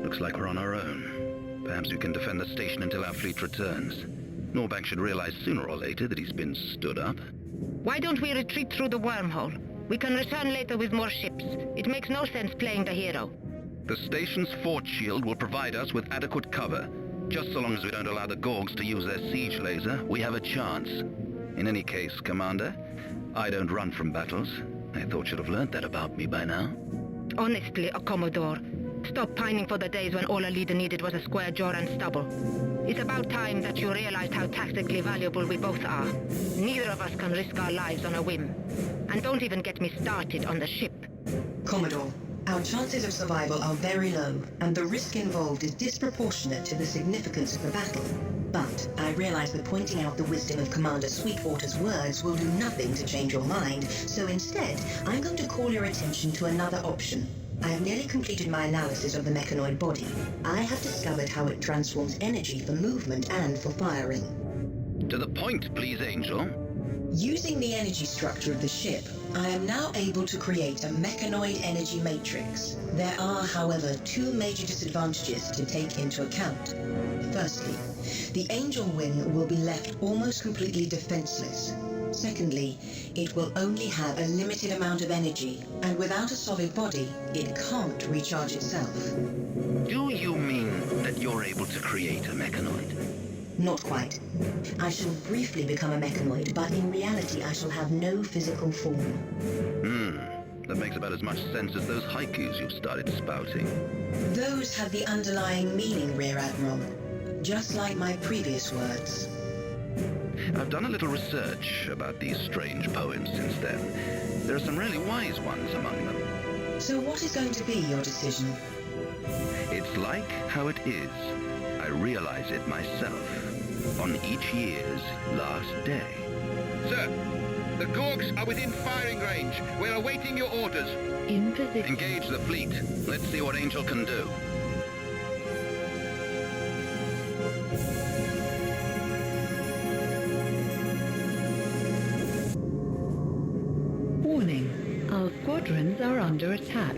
Looks like we're on our own. Perhaps we can defend the station until our fleet returns. Norbank should realize sooner or later that he's been stood up. Why don't we retreat through the wormhole? We can return later with more ships. It makes no sense playing the hero. The station's fort shield will provide us with adequate cover. Just so long as we don't allow the Gorgs to use their siege laser, we have a chance. In any case, Commander, I don't run from battles. I thought you'd have learned that about me by now. Honestly, Commodore, stop pining for the days when all a leader needed was a square jaw and stubble. It's about time that you realized how tactically valuable we both are. Neither of us can risk our lives on a whim. And don't even get me started on the ship. Commodore, our chances of survival are very low, and the risk involved is disproportionate to the significance of the battle. But I realize that pointing out the wisdom of Commander Sweetwater's words will do nothing to change your mind, so instead, I'm going to call your attention to another option. I have nearly completed my analysis of the mechanoid body. I have discovered how it transforms energy for movement and for firing. To the point, please, Angel. Using the energy structure of the ship, I am now able to create a mechanoid energy matrix. There are, however, two major disadvantages to take into account. Firstly, the Angel wing will be left almost completely defenseless. Secondly, it will only have a limited amount of energy, and without a solid body, it can't recharge itself. Do you mean that you're able to create a mechanoid? Not quite. I shall briefly become a mechanoid, but in reality I shall have no physical form. That makes about as much sense as those haikus you've started spouting. Those have the underlying meaning, Rear Admiral. Just like my previous words. I've done a little research about these strange poems since then. There are some really wise ones among them. So what is going to be your decision? It's like how it is. I realize it myself. On each year's last day. Sir, the Gorgs are within firing range. We're awaiting your orders. In position. Engage the fleet. Let's see what Angel can do. Warning, our squadrons are under attack.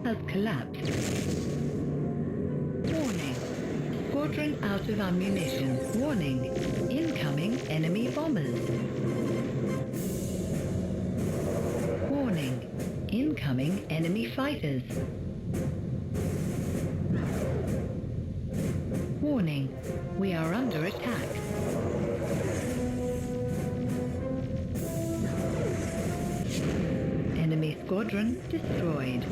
Has collapsed. Warning. Squadron out of ammunition. Warning. Incoming enemy bombers. Warning. Incoming enemy fighters. Warning. We are under attack. Enemy squadron destroyed.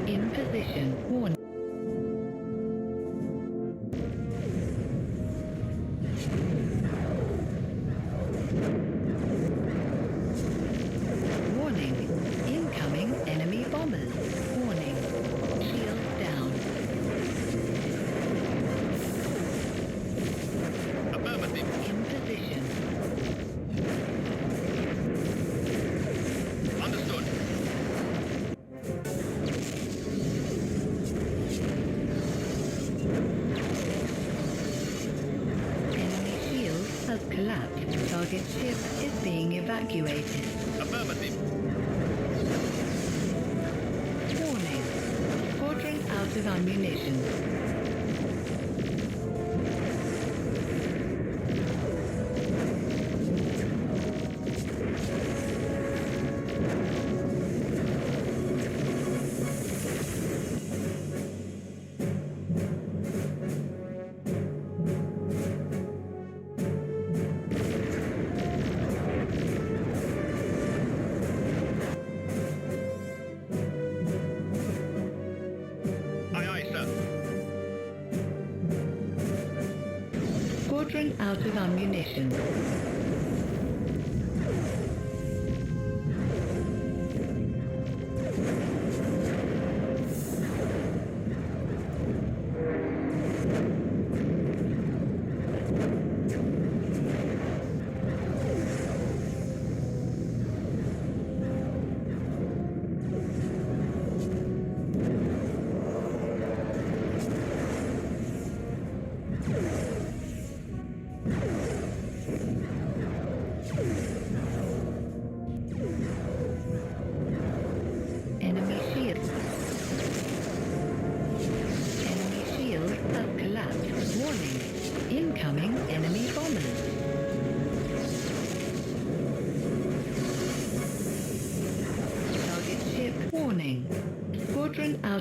In position. Warning. Warning. Incoming enemy bombers. Warning. Shields down. Affirmative. In position. Understood. Enemy shield has collapsed. Target ship is being evacuated. Affirmative. Warning. Squadron out of ammunition. Squadron out of ammunition.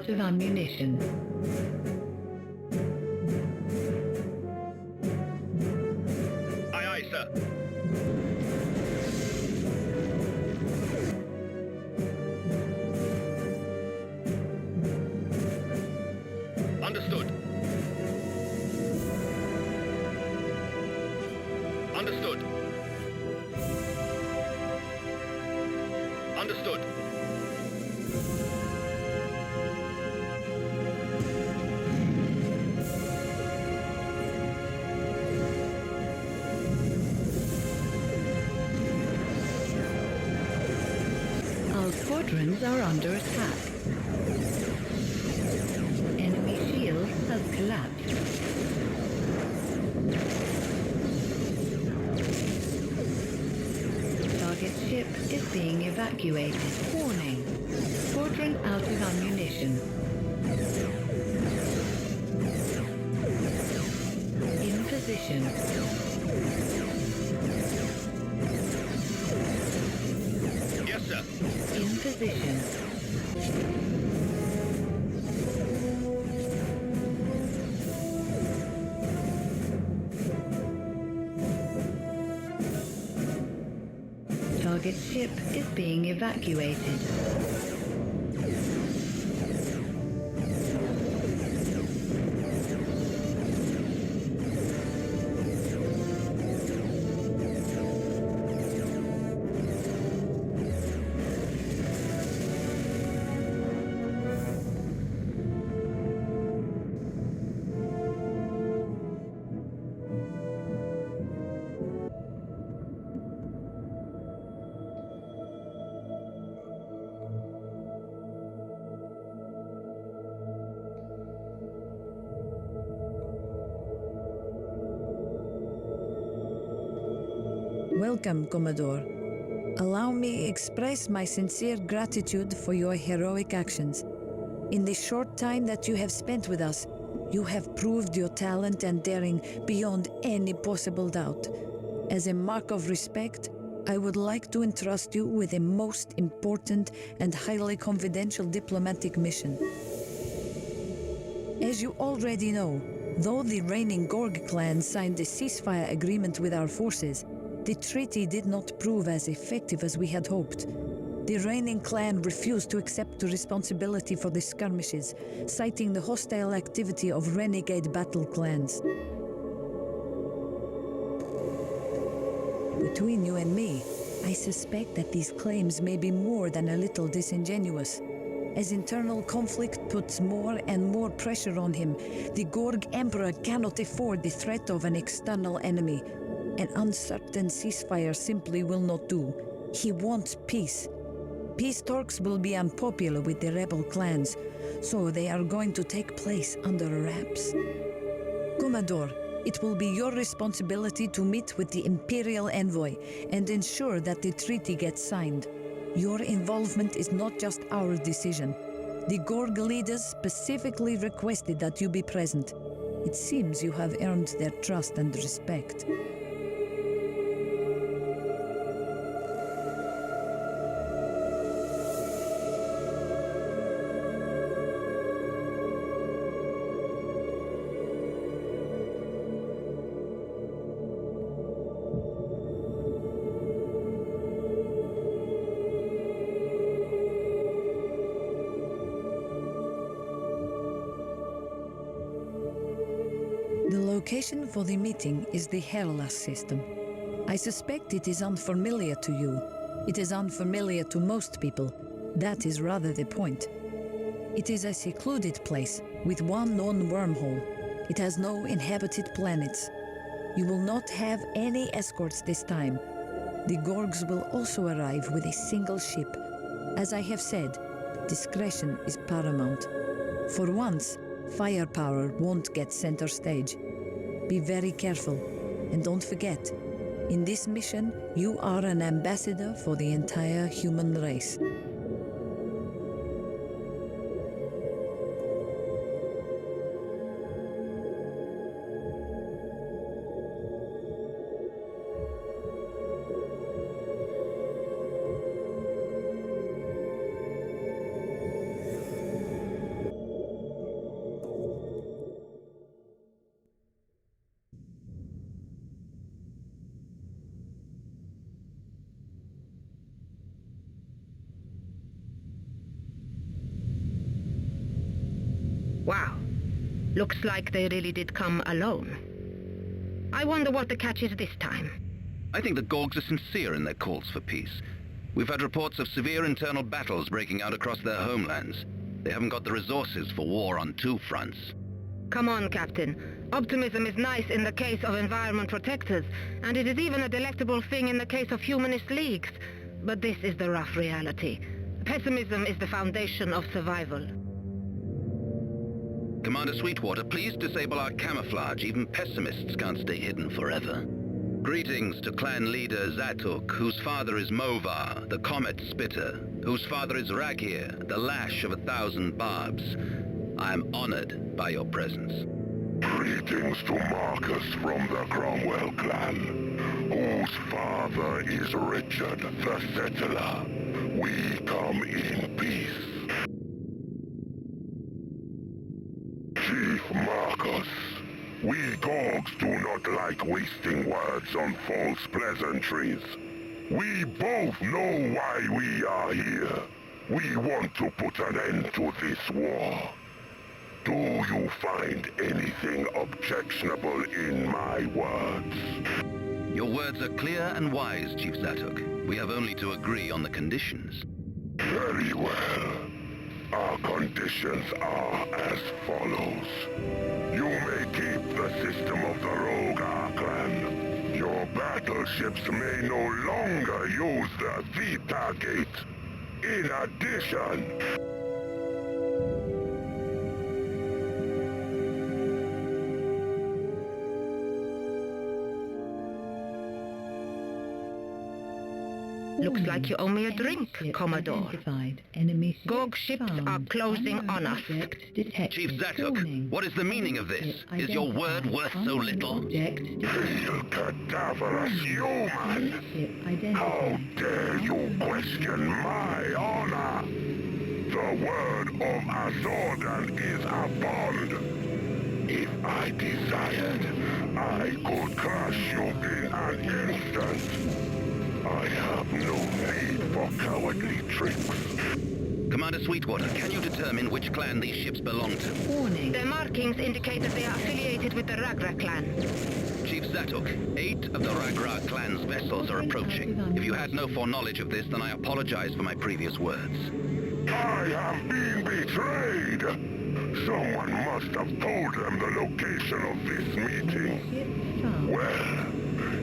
out of ammunition. Aye, aye, sir. Understood. Understood. Understood. Our squadrons are under attack. Enemy shield has collapsed. Target ship is being evacuated. Warning. Squadron out of ammunition. In position. Yes, sir. In position. Target ship is being evacuated. Welcome, Commodore. Allow me express my sincere gratitude for your heroic actions. In the short time that you have spent with us, you have proved your talent and daring beyond any possible doubt. As a mark of respect, I would like to entrust you with a most important and highly confidential diplomatic mission. As you already know, though the reigning Gorg clan signed a ceasefire agreement with our forces, the treaty did not prove as effective as we had hoped. The reigning clan refused to accept the responsibility for the skirmishes, citing the hostile activity of renegade battle clans. Between you and me, I suspect that these claims may be more than a little disingenuous. As internal conflict puts more and more pressure on him, the Gorg Emperor cannot afford the threat of an external enemy. An uncertain ceasefire simply will not do. He wants peace. Peace talks will be unpopular with the rebel clans, so they are going to take place under wraps. Commodore, it will be your responsibility to meet with the Imperial Envoy and ensure that the treaty gets signed. Your involvement is not just our decision. The Gorg leaders specifically requested that you be present. It seems you have earned their trust and respect. The location for the meeting is the Herlas system. I suspect it is unfamiliar to you. It is unfamiliar to most people. That is rather the point. It is a secluded place with one known wormhole. It has no inhabited planets. You will not have any escorts this time. The Gorgs will also arrive with a single ship. As I have said, discretion is paramount. For once, firepower won't get center stage. Be very careful, and don't forget, in this mission, you are an ambassador for the entire human race. Looks like they really did come alone. I wonder what the catch is this time. I think the Gorgs are sincere in their calls for peace. We've had reports of severe internal battles breaking out across their homelands. They haven't got the resources for war on two fronts. Come on, Captain. Optimism is nice in the case of environment protectors, and it is even a delectable thing in the case of humanist leagues. But this is the rough reality. Pessimism is the foundation of survival. Commander Sweetwater, please disable our camouflage. Even pessimists can't stay hidden forever. Greetings to clan leader Zatuk, whose father is Movar, the Comet Spitter, whose father is Raghir, the Lash of 1,000 Barbs. I am honored by your presence. Greetings to Marcus from the Cromwell clan, whose father is Richard the Settler. We come in peace. Chief Marcus, we Gorgs do not like wasting words on false pleasantries. We both know why we are here. We want to put an end to this war. Do you find anything objectionable in my words? Your words are clear and wise, Chief Zatuk. We have only to agree on the conditions. Very well. Our conditions are as follows. You may keep the system of the Rogar clan. Your battleships may no longer use the Theta Gate. In addition... Looks like you owe me a drink, Commodore. Gorg ships are closing on us. Chief Zatuk, what is the meaning of this? Is your word worth so little? You cadaverous human! How dare you question my honor? The word of Azordan is a bond. If I desired, I could crush you in an instant. I have no need for cowardly tricks. Commander Sweetwater, can you determine which clan these ships belong to? Warning. Their markings indicate that they are affiliated with the Ragra clan. Chief Zatuk, 8 of the Ragra clan's vessels are approaching. If you had no foreknowledge of this, then I apologize for my previous words. I have been betrayed! Someone must have told them the location of this meeting. Well...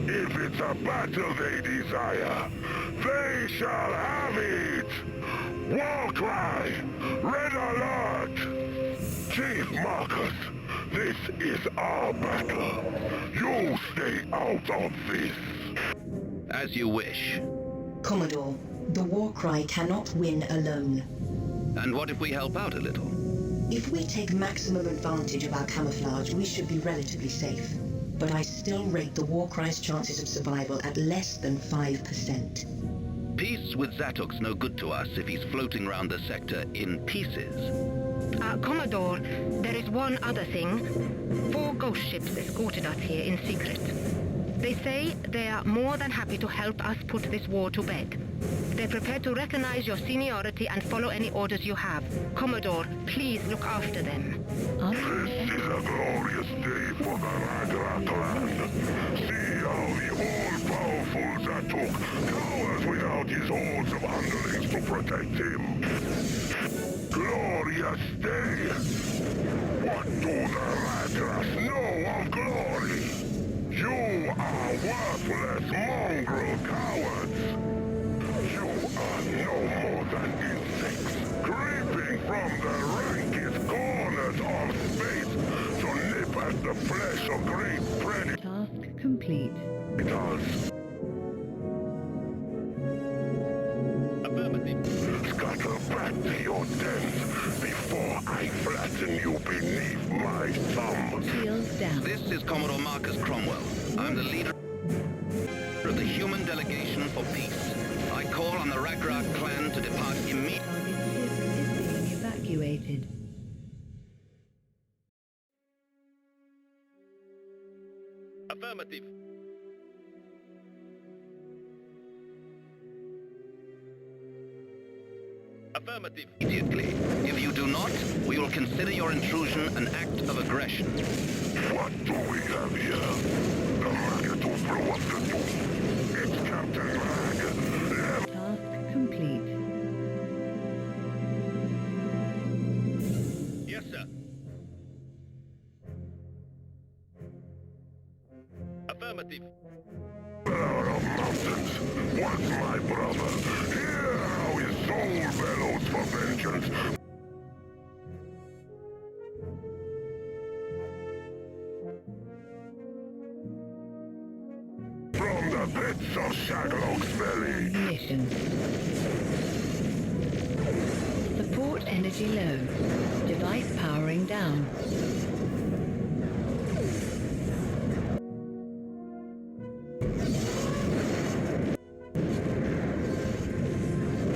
if it's a battle they desire, they shall have it! War cry! Red alert! Chief Marcus, this is our battle. You stay out of this. As you wish. Commodore, the war cry cannot win alone. And what if we help out a little? If we take maximum advantage of our camouflage, we should be relatively safe. But I still rate the war cry's chances of survival at less than 5%. Peace with Zatuk's no good to us if he's floating around the sector in pieces. Commodore, there is one other thing. 4 ghost ships escorted us here in secret. They say they are more than happy to help us put this war to bed. They're prepared to recognize your seniority and follow any orders you have. Commodore, please look after them. This is a glorious day for the Ragra clan. See how the all-powerful Zatuk cowers without his hordes of underlings to protect him. Glorious day! What do the Ragras know of glory? You are worthless mongrel cowards! You are no more than insects, creeping from the rankest corners of space to nip at the flesh of great predators. Task complete. Scuttle back to your dens before I flatten you beneath my thumb. Shields down. This is Commodore Marcus Cromwell. I'm the leader of the human delegation for peace. I call on the Ragra clan to depart immediately. Target ship is being evacuated. Affirmative. Affirmative. Immediately. If you do not, we will consider your intrusion an act of aggression. What do we have here? The maggot will blow up the door. It's Captain Mag. Task complete. Yes, sir. Affirmative. Out of mountains, what's my brother? Hear how his soul bellows for vengeance. From the pits of Shaglock's belly. Mission. Support energy low. Device powering down.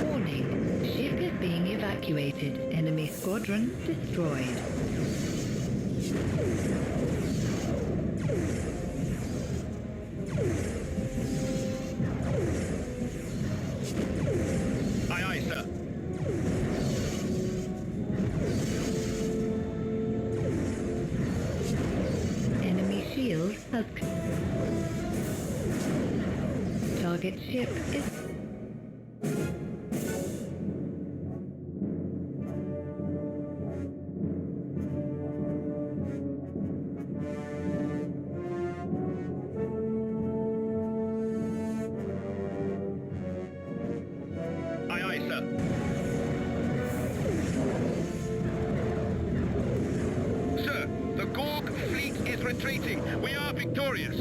Warning. Ship is being evacuated. Enemy squadron destroyed. Aye, aye, sir. Enemy shield has... Target ship is... Aye, aye, sir. Sir, the Gorg fleet is retreating. We are victorious.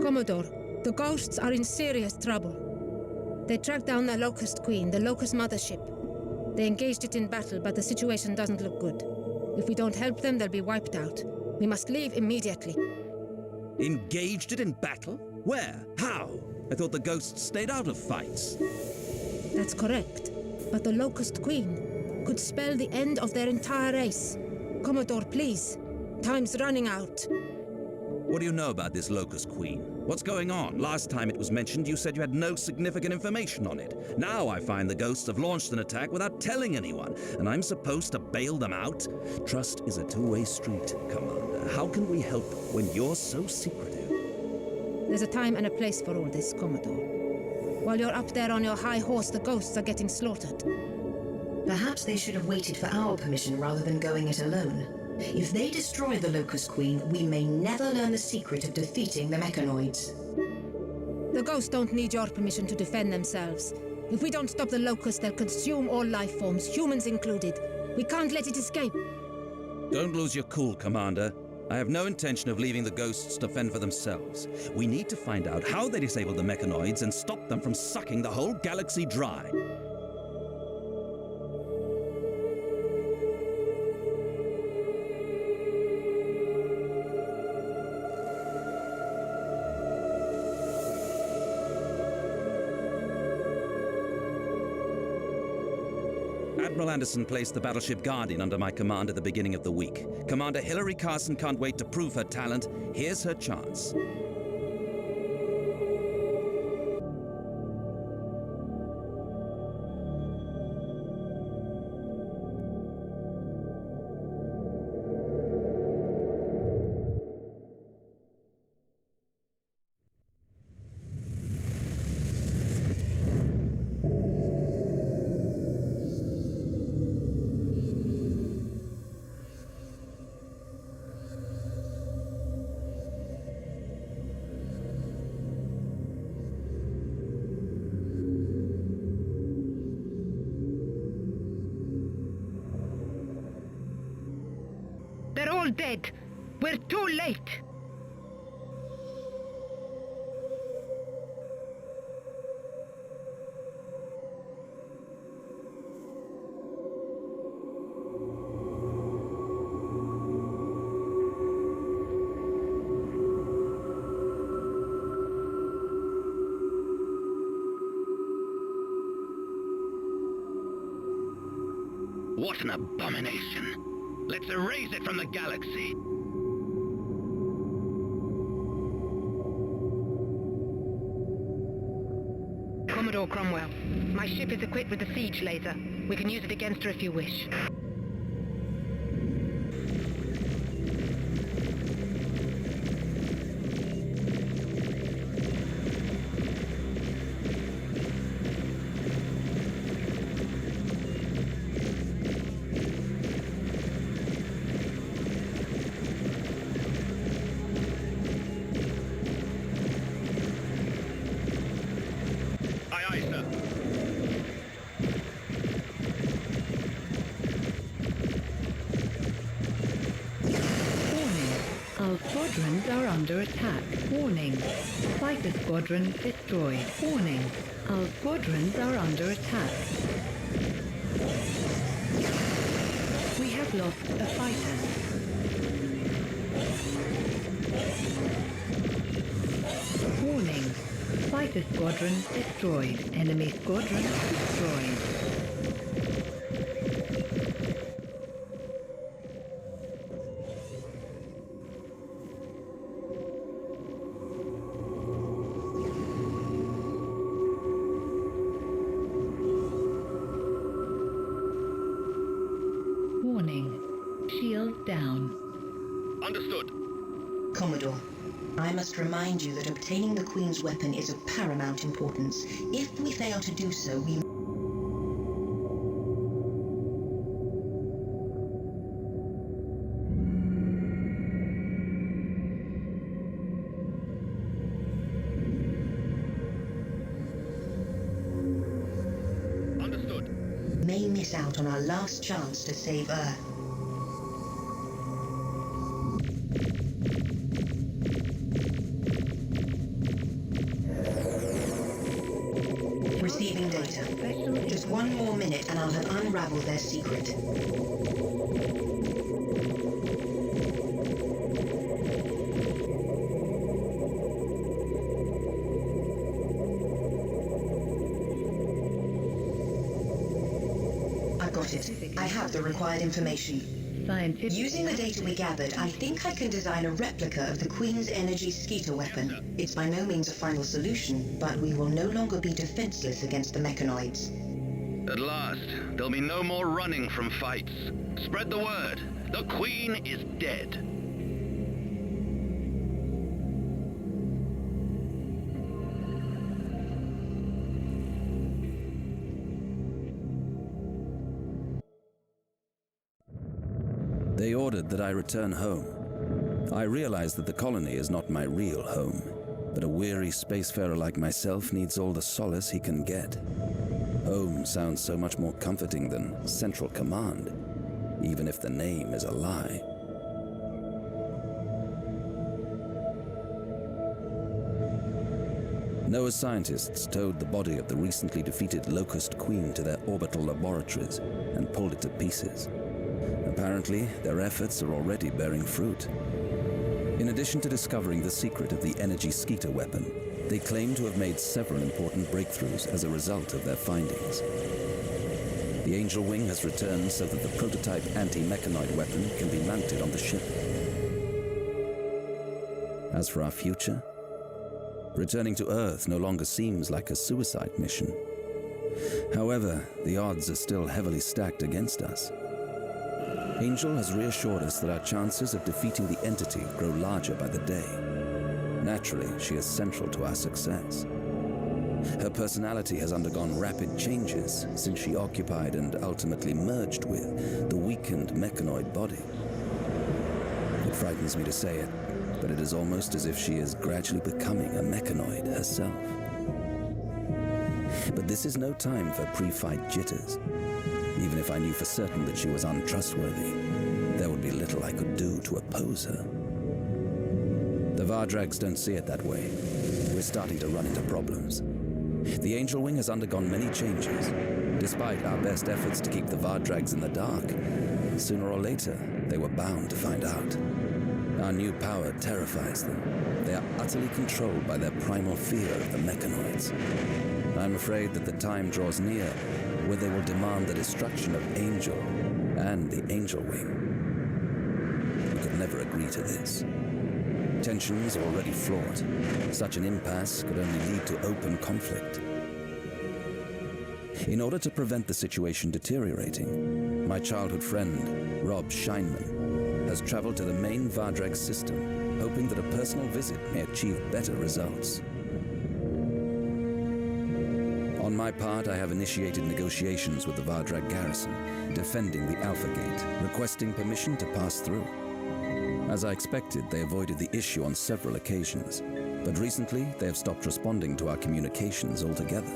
Commodore, the Ghosts are in serious trouble. They tracked down the Locust Queen, the Locust Mothership. They engaged it in battle, but the situation doesn't look good. If we don't help them, they'll be wiped out. We must leave immediately. Engaged it in battle? Where? How? I thought the ghosts stayed out of fights. That's correct. But the Locust Queen could spell the end of their entire race. Commodore, please. Time's running out. What do you know about this Locust Queen? What's going on? Last time it was mentioned, you said you had no significant information on it. Now I find the ghosts have launched an attack without telling anyone, and I'm supposed to bail them out? Trust is a two-way street, Commander. How can we help when you're so secretive? There's a time and a place for all this, Commodore. While you're up there on your high horse, the ghosts are getting slaughtered. Perhaps they should have waited for our permission rather than going it alone. If they destroy the Locust Queen, we may never learn the secret of defeating the mechanoids. The ghosts don't need your permission to defend themselves. If we don't stop the Locusts, they'll consume all life forms, humans included. We can't let it escape. Don't lose your cool, Commander. I have no intention of leaving the ghosts to fend for themselves. We need to find out how they disable the mechanoids and stop them from sucking the whole galaxy dry. Admiral Anderson placed the battleship Guardian under my command at the beginning of the week. Commander Hilary Carson can't wait to prove her talent. Here's her chance. They're all dead. We're too late. What an abomination! Let's erase it from the galaxy! Commodore Cromwell, my ship is equipped with a siege laser. We can use it against her if you wish. Squadrons are under attack. Warning. Fighter squadron destroyed. Warning. Our squadrons are under attack. We have lost a fighter. Warning. Fighter squadron destroyed. Enemy squadron destroyed. Down. Understood. Commodore, I must remind you that obtaining the Queen's weapon is of paramount importance. If we fail to do so, we... Understood. May miss out on our last chance to save Earth. Receiving data. Just one more minute and I'll have unraveled their secret. I've got it. I have the required information. Using the data we gathered, I think I can design a replica of the Queen's energy skeeter weapon. It's by no means a final solution, but we will no longer be defenseless against the mechanoids. At last, there'll be no more running from fights. Spread the word. The Queen is dead. They ordered that I return home. I realize that the colony is not my real home, but a weary spacefarer like myself needs all the solace he can get. Home sounds so much more comforting than Central Command, even if the name is a lie. NOAA scientists towed the body of the recently defeated Locust Queen to their orbital laboratories and pulled it to pieces. Apparently, their efforts are already bearing fruit. In addition to discovering the secret of the energy skeeter weapon, they claim to have made several important breakthroughs as a result of their findings. The Angel Wing has returned so that the prototype anti-mechanoid weapon can be mounted on the ship. As for our future, returning to Earth no longer seems like a suicide mission. However, the odds are still heavily stacked against us. Angel has reassured us that our chances of defeating the entity grow larger by the day. Naturally, she is central to our success. Her personality has undergone rapid changes since she occupied and ultimately merged with the weakened mechanoid body. It frightens me to say it, but it is almost as if she is gradually becoming a mechanoid herself. But this is no time for pre-fight jitters. Even if I knew for certain that she was untrustworthy, there would be little I could do to oppose her. The Vardrags don't see it that way. We're starting to run into problems. The Angel Wing has undergone many changes. Despite our best efforts to keep the Vardrags in the dark, sooner or later, they were bound to find out. Our new power terrifies them. They are utterly controlled by their primal fear of the mechanoids. I'm afraid that the time draws near where they will demand the destruction of Angel and the Angel Wing. We could never agree to this. Tensions are already fraught. Such an impasse could only lead to open conflict. In order to prevent the situation deteriorating, my childhood friend, Rob Scheinman, has traveled to the main Vardrag system, hoping that a personal visit may achieve better results. On my part, I have initiated negotiations with the Vardrag garrison, defending the Alpha Gate, requesting permission to pass through. As I expected, they avoided the issue on several occasions, but recently they have stopped responding to our communications altogether.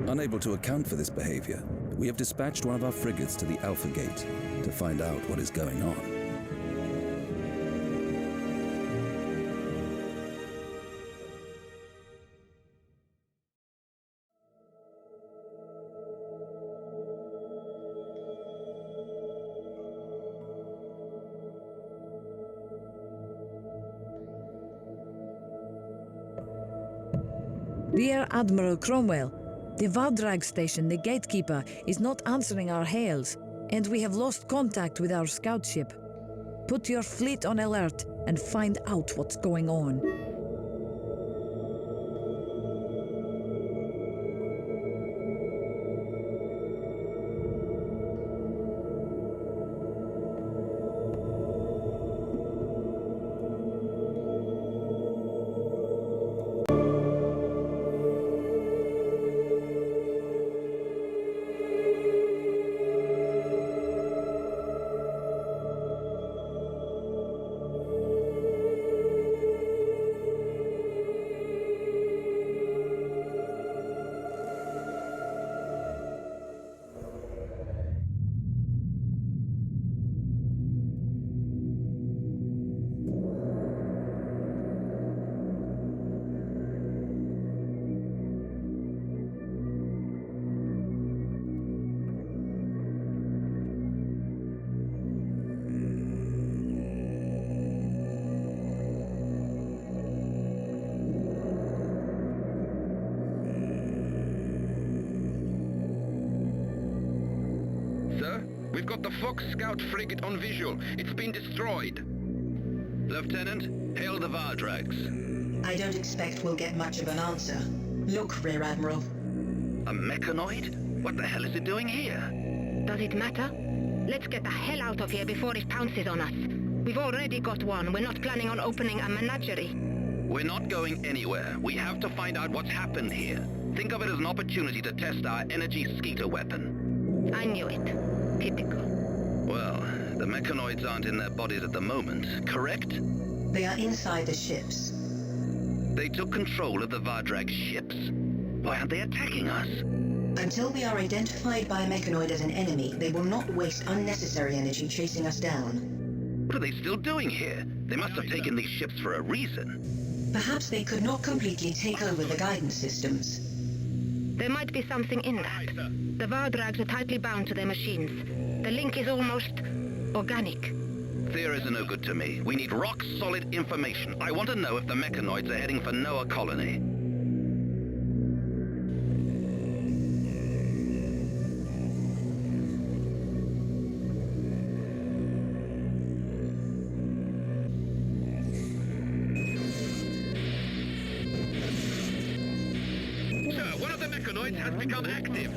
Unable to account for this behavior, we have dispatched one of our frigates to the Alpha Gate to find out what is going on. Rear Admiral Cromwell, the Vardrag station, the gatekeeper, is not answering our hails, and we have lost contact with our scout ship. Put your fleet on alert and find out what's going on. We've got the Fox Scout frigate on visual. It's been destroyed. Lieutenant, hail the Vardrags. I don't expect we'll get much of an answer. Look, Rear Admiral. A mechanoid? What the hell is it doing here? Does it matter? Let's get the hell out of here before it pounces on us. We've already got one. We're not planning on opening a menagerie. We're not going anywhere. We have to find out what's happened here. Think of it as an opportunity to test our energy skeeter weapon. I knew it. Typical. Well, the mechanoids aren't in their bodies at the moment, correct? They are inside the ships. They took control of the Vardrag ships? Why aren't they attacking us? Until we are identified by a mechanoid as an enemy, they will not waste unnecessary energy chasing us down. What are they still doing here? They must have taken these ships for a reason. Perhaps they could not completely take over the guidance systems. There might be something in that. The Vardrags are tightly bound to their machines. The link is almost organic. Theories are no good to me. We need rock-solid information. I want to know if the mechanoids are heading for Noah Colony. Has become active.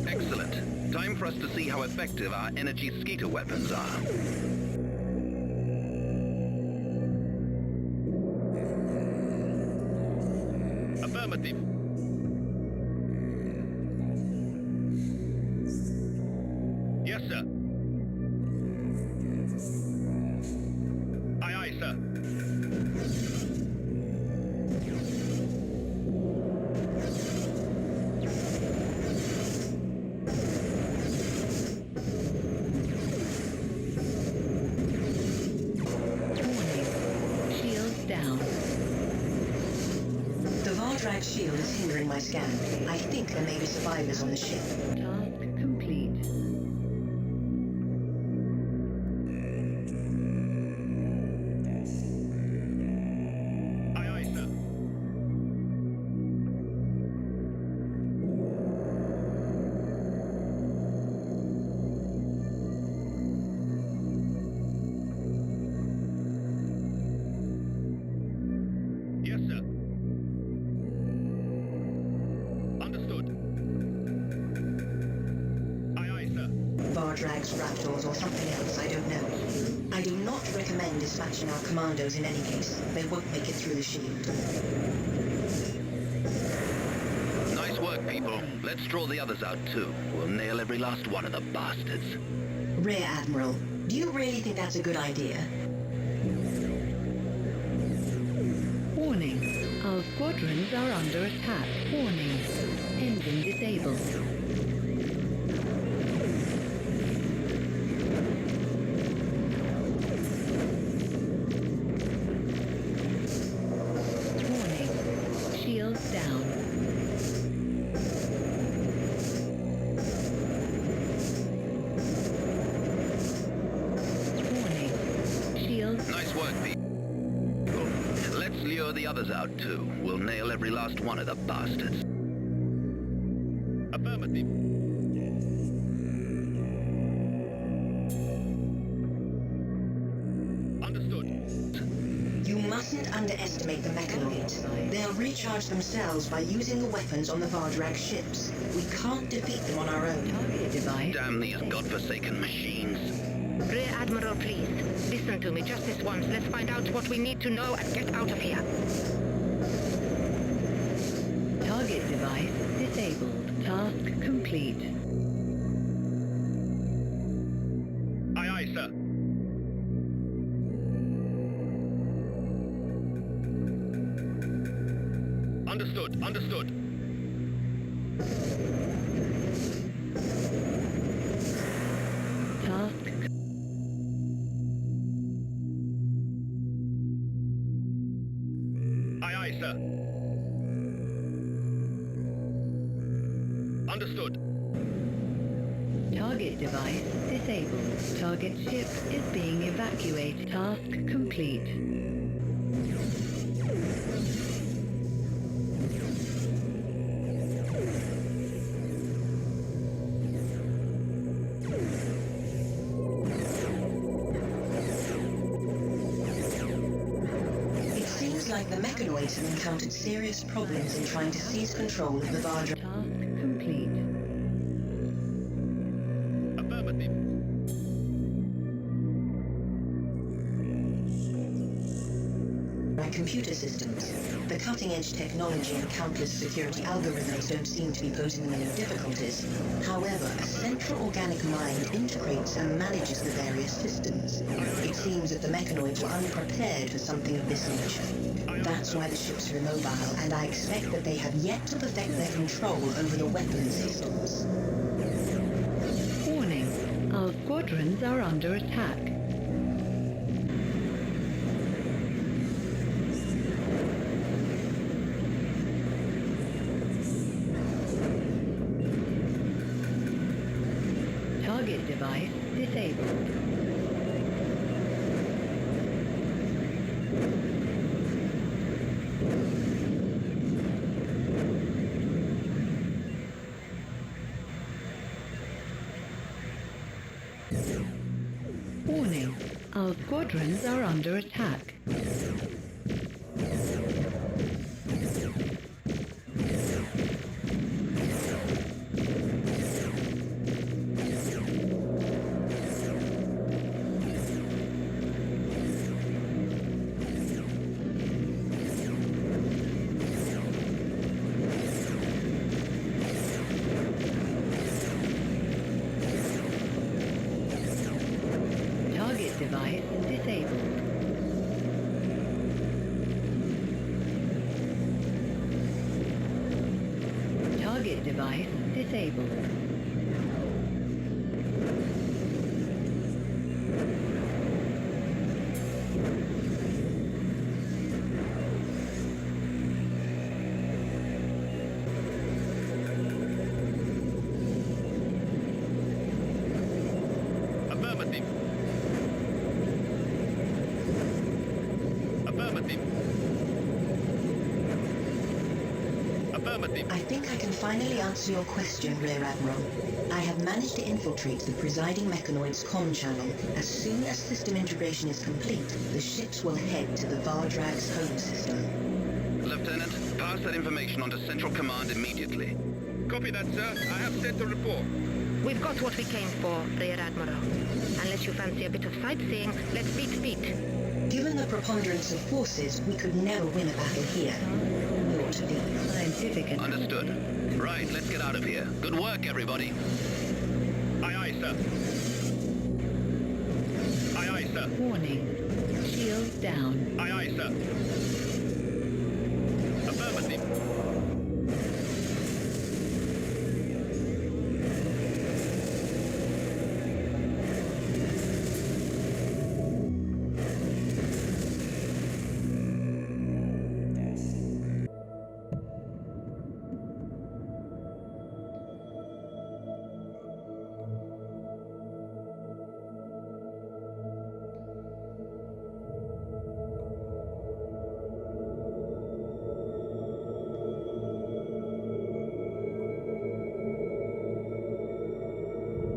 Excellent. Time for us to see how effective our energy skeeter weapons are. Affirmative. Yes, sir. Aye, aye, sir. Shield is hindering my scan. I think there may be survivors on the ship. Task complete. Aye, aye, sir. Vardrags, Raptors, or something else, I don't know. I do not recommend dispatching our commandos in any case. They won't make it through the shield. Nice work, people. Let's draw the others out, too. We'll nail every last one of the bastards. Rear Admiral, do you really think that's a good idea? Warning. Our squadrons are under attack. Warning. Engine disabled. Warning. Shields down. Nice work, people. Let's lure the others out, too. We'll nail every last one of the bastards. Affirmative. Understood. You mustn't underestimate the mechanoids. They'll recharge themselves by using the weapons on the Vardrag ships. We can't defeat them on our own. Damn these godforsaken machines. Rear Admiral, please. Listen to me just this once. Let's find out what we need to know and get out of here. Target device disabled. Task complete. Aye, aye, sir. Understood, understood. Understood. Target device disabled. Target ship is being evacuated. Task complete. It seems like the mechanoids have encountered serious problems in trying to seize control of the Vardrag. Complete. Affirmative. Computer systems. The cutting-edge technology and countless security algorithms don't seem to be posing them any difficulties. However, a central organic mind integrates and manages the various systems. It seems that the mechanoids were unprepared for something of this nature. That's why the ships are immobile, and I expect that they have yet to perfect their control over the weapon systems. Warning. Our squadrons are under attack. Target device disabled. Warning. Our squadrons are under attack. Device disabled. Target device disabled. I think I can finally answer your question, Rear Admiral. I have managed to infiltrate the presiding mechanoid's comm channel. As soon as system integration is complete, the ships will head to the Vardrag's home system. Lieutenant, pass that information on to Central Command immediately. Copy that, sir. I have sent a report. We've got what we came for, Rear Admiral. Unless you fancy a bit of sightseeing, let's beat feet. Given the preponderance of forces, we could never win a battle here. We ought to leave. Scientific and... Understood. Right, let's get out of here. Good work, everybody. Aye, aye, sir. Aye, aye, sir. Warning. Shields down. Aye, aye, sir. Affirmative.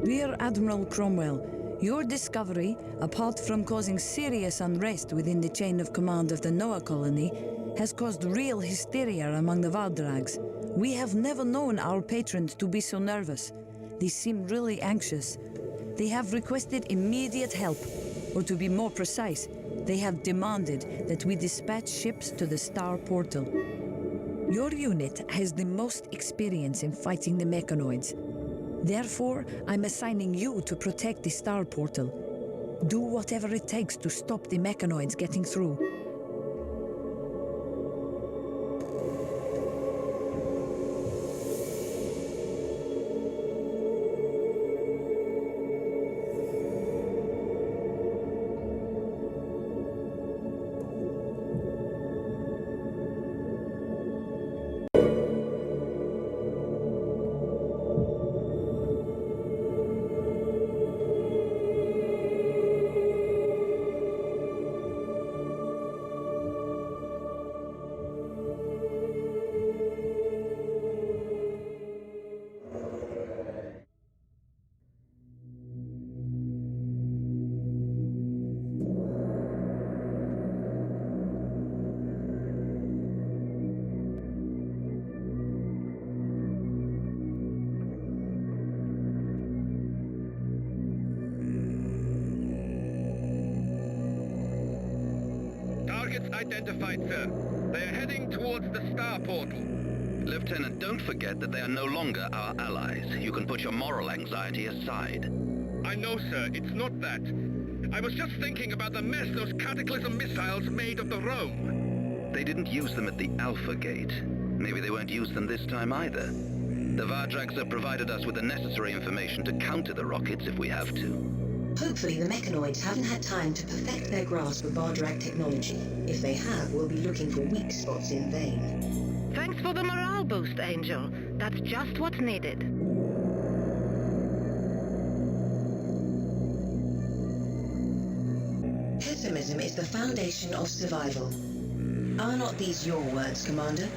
Rear Admiral Cromwell, your discovery, apart from causing serious unrest within the chain of command of the Noah colony, has caused real hysteria among the Valdrags. We have never known our patrons to be so nervous. They seem really anxious. They have requested immediate help, or to be more precise, they have demanded that we dispatch ships to the Star Portal. Your unit has the most experience in fighting the mechanoids. Therefore, I'm assigning you to protect the Star Portal. Do whatever it takes to stop the mechanoids getting through. Targets identified, sir. They are heading towards the Star Portal. Lieutenant, don't forget that they are no longer our allies. You can put your moral anxiety aside. I know, sir. It's not that. I was just thinking about the mess those Cataclysm missiles made of the Rome. They didn't use them at the Alpha Gate. Maybe they won't use them this time either. The Vardrags have provided us with the necessary information to counter the rockets if we have to. Hopefully the mechanoids haven't had time to perfect their grasp of Vardrag technology. If they have, we'll be looking for weak spots in vain. Thanks for the morale boost, Angel. That's just what's needed. Pessimism is the foundation of survival. Are not these your words, Commander?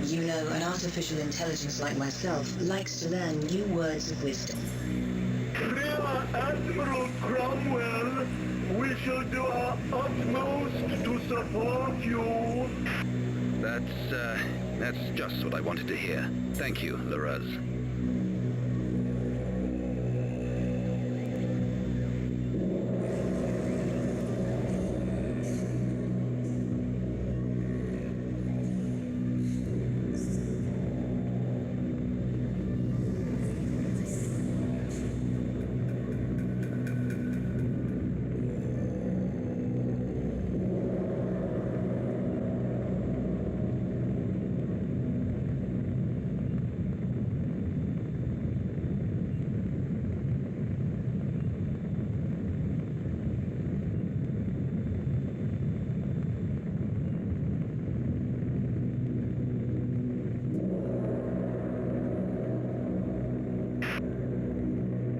You know, an artificial intelligence like myself likes to learn new words of wisdom. Rear Admiral Cromwell, we shall do our utmost to support you. That's just what I wanted to hear. Thank you, Laruz.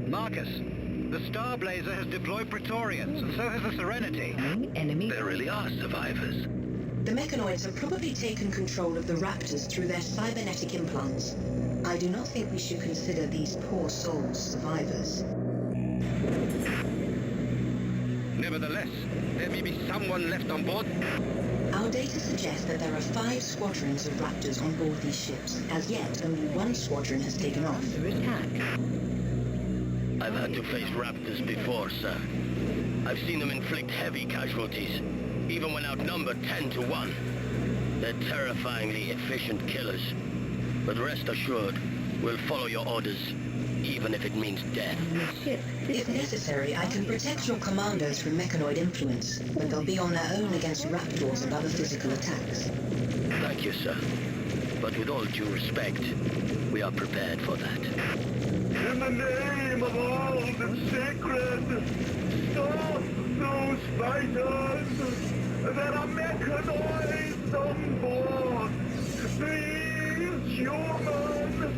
Marcus, the Star Blazer has deployed Praetorians, and so has the Serenity. Enemy. There really are survivors. The mechanoids have probably taken control of the Raptors through their cybernetic implants. I do not think we should consider these poor souls survivors. Nevertheless, there may be someone left on board. Our data suggest that there are 5 squadrons of Raptors on board these ships. As yet, only 1 squadron has taken off. I've had to face Raptors before, sir. I've seen them inflict heavy casualties, even when outnumbered 10 to 1. They're terrifyingly efficient killers. But rest assured, we'll follow your orders, even if it means death. If necessary, I can protect your commandos from mechanoid influence, but they'll be on their own against Raptors and other physical attacks. Thank you, sir. But with all due respect, we are prepared for that. In the name of all that's sacred, stop those fighters! There are mechanoids on board! These humans!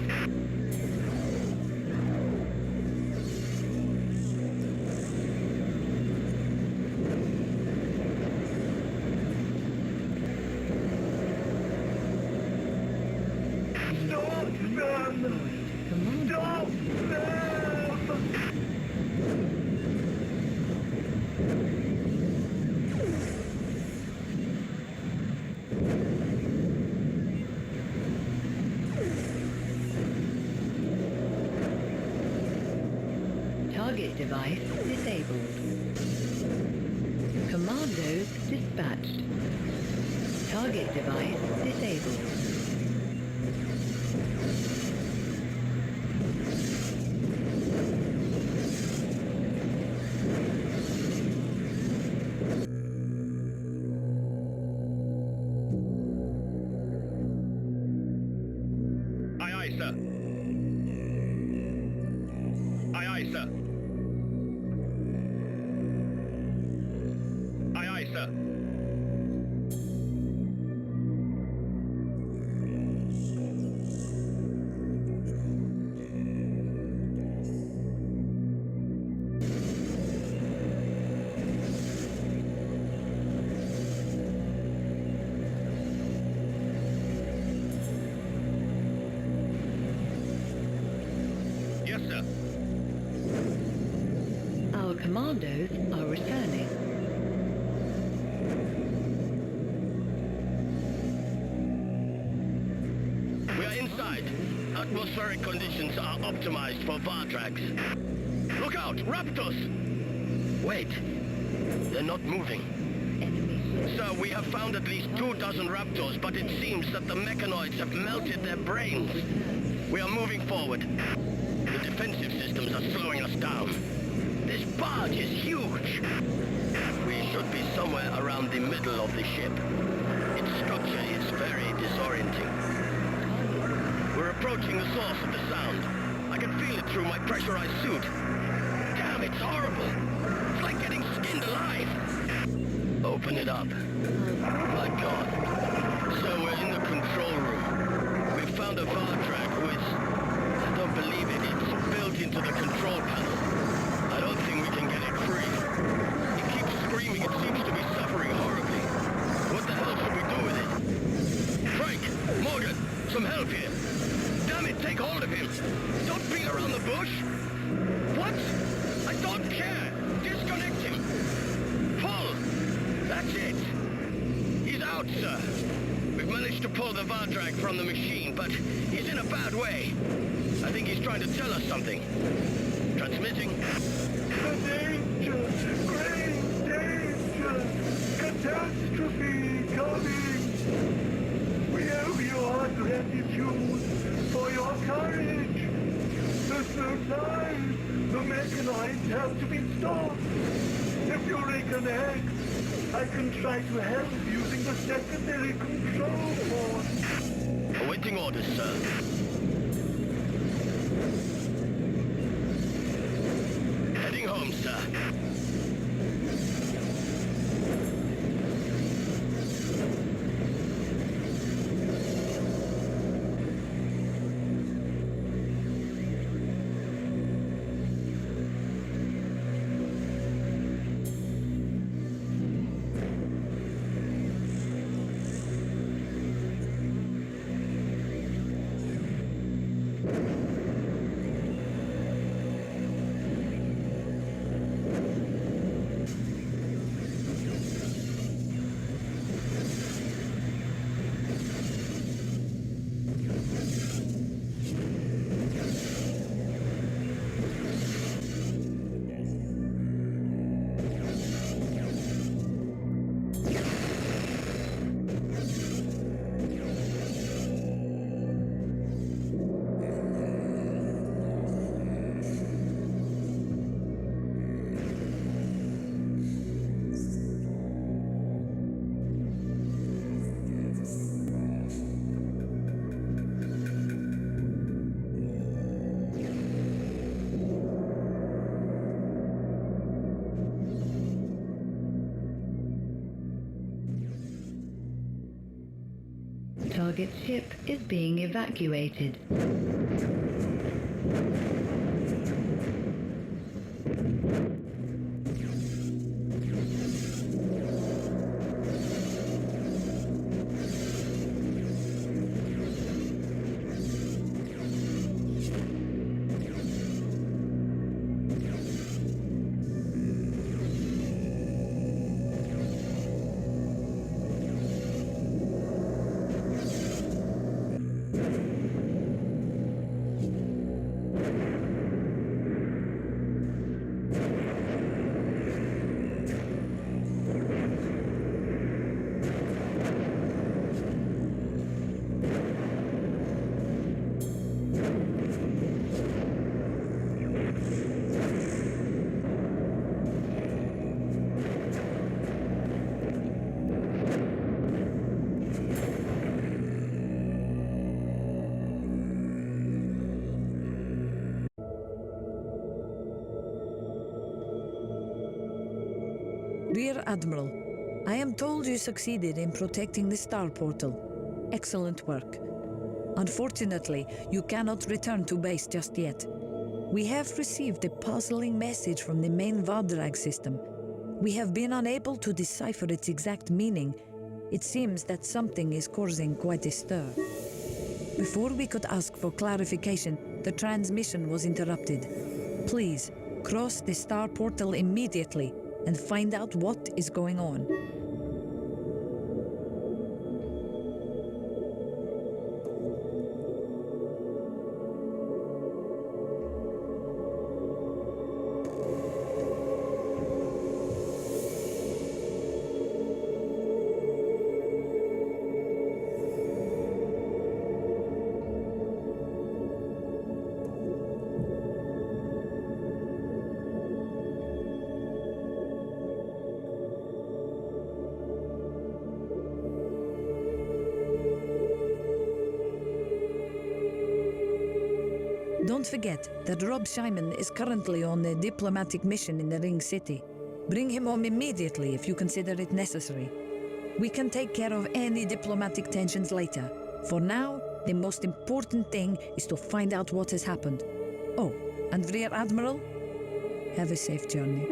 Target device disabled. Commandos dispatched. Target device disabled. Aye, aye, sir. Aye, aye, sir. Aye, aye, sir. Yes, sir. Our commandos are returning. We are inside. Atmospheric conditions are optimized for Vardrags. Look out! Raptors! Wait. They're not moving. Sir, we have found at least 24 Raptors, but it seems that the mechanoids have melted their brains. We are moving forward. The defensive systems are slowing us down. This barge is huge. We should be somewhere around the middle of the ship. Its structure is very disorienting. We're approaching the source of the sound. I can feel it through my pressurized suit. Damn, it's horrible. It's like getting skinned alive. Open it up. My God. So we're in the control room. We found a Vardrag who is... I don't believe it. It's built into the control panel. I don't think we can get it free. It keeps screaming. It seems to be suffering horribly. What the hell should we do with it? Frank! Morgan! Some help here! Damn it, take hold of him! Don't beat around the bush! What? I don't care! Disconnect him! Pull! That's it! He's out, sir! We've managed to pull the Vardrag from the machine, but he's in a bad way. I think he's trying to tell us something. Transmitting. The danger! Great danger! Catastrophe coming! We owe you our gratitude for your courage! There's no time! The mechanoids have to be stopped! If you reconnect, I can try to help using the secondary control pod. Awaiting orders, sir. Heading home, sir. Target ship is being evacuated. Rear Admiral, I am told you succeeded in protecting the star portal. Excellent work. Unfortunately, you cannot return to base just yet. We have received a puzzling message from the main Vardrag system. We have been unable to decipher its exact meaning. It seems that something is causing quite a stir. Before we could ask for clarification, the transmission was interrupted. Please, cross the star portal immediately and find out what is going on. Don't forget that Rob Scheiman is currently on a diplomatic mission in the Ring City. Bring him home immediately if you consider it necessary. We can take care of any diplomatic tensions later. For now, the most important thing is to find out what has happened. Oh, and Rear Admiral, have a safe journey.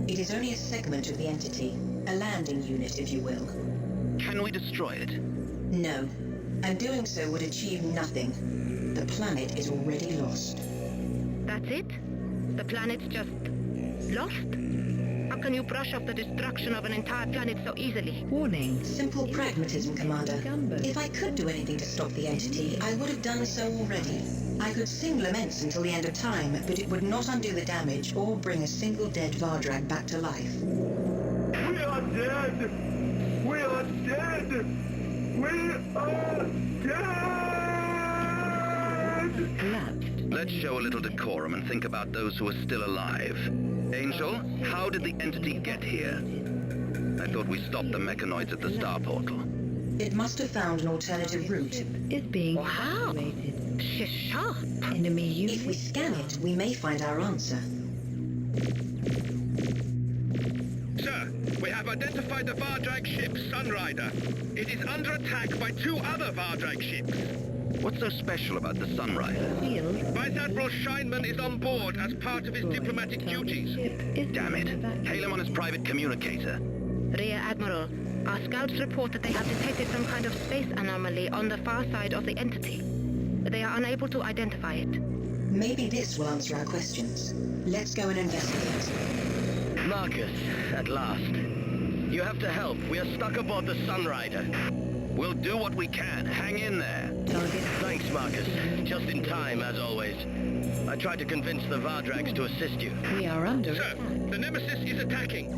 It is only a segment of the entity, a landing unit, if you will. Can we destroy it? No, and doing so would achieve nothing. The planet is already lost. That's it? The planet's just lost? How can you brush off the destruction of an entire planet so easily? Warning. Simple pragmatism, Commander. If I could do anything to stop the entity, I would have done so already. I could sing laments until the end of time, but it would not undo the damage or bring a single dead Vardrag back to life. We are dead! We are dead! We are dead! Let's show a little decorum and think about those who are still alive. Angel, how did the entity get here? I thought we stopped the mechanoids at the star portal. It must have found an alternative route. Is being evaluated. She's sharp. Enemy unit. If we scan it, we may find our answer. Sir, we have identified the Vardrag ship, Sunrider. It is under attack by 2 other Vardrag ships. What's so special about the Sunrider? Vice Admiral Scheinman is on board as part of his diplomatic duties. Damn it. Hail him on his private communicator. Rear Admiral, our scouts report that they have detected some kind of space anomaly on the far side of the entity. They are unable to identify it. Maybe this will answer our questions. Let's go and investigate. Marcus, at last. You have to help. We are stuck aboard the Sunrider. We'll do what we can. Hang in there. Thanks, Marcus. Just in time, as always. I tried to convince the Vardrags to assist you. We are under Sir, the Nemesis is attacking.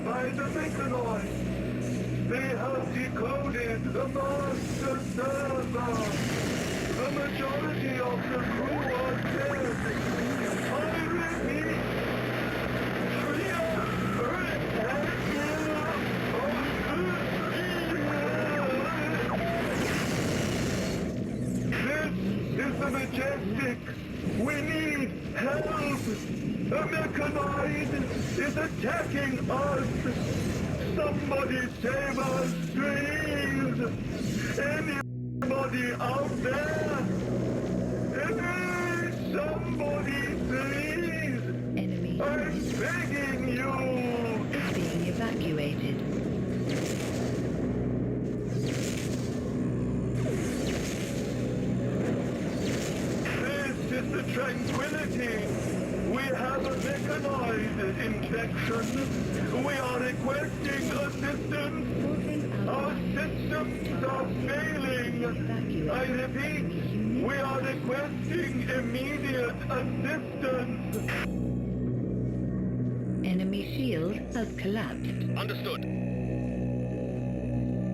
By the mechanoid. They have decoded the master server. The majority of the crew are dead. I repeat, this is the Majestic. We need help. The mechanoid is attacking us! Somebody save us, please! Anybody out there? Hey, somebody, please! Enemy. I'm begging you! Is being evacuated. This is the Tranquility! We have a mechanoid infection. We are requesting assistance. Our systems are failing. I repeat, we are requesting immediate assistance. Enemy shield has collapsed. Understood.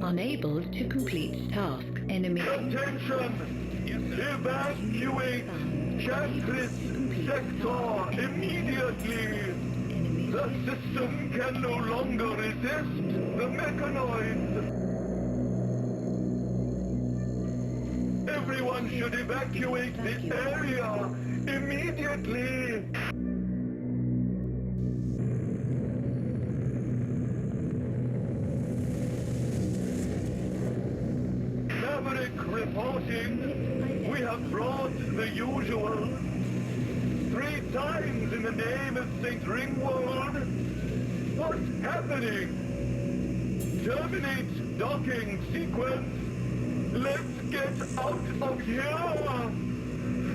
Unable to complete task. Enemy. Attention! Yes, sir. Evacuate Chakris sector immediately! The system can no longer resist the mechanoid! Everyone should evacuate the area immediately! Maverick reporting. We have brought the usual. 3 times in the name of St. Ringwald. What's happening? Terminate docking sequence. Let's get out of here.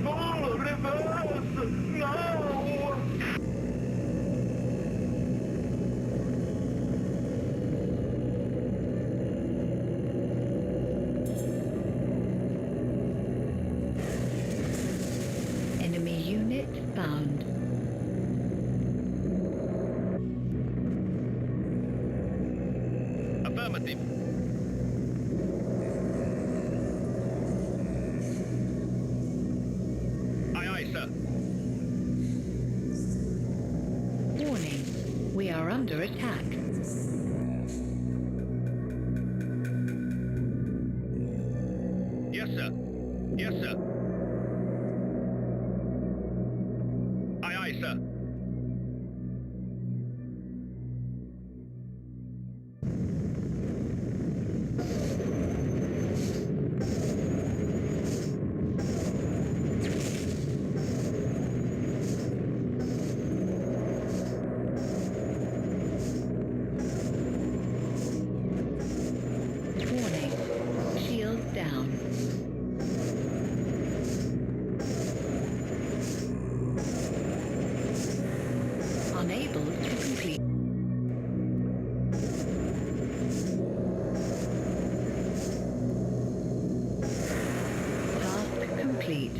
Full reverse now. Enemy unit found. Affirmative. Aye, aye, sir. Warning. We are under attack. Yes, sir. Yes, sir. Aye, aye, sir. Warning. Shield down. Unable to complete. Task complete.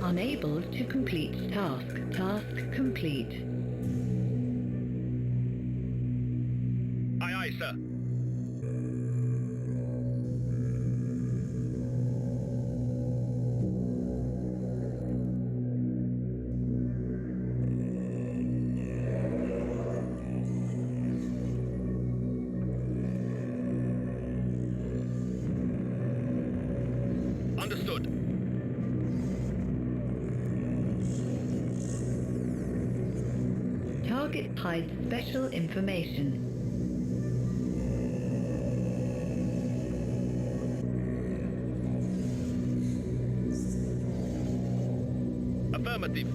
Unable to complete task. Task complete. Aye, aye, sir. target hides special information. Affirmative.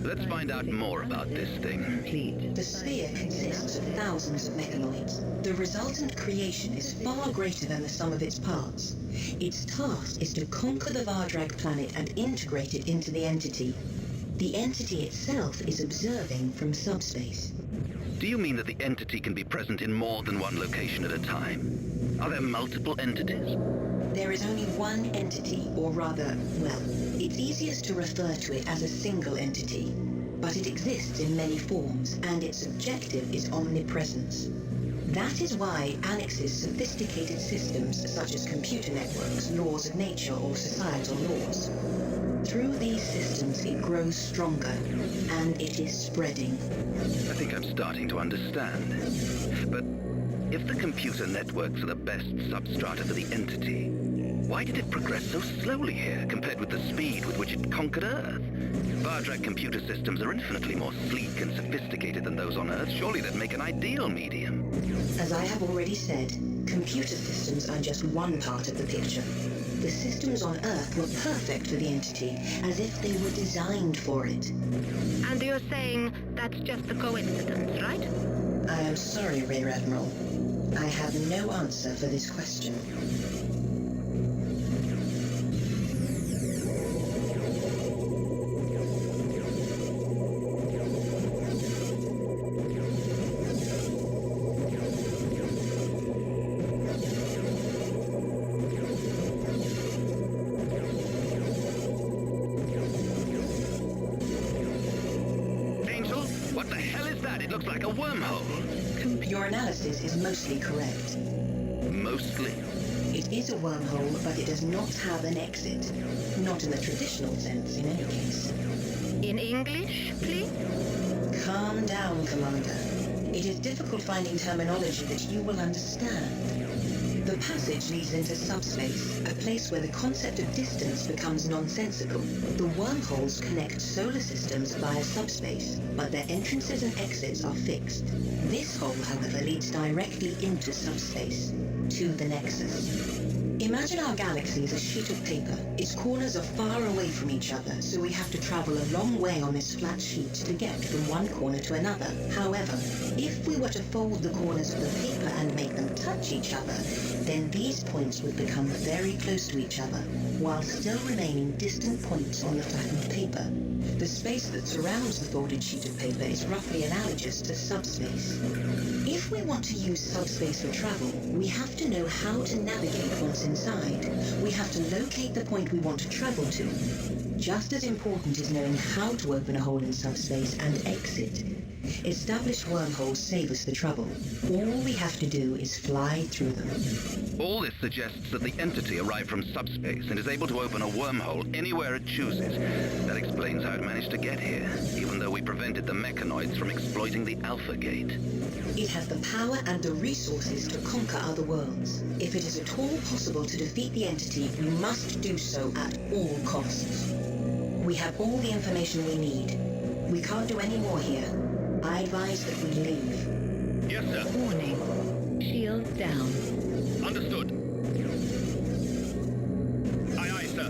Let's find out more about this thing. The sphere consists of thousands of mechanoids. The resultant creation is far greater than the sum of its parts. Its task is to conquer the Vardrag planet and integrate it into the entity. The entity itself is observing from subspace. Do you mean that the entity can be present in more than one location at a time? Are there multiple entities? There is only one entity, or rather, well, it's easiest to refer to it as a single entity, but it exists in many forms, and its objective is omnipresence. That is why Annex's sophisticated systems, such as computer networks, laws of nature, or societal laws. Through these systems, it grows stronger, and it is spreading. I think I'm starting to understand. But if the computer networks are the best substrata for the entity, why did it progress so slowly here compared with the speed with which it conquered Earth? Vardrag computer systems are infinitely more sleek and sophisticated than those on Earth. Surely that'd make an ideal medium. As I have already said, computer systems are just one part of the picture. The systems on Earth were perfect for the entity, as if they were designed for it. And you're saying that's just a coincidence, right? I am sorry, Rear Admiral. I have no answer for this question. Your analysis is mostly correct. Mostly? It is a wormhole, but it does not have an exit. Not in the traditional sense, in any case. In English, please? Calm down, Commander. It is difficult finding terminology that you will understand. The passage leads into subspace, a place where the concept of distance becomes nonsensical. The wormholes connect solar systems via subspace, but their entrances and exits are fixed. This hole, however, leads directly into subspace, to the Nexus. Imagine our galaxy as a sheet of paper. Its corners are far away from each other, so we have to travel a long way on this flat sheet to get from one corner to another. However, if we were to fold the corners of the paper and make them touch each other, then these points would become very close to each other, while still remaining distant points on the flattened paper. The space that surrounds the folded sheet of paper is roughly analogous to subspace. If we want to use subspace for travel, we have to know how to navigate once inside. We have to locate the point we want to travel to. Just as important is knowing how to open a hole in subspace and exit. Established wormholes save us the trouble. All we have to do is fly through them. All this suggests that the entity arrived from subspace and is able to open a wormhole anywhere it chooses. That explains how it managed to get here, even though we prevented the mechanoids from exploiting the Alpha Gate. It has the power and the resources to conquer other worlds. If it is at all possible to defeat the entity, we must do so at all costs. We have all the information we need. We can't do any more here. I advise that we leave. Yes, sir. Warning. Shields down. Understood. Aye, aye, sir.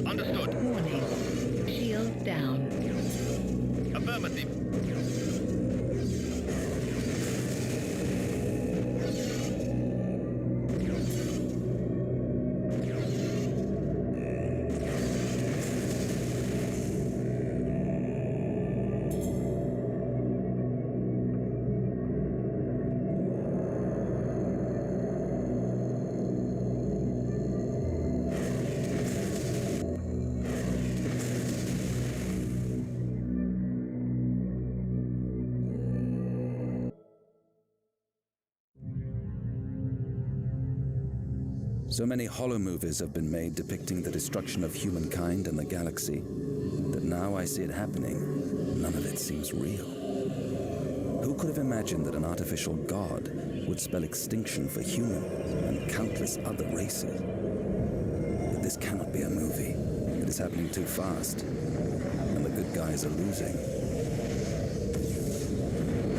Understood. Warning. Shields down. Affirmative. So many holo-movies have been made depicting the destruction of humankind and the galaxy that now I see it happening, none of it seems real. Who could have imagined that an artificial god would spell extinction for humans and countless other races? But this cannot be a movie. It is happening too fast, and the good guys are losing.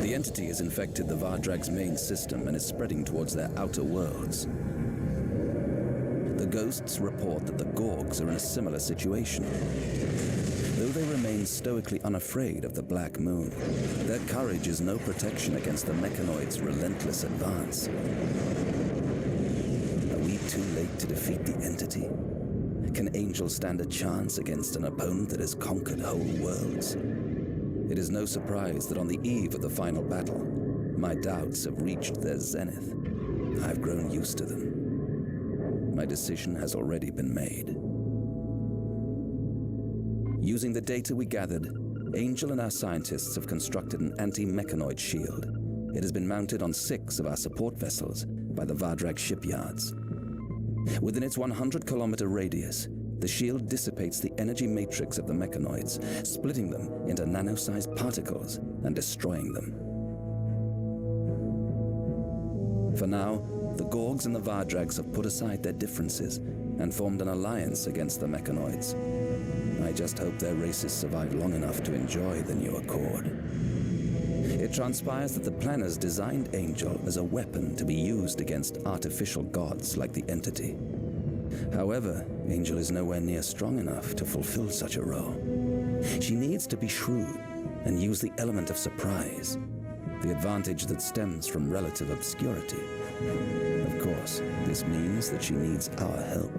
The entity has infected the Vardrag's main system and is spreading towards their outer worlds. The ghosts report that the Gorgs are in a similar situation. Though they remain stoically unafraid of the Black Moon, their courage is no protection against the mechanoid's relentless advance. Are we too late to defeat the entity? Can Angel stand a chance against an opponent that has conquered whole worlds? It is no surprise that on the eve of the final battle, my doubts have reached their zenith. I've grown used to them. My decision has already been made. Using the data we gathered, Angel and our scientists have constructed an anti-mechanoid shield. It has been mounted on 6 of our support vessels by the Vardrag shipyards. Within its 100-kilometer radius, the shield dissipates the energy matrix of the mechanoids, splitting them into nano-sized particles and destroying them. For now, the Gorgs and the Vardrags have put aside their differences and formed an alliance against the mechanoids. I just hope their races survive long enough to enjoy the new accord. It transpires that the planners designed Angel as a weapon to be used against artificial gods like the entity. However, Angel is nowhere near strong enough to fulfill such a role. She needs to be shrewd and use the element of surprise, the advantage that stems from relative obscurity. Of course, this means that she needs our help.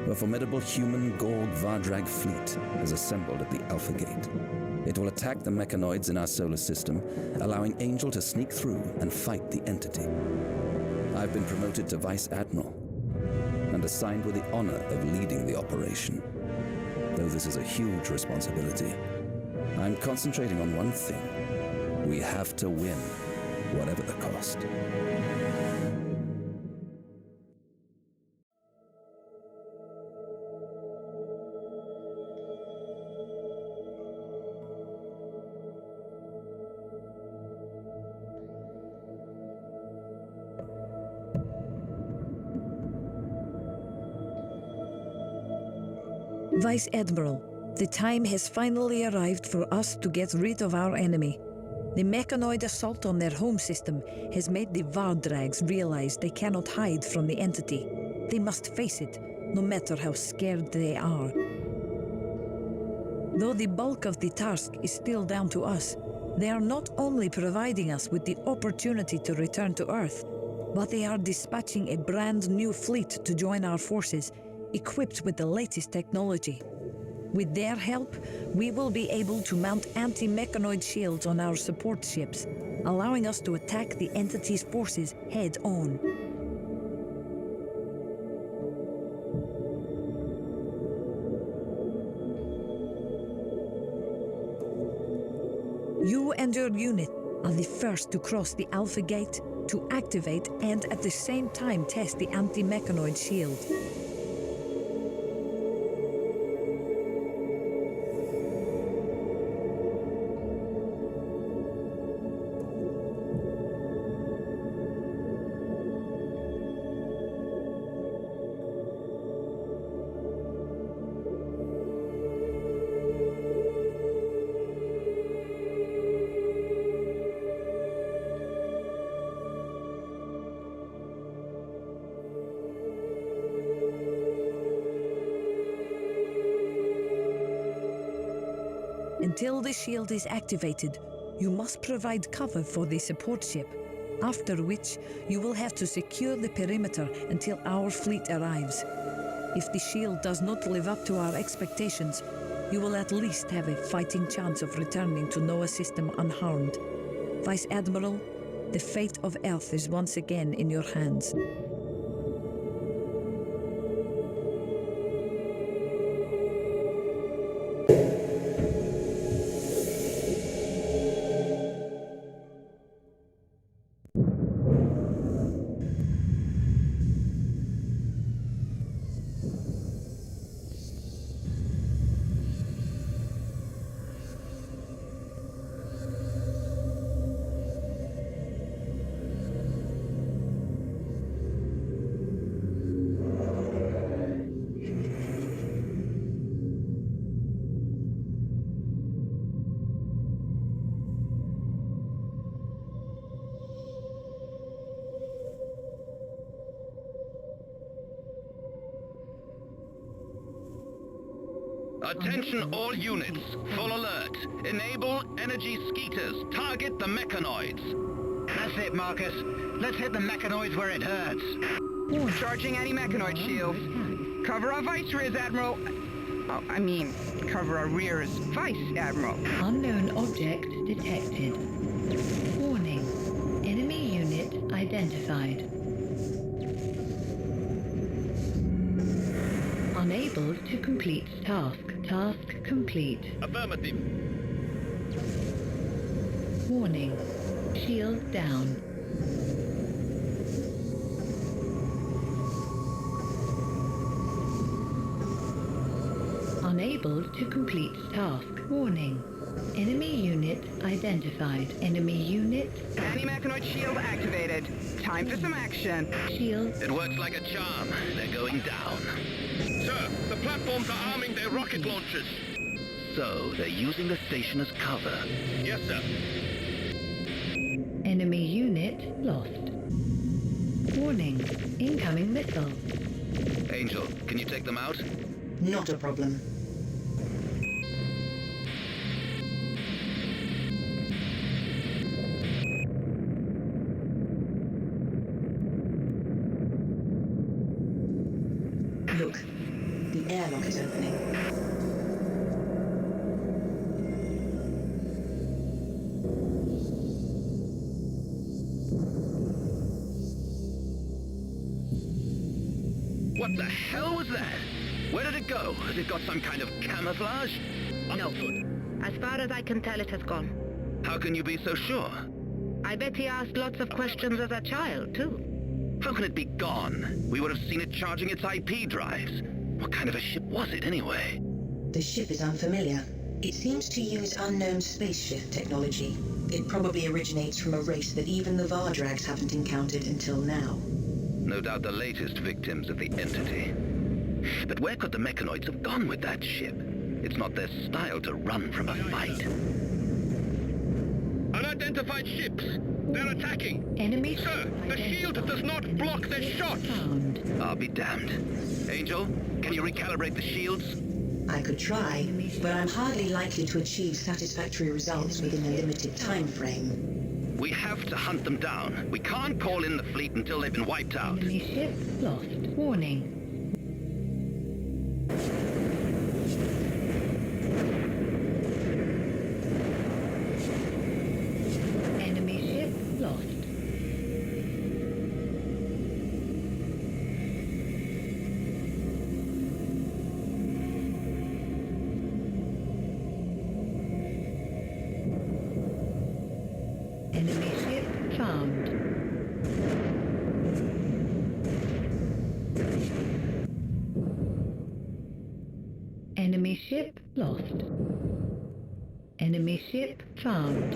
A formidable human Gorg Vardrag fleet has assembled at the Alpha Gate. It will attack the mechanoids in our solar system, allowing Angel to sneak through and fight the entity. I've been promoted to Vice Admiral and assigned with the honor of leading the operation. Though this is a huge responsibility, I'm concentrating on one thing. We have to win, whatever the cost. Vice Admiral, the time has finally arrived for us to get rid of our enemy. The mechanoid assault on their home system has made the Vardrags realize they cannot hide from the entity. They must face it, no matter how scared they are. Though the bulk of the task is still down to us, they are not only providing us with the opportunity to return to Earth, but they are dispatching a brand new fleet to join our forces, equipped with the latest technology. With their help, we will be able to mount anti-mechanoid shields on our support ships, allowing us to attack the entity's forces head-on. You and your unit are the first to cross the Alpha Gate, to activate and at the same time test the anti-mechanoid shield. Until the shield is activated, you must provide cover for the support ship, after which you will have to secure the perimeter until our fleet arrives. If the shield does not live up to our expectations, you will at least have a fighting chance of returning to Noah system unharmed. Vice Admiral, the fate of Earth is once again in your hands. Attention all units. Full alert. Enable energy skeeters. Target the mechanoids. That's it, Marcus. Let's hit the mechanoids where it hurts. Charging anti-mechanoid shields. Cover our vice rears, Admiral. Oh, I mean, cover our rears, Vice Admiral. Unknown object detected. Warning. Enemy unit identified. Unable to complete task. Task complete. Affirmative. Warning. Shield down. Unable to complete task. Warning. Enemy unit identified. Enemy unit. Anti-mechanoid shield activated. Time for some action. Shield. It works like a charm. They're going down. Sir, the platforms are arming their rocket launchers. So, they're using the station as cover. Yes, sir. Enemy unit lost. Warning. Incoming missile. Angel, can you take them out? Not a problem. Look, the airlock is opening. What the hell was that? Where did it go? Has it got some kind of camouflage? No. As far as I can tell, it has gone. How can you be so sure? I bet he asked lots of questions as a child, too. How can it be gone? We would have seen it charging its IP drives. What kind of a ship was it, anyway? The ship is unfamiliar. It seems to use unknown spaceship technology. It probably originates from a race that even the Vardrags haven't encountered until now. No doubt the latest victims of the entity. But where could the mechanoids have gone with that ship? It's not their style to run from a fight. Unidentified ships. They're attacking. Enemy. Sir, the shield does not block their shots. I'll be damned. Angel, can you recalibrate the shields? I could try, but I'm hardly likely to achieve satisfactory results within a limited time frame. We have to hunt them down. We can't call in the fleet until they've been wiped out. Enemy ship lost. Warning. Enemy ship lost. Enemy ship found. Enemy ship lost. Enemy ship found.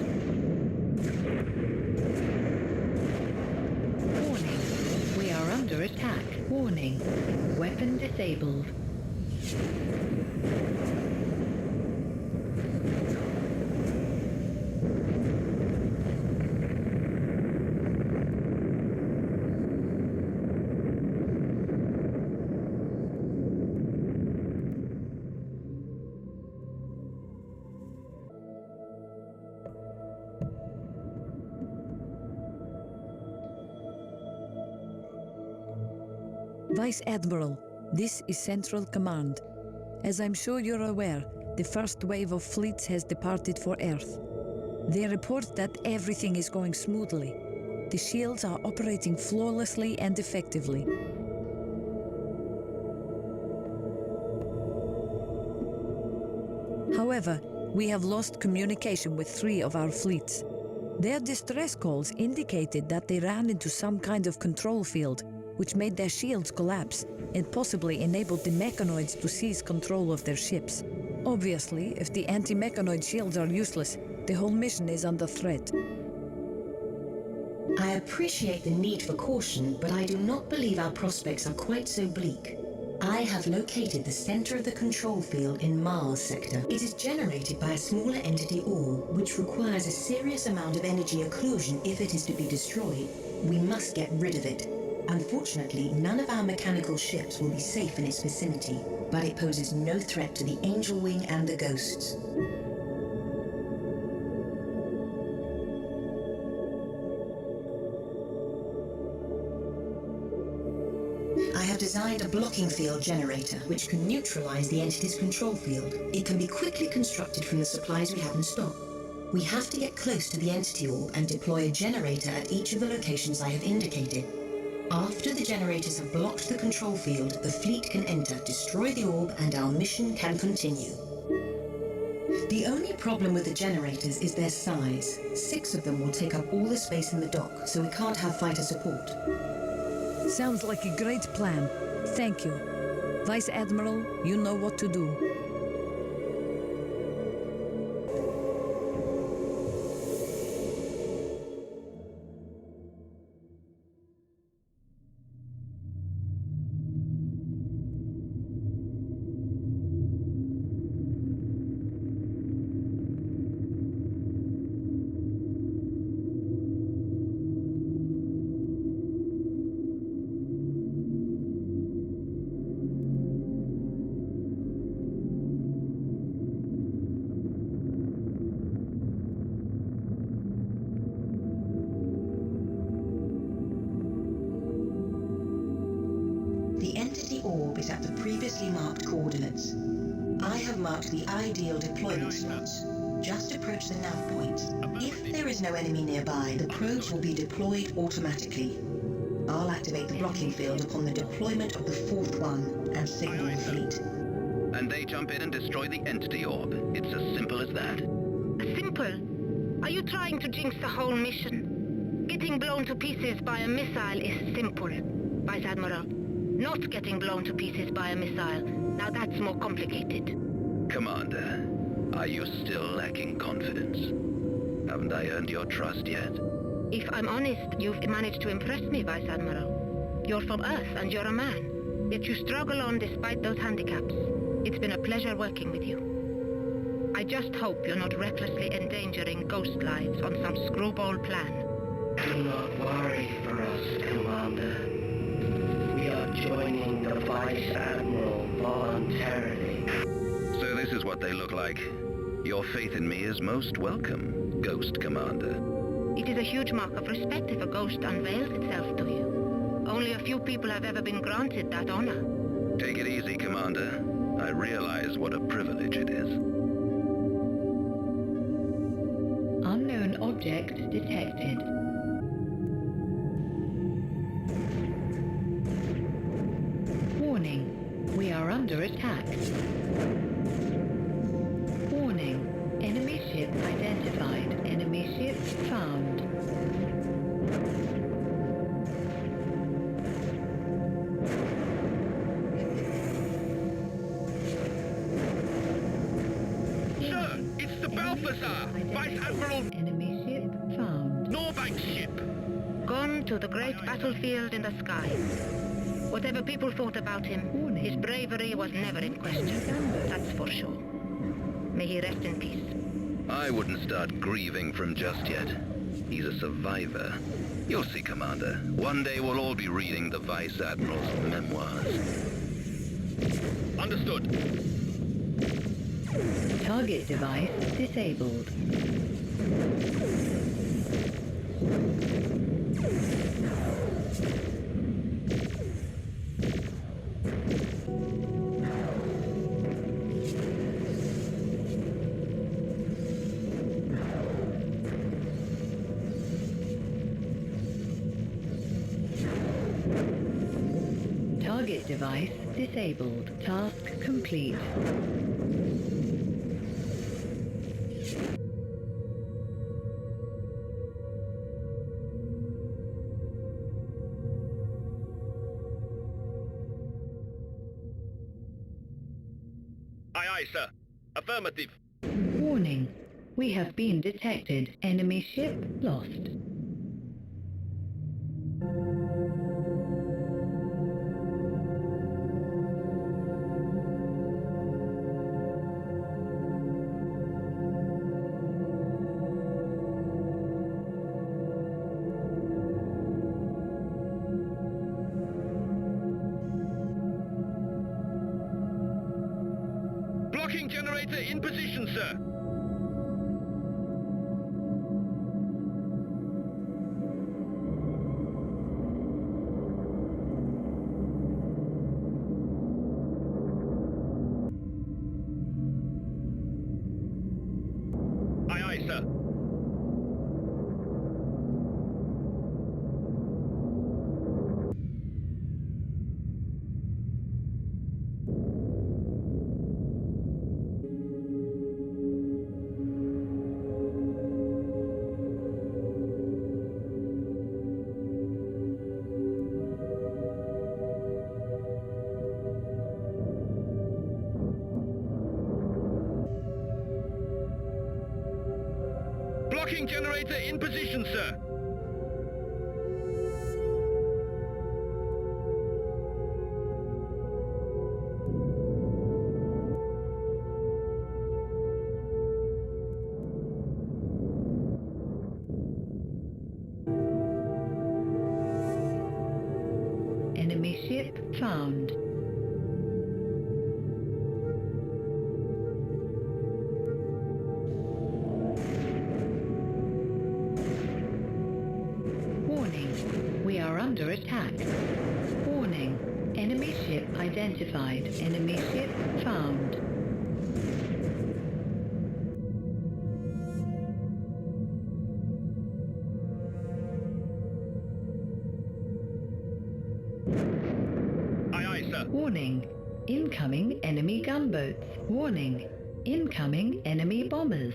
Warning. We are under attack. Warning. Weapon disabled. Vice Admiral, this is Central Command. As I'm sure you're aware, the first wave of fleets has departed for Earth. They report that everything is going smoothly. The shields are operating flawlessly and effectively. However, we have lost communication with 3 of our fleets. Their distress calls indicated that they ran into some kind of control field, which made their shields collapse and possibly enabled the mechanoids to seize control of their ships. Obviously, if the anti-mechanoid shields are useless, the whole mission is under threat. I appreciate the need for caution, but I do not believe our prospects are quite so bleak. I have located the center of the control field in Mars sector. It is generated by a smaller entity orb, which requires a serious amount of energy occlusion if it is to be destroyed. We must get rid of it. Unfortunately, none of our mechanical ships will be safe in its vicinity, but it poses no threat to the Angel Wing and the Ghosts. I have designed a blocking field generator, which can neutralize the entity's control field. It can be quickly constructed from the supplies we have in stock. We have to get close to the entity orb and deploy a generator at each of the locations I have indicated. After the generators have blocked the control field, the fleet can enter, destroy the orb, and our mission can continue. The only problem with the generators is their size. 6 of them will take up all the space in the dock, so we can't have fighter support. Sounds like a great plan. Thank you. Vice Admiral, you know what to do. The entity orb is at the previously marked coordinates. I have marked the ideal deployment slots. Just approach the nav points. If there is no enemy nearby, the probes will be deployed automatically. I'll activate the blocking field upon the deployment of the 4th one and signal the fleet. And they jump in and destroy the entity orb. It's as simple as that. Simple? Are you trying to jinx the whole mission? Getting blown to pieces by a missile is simple, Vice Admiral. Not getting blown to pieces by a missile. Now that's more complicated. Commander, are you still lacking confidence? Haven't I earned your trust yet? If I'm honest, you've managed to impress me, Vice Admiral. You're from Earth and you're a man, yet you struggle on despite those handicaps. It's been a pleasure working with you. I just hope you're not recklessly endangering ghost lives on some screwball plan. Do not worry for us, Commander. We are joining the Vice Admiral voluntarily. So this is what they look like. Your faith in me is most welcome, Ghost Commander. It is a huge mark of respect if a ghost unveils itself to you. Only a few people have ever been granted that honor. Take it easy, Commander. I realize what a privilege it is. Unknown object detected. Warning, we are under attack. Warning, enemy ship identified. Enemy ship found. Sir, it's the Balthazar, Vice Admiral... Enemy ship found. Norbank's ship. Gone to the great battlefield in the sky. Whatever people thought about him, his bravery was never in question. That's for sure. May he rest in peace. I wouldn't start grieving from just yet. He's a survivor. You'll see, Commander. One day we'll all be reading the Vice Admiral's memoirs. Understood. Target device disabled. Target device disabled. Task complete. Aye, aye, sir. Affirmative. Warning, we have been detected. Enemy ship lost. Blocking generator in position, sir. Aye, aye, sir. Blocking generator in position, sir. Enemy ship found. Warning, we are under attack. Warning, enemy ship identified. Enemy ship found. Aye, aye, sir. Warning, incoming enemy gunboats. Warning, incoming enemy bombers.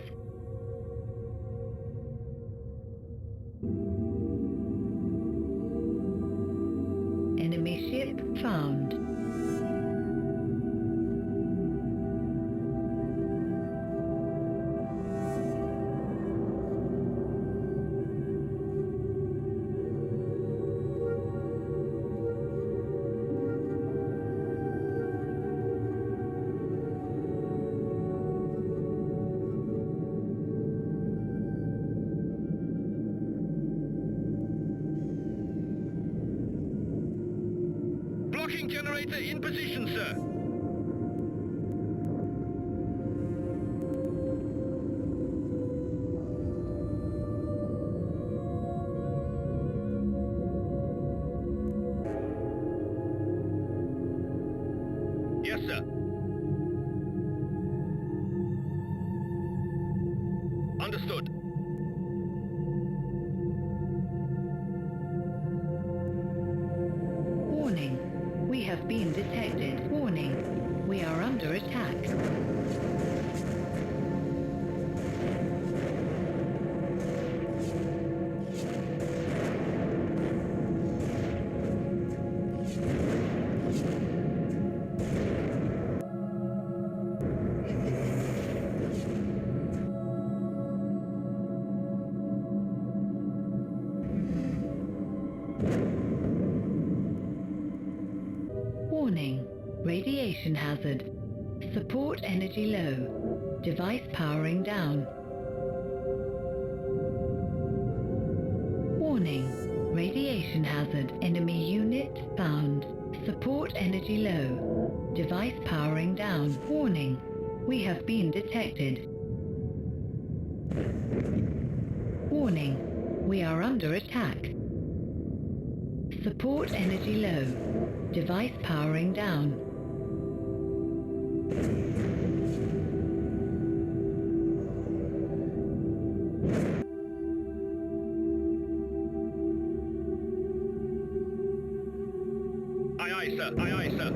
Enemy ship found. Blocking generator in position, sir. Yes, sir. Understood. Warning, we have been detected. Warning, we are under attack. Warning, radiation hazard. Support energy low. Device powering down. Warning, radiation hazard. Enemy unit found. Support energy low. Device powering down. Warning, we have been detected. Warning, we are under attack. Support energy low. Device powering down. Aye, aye, sir. Aye, aye, sir.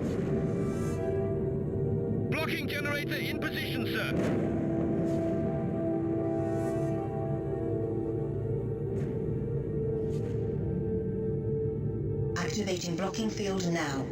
Blocking generator in position, sir. Activating blocking field now.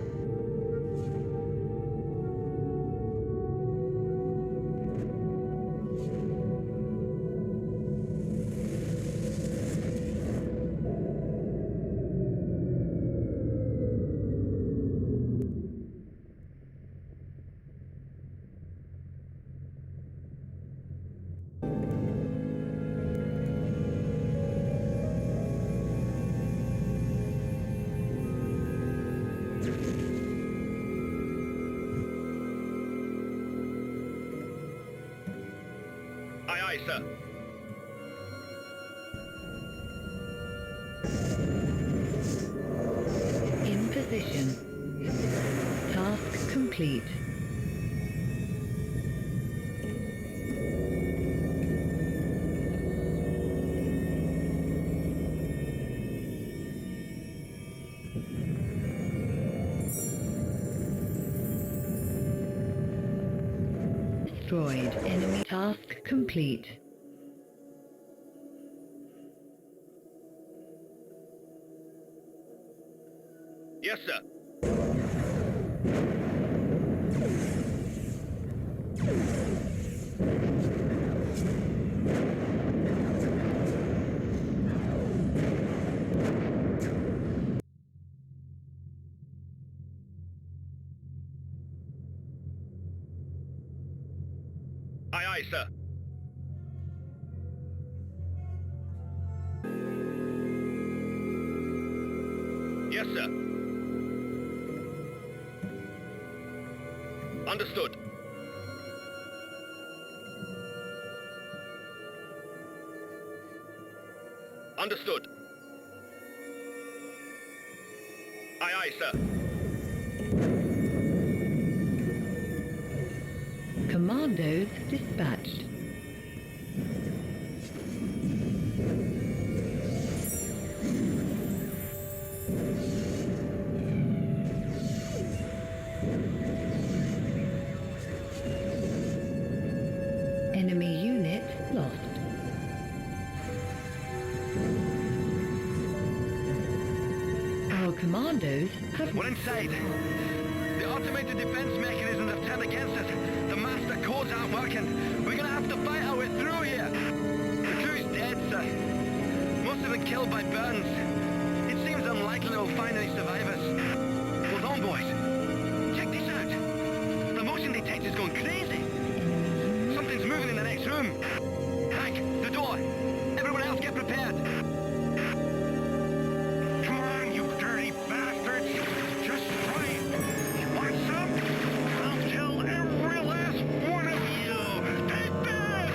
Aye, sir. In position. Task complete. Destroyed. Enemy task complete. Yes, sir. Aye, aye, sir. Yes, sir. Understood. Understood. Aye, aye, sir. Commandos dispatched. Enemy unit lost. Our commandos have... We're inside. The automated defense mechanisms have turned against us. The master codes aren't working. We're gonna have to fight our way through here. The crew's dead, sir. Most of them killed by burns. It seems unlikely we'll find any survivors. Hold on, boys. Check this out. The motion detector's going crazy. Something's moving in the next room. Hank, the door. Everyone else get prepared. Come on, you dirty bastards! Just try it! You want some? I'll kill every last one of you! Take that!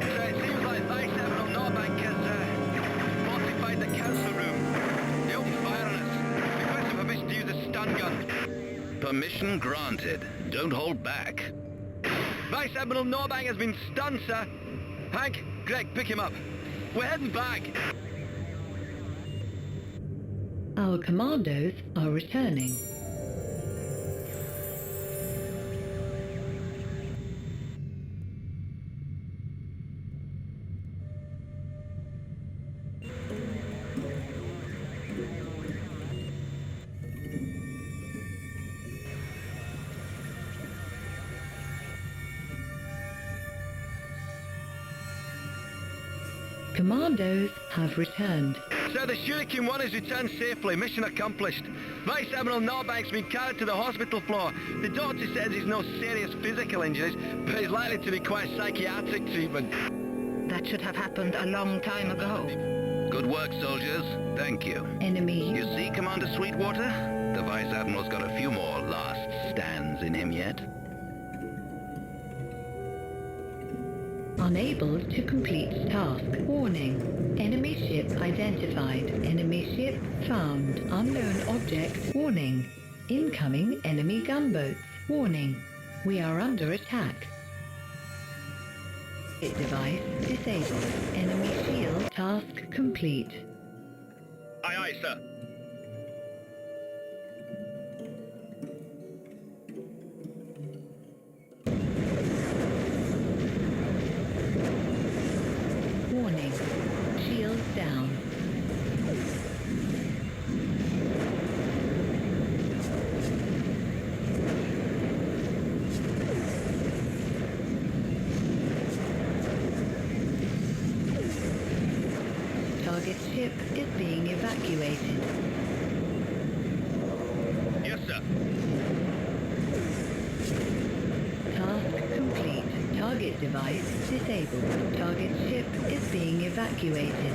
So it seems like Vice Admiral Norbank has fortified the council room. They opened fire on us. Requested permission to use a stun gun. Permission granted. Don't hold back. Vice Admiral Norbank has been stunned, sir. Hank, Greg, pick him up. We're heading back. Our commandos are returning. Commandos have returned. Sir, the Shuriken 1 has returned safely. Mission accomplished. Vice Admiral Norbank's been carried to the hospital floor. The doctor says he's no serious physical injuries, but he's likely to require psychiatric treatment. That should have happened a long time ago. Good work, soldiers. Thank you. Enemy... You see, Commander Sweetwater? The Vice Admiral's got a few more last stands in him yet. Unable to complete task. Warning. Enemy ship identified. Enemy ship found. Unknown object. Warning. Incoming enemy gunboats. Warning. We are under attack. Hit device disabled. Enemy shield task complete. Aye, aye, sir. Warning. Shield down. Target ship is being evacuated. Yes, sir. Task complete. Target device disabled. Target ship is being evacuated.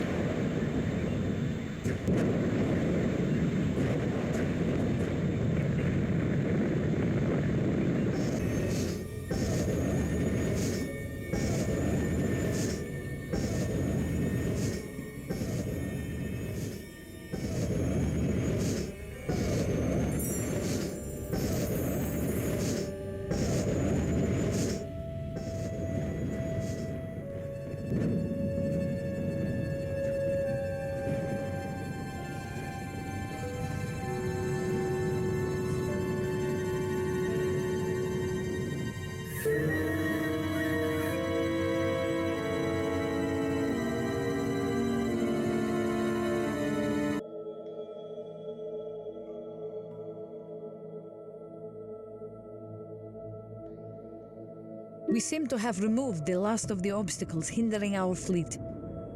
We seem to have removed the last of the obstacles hindering our fleet.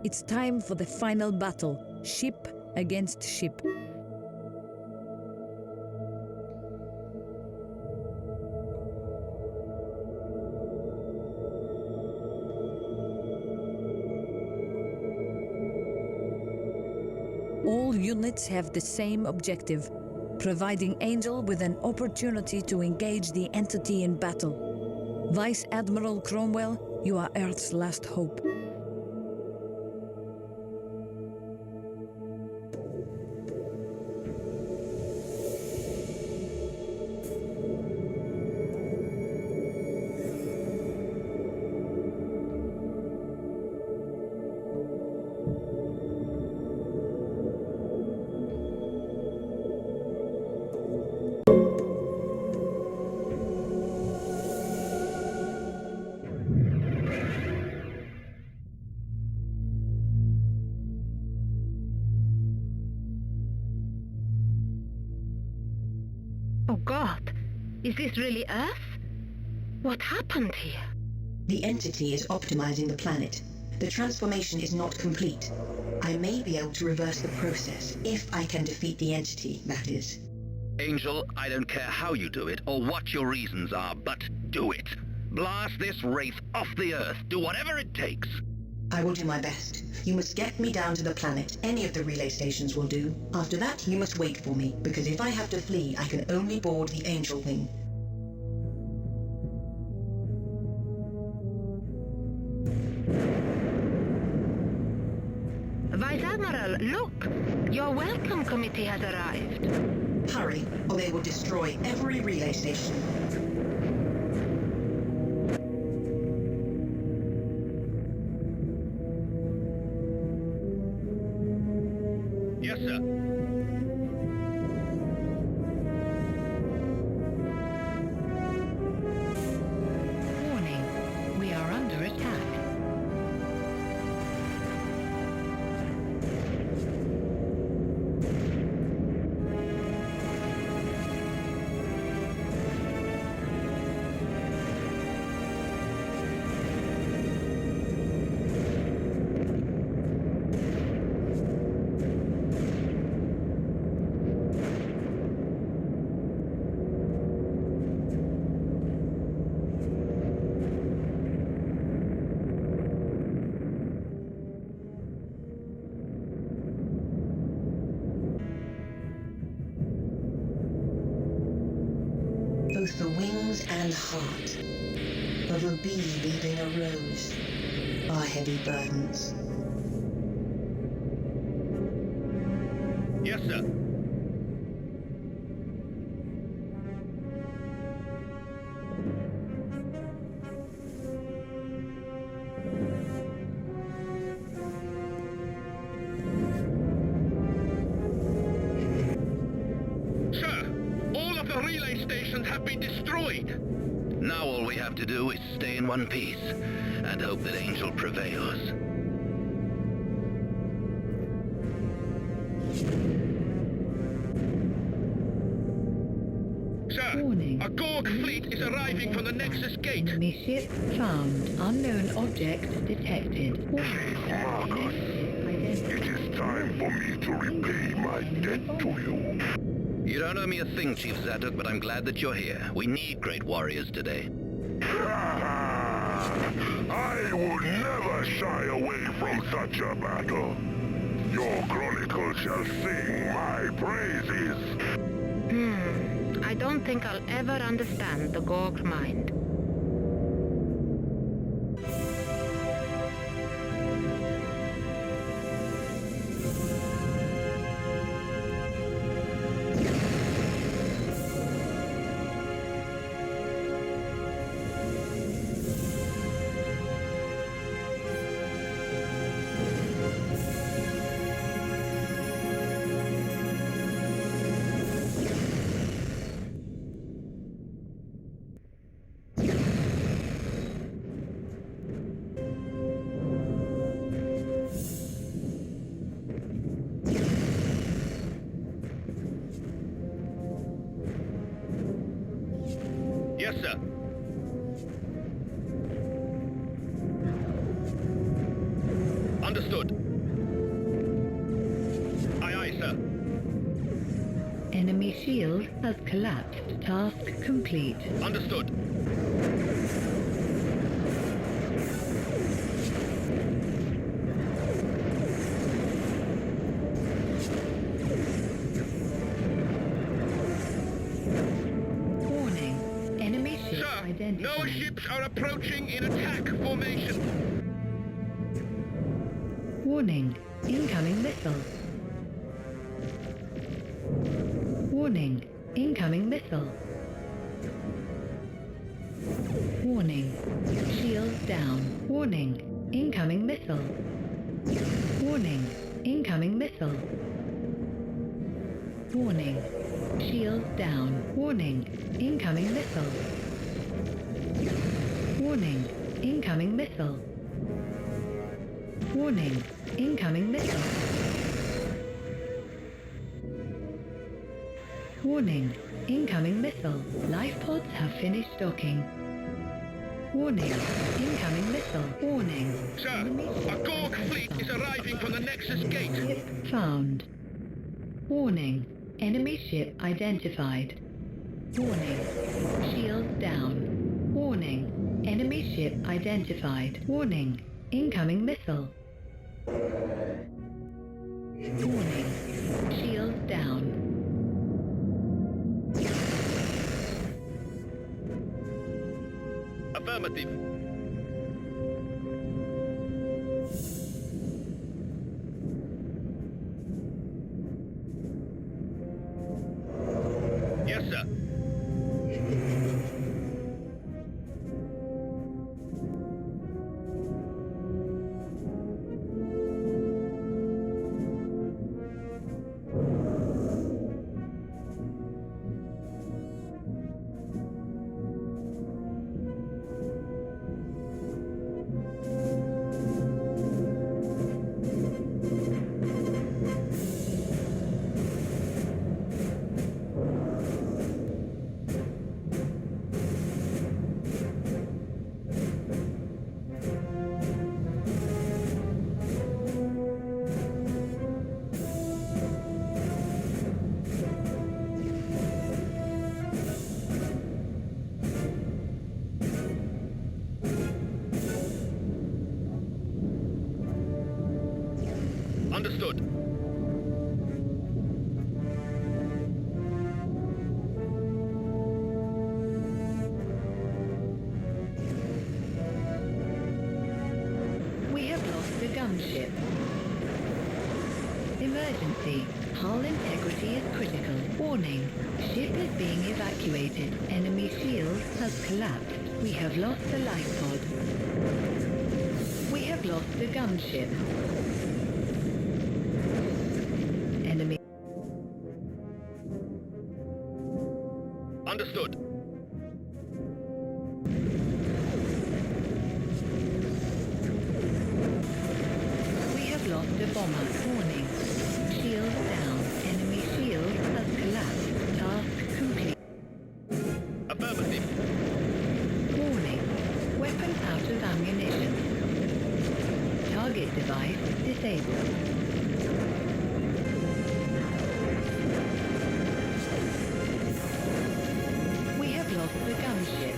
It's time for the final battle, ship against ship. All units have the same objective, providing Angel with an opportunity to engage the entity in battle. Vice Admiral Cromwell, you are Earth's last hope. Oh God, is this really Earth? What happened here? The entity is optimizing the planet. The transformation is not complete. I may be able to reverse the process, if I can defeat the entity, that is. Angel, I don't care how you do it or what your reasons are, but do it. Blast this wraith off the Earth. Do whatever it takes. I will do my best. You must get me down to the planet. Any of the relay stations will do. After that, you must wait for me, because if I have to flee, I can only board the Angel Wing. Vice Admiral, look! Your welcome committee has arrived. Hurry, or they will destroy every relay station. Yes, sir. Warning, we are under attack. Both the wings and heart of a bee leaving a rose are heavy burdens. Yes, sir. Now all we have to do is stay in one piece and hope that Angel prevails. Sir, Warning. a Gorg fleet is arriving from the Nexus gate. Enemy ship found. Unknown object detected. Marcus, it is time for me to repay my debt to you. You don't owe me a thing, Chief Zadok, but I'm glad that you're here. We need great warriors today. I would never shy away from such a battle. Your chronicle shall sing my praises. I don't think I'll ever understand the Gorg mind. Yes, sir. shield has collapsed. Task complete. Understood. Warning. Enemy ship Sir, identified. no ships are approaching in attack formation. Warning. Incoming missile. Warning. Incoming missile. Warning. Shield down. Warning. Incoming missile. Warning. Incoming missile. Warning. Shield down. Warning. Incoming missile. Warning. Incoming missile. Warning. Incoming missile. Warning. Incoming missile. Life pods have finished docking. Warning. Incoming missile. Warning. Sir, a Gorg fleet is arriving from the Nexus gate. Ship found. Warning. Enemy ship identified. Warning. Shield down. Warning. Enemy ship identified. Warning. Incoming missile. Warning. Shield down. Affirmative. Yes, sir. Understood. We have lost the gunship. Emergency. Hull integrity is critical. Warning. Ship is being evacuated. Enemy shield has collapsed. We have lost the life pod. We have lost the gunship. Enemy. Understood. We have lost a bomber. Warning. Shield down. Enemy shield has collapsed. Task complete. Affirmative. Warning. Weapon out of ammunition. Target device disabled. We have lost the gunship.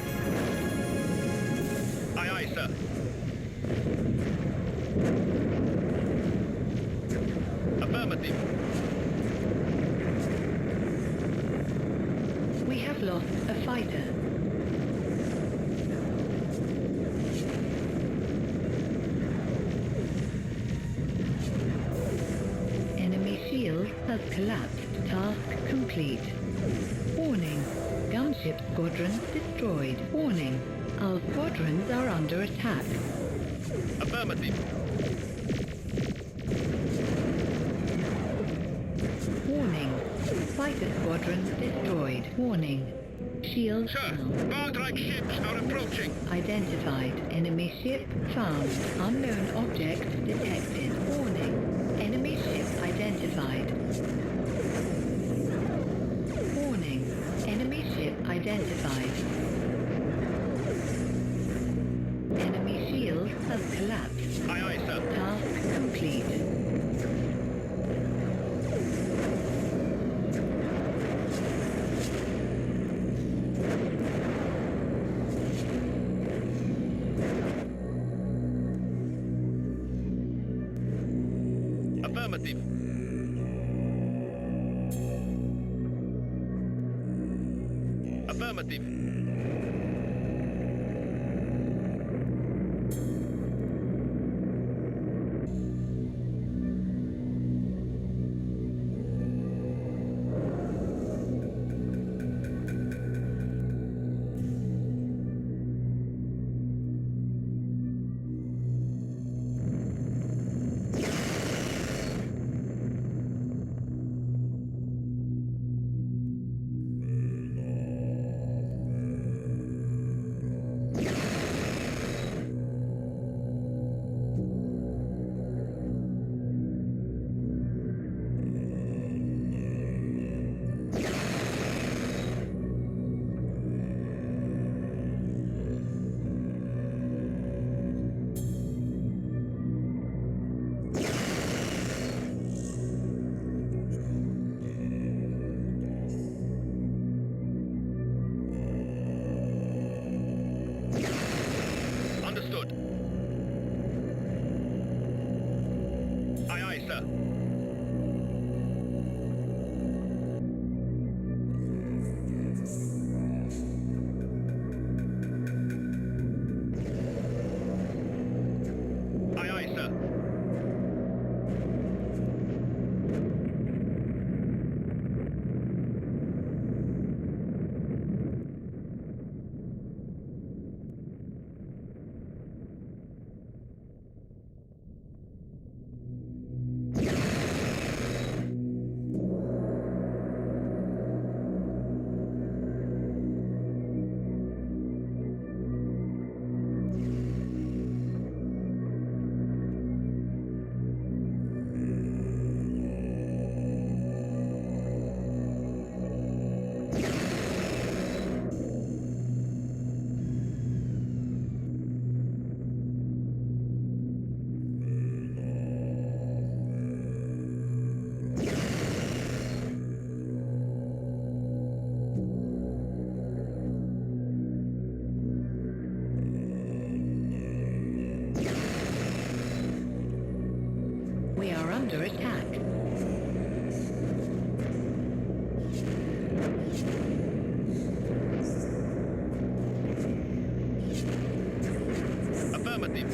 Aye, aye, sir. Affirmative. We have lost a fighter. Enemy shield has collapsed. Task complete. Warning. Gunship squadron destroyed. Warning. Our squadrons are under attack. Affirmative. Warning. Fighter squadron destroyed. Warning. Shield Sir, down. Bard-like ships are approaching. Identified. Enemy ship found. Unknown object detected. Warning. Enemy ship identified. Warning. Enemy ship identified. Enemy shield has collapsed. Aye, aye, sir. Task complete. Affirmative. Under attack. Affirmative.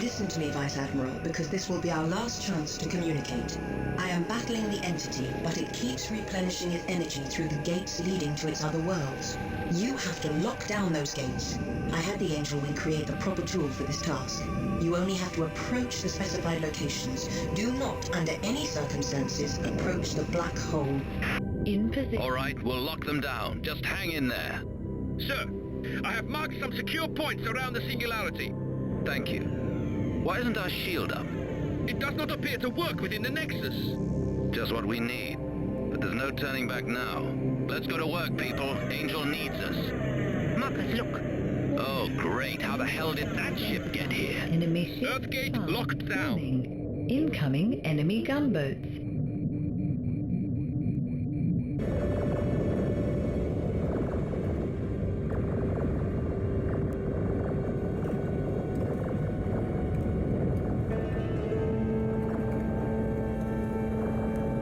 Listen to me, Vice Admiral, because this will be our last chance to communicate. I am battling the entity, but it keeps replenishing its energy through the gates leading to its other worlds. You have to lock down those gates. I had the Angel Wing create the proper tool for this task. You only have to approach the specified locations. Do not, under any circumstances, approach the black hole. In position. All right, we'll lock them down. Just hang in there. Sir, I have marked some secure points around the singularity. Thank you. Why isn't our shield up? It does not appear to work within the Nexus. Just what we need. But there's no turning back now. Let's go to work, people. Angel needs us. Marcus, look. Oh, great. How the hell did that ship get here? Enemy ship. Earthgate locked down. Warning. Incoming enemy gunboats.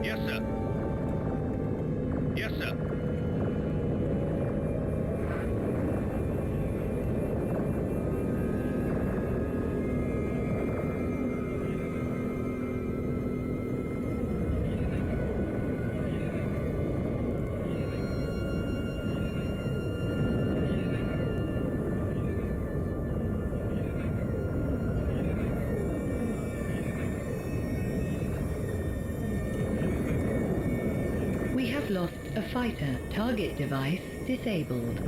Yes, sir. Yes, sir. We have lost a fighter. Target device disabled.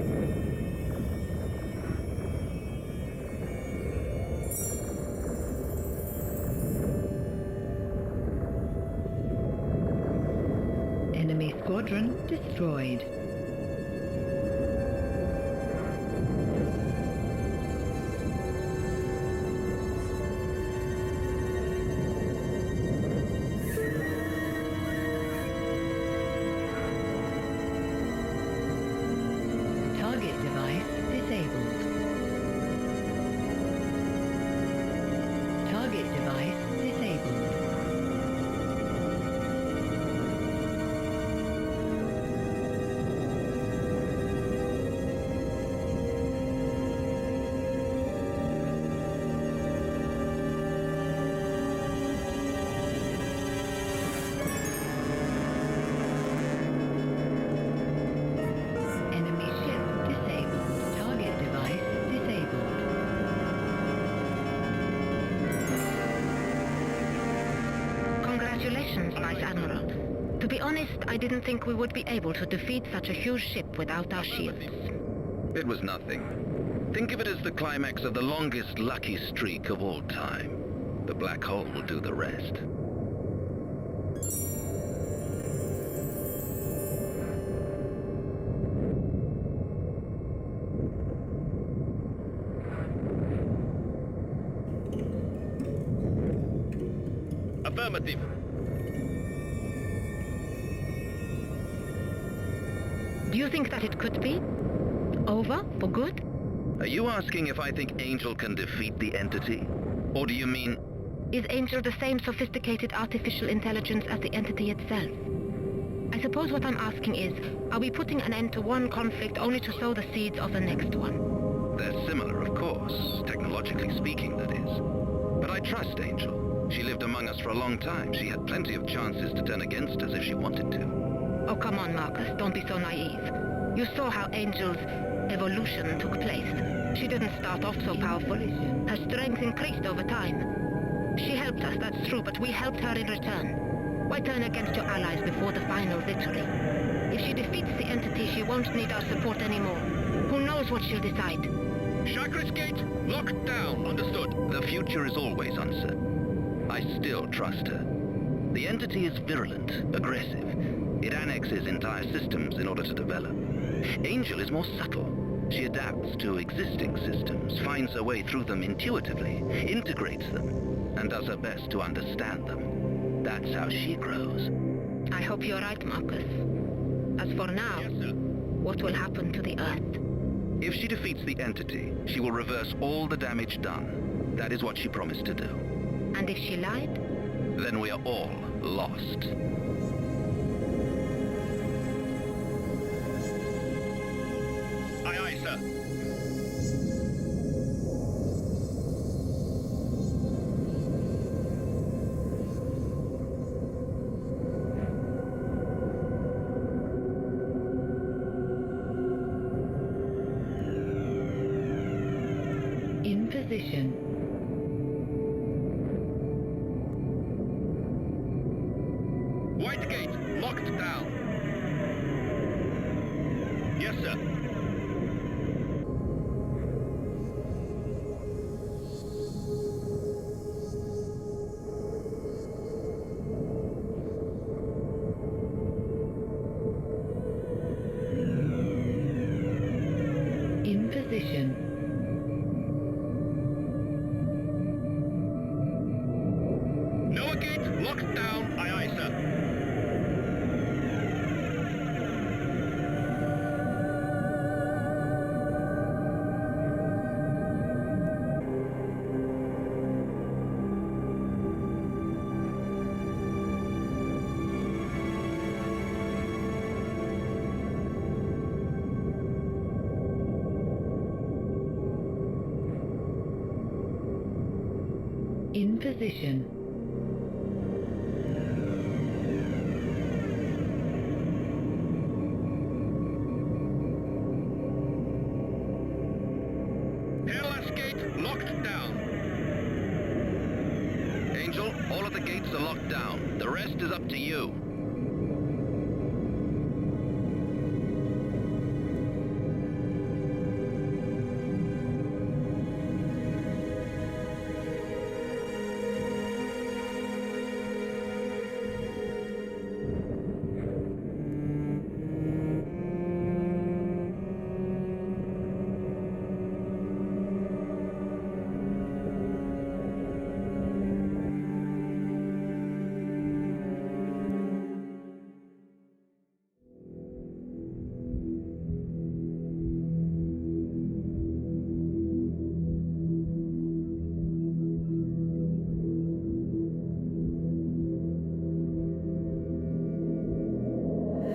Enemy squadron destroyed. Target device disabled. Target device disabled. Enemy ship disabled. Target device disabled. Congratulations, Vice Admiral. To be honest, I didn't think we would be able to defeat such a huge ship without our shields. It was nothing. Think of it as the climax of the longest lucky streak of all time. The black hole will do the rest. Affirmative. Do you think that it could be? Over? For good? Are you asking if I think Angel can defeat the entity? Or do you mean... Is Angel the same sophisticated artificial intelligence as the entity itself? I suppose what I'm asking is, are we putting an end to one conflict only to sow the seeds of the next one? They're similar, of course, technologically speaking, that is. But I trust Angel. She lived among us for a long time. She had plenty of chances to turn against us if she wanted to. Oh, come on, Marcus. Don't be so naive. You saw how Angel's evolution took place. She didn't start off so powerful. Her strength increased over time. She helped us, that's true, but we helped her in return. Why turn against your allies before the final victory? If she defeats the entity, she won't need our support anymore. Who knows what she'll decide? Chakras Gate locked down. Understood. The future is always uncertain. I still trust her. The entity is virulent, aggressive. It annexes entire systems in order to develop. Angel is more subtle. She adapts to existing systems, finds her way through them intuitively, integrates them, and does her best to understand them. That's how she grows. I hope you're right, Marcus. As for now, what will happen to the Earth? If she defeats the entity, she will reverse all the damage done. That is what she promised to do. And if she lied? Then we are all lost. Aye, aye, sir. In position. White Gate locked down. Yes, sir. position. Airless gate locked down. Angel, all of the gates are locked down. The rest is up to you.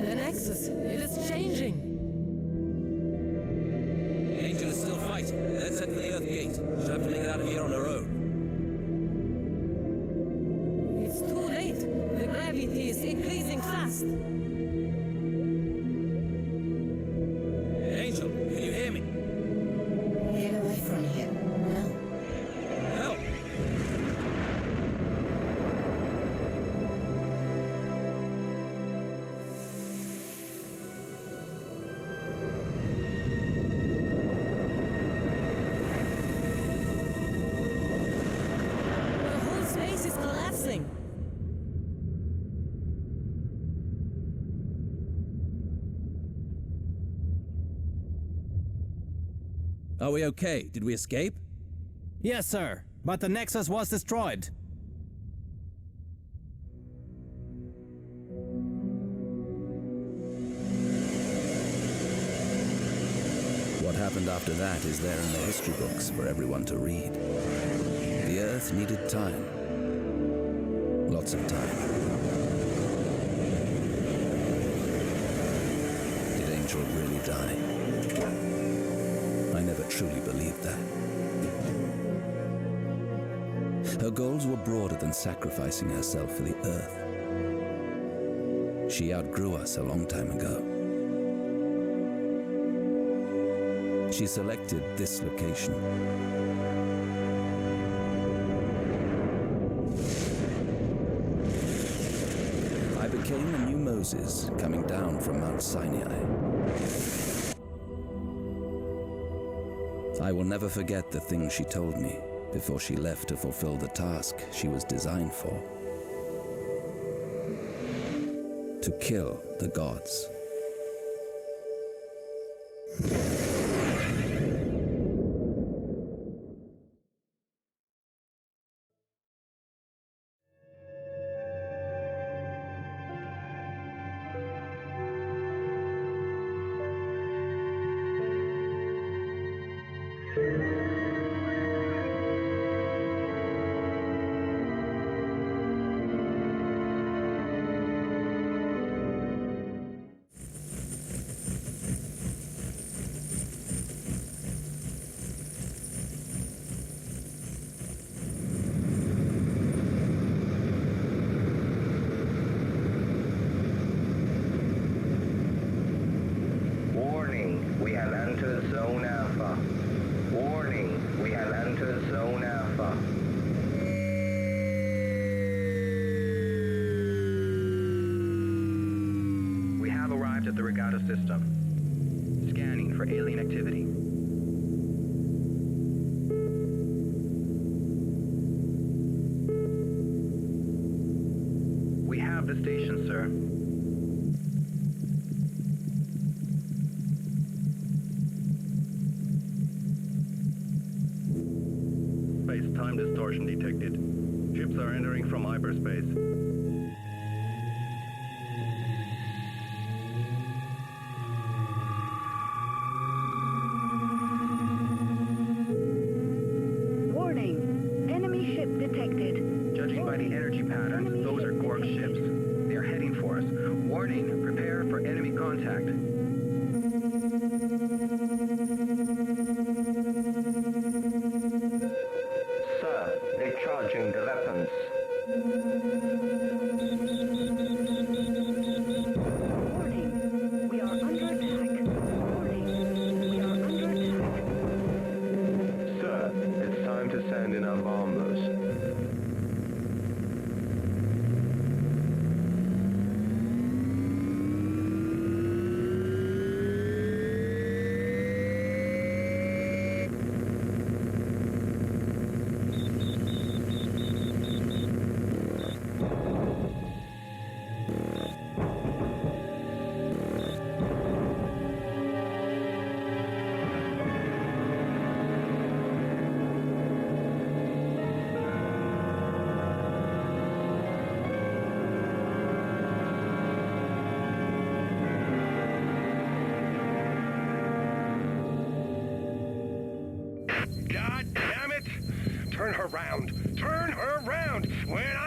The Nexus, it is changing. Angel is still fighting. Let's head for the Earth Gate. She'll have to make it out of here on her own. It's too late. The gravity is increasing fast. Angel, can you hear me? Get away from here. No. Help! The whole space is collapsing. Are we okay? Did we escape? Yes, sir. But the Nexus was destroyed. What happened after that is there in the history books for everyone to read. The Earth needed time. Lots of time. Did Angel really die? I never truly believed that. Her goals were broader than sacrificing herself for the Earth. She outgrew us a long time ago. She selected this location. I became a new Moses coming down from Mount Sinai. I will never forget the things she told me before she left to fulfill the task she was designed for. To kill the gods. We have entered Zone Alpha. Warning, we have entered Zone Alpha. We have arrived at the Regatta system. Scanning for alien activity. We have the station, sir. Space-time distortion detected. Ships are entering from hyperspace. Warning. Enemy ship detected. Judging by the energy patterns, those are Gorg ships. They are heading for us. Warning. Prepare for enemy contact. Sir, recharging the weapon. her round! Turn her round! When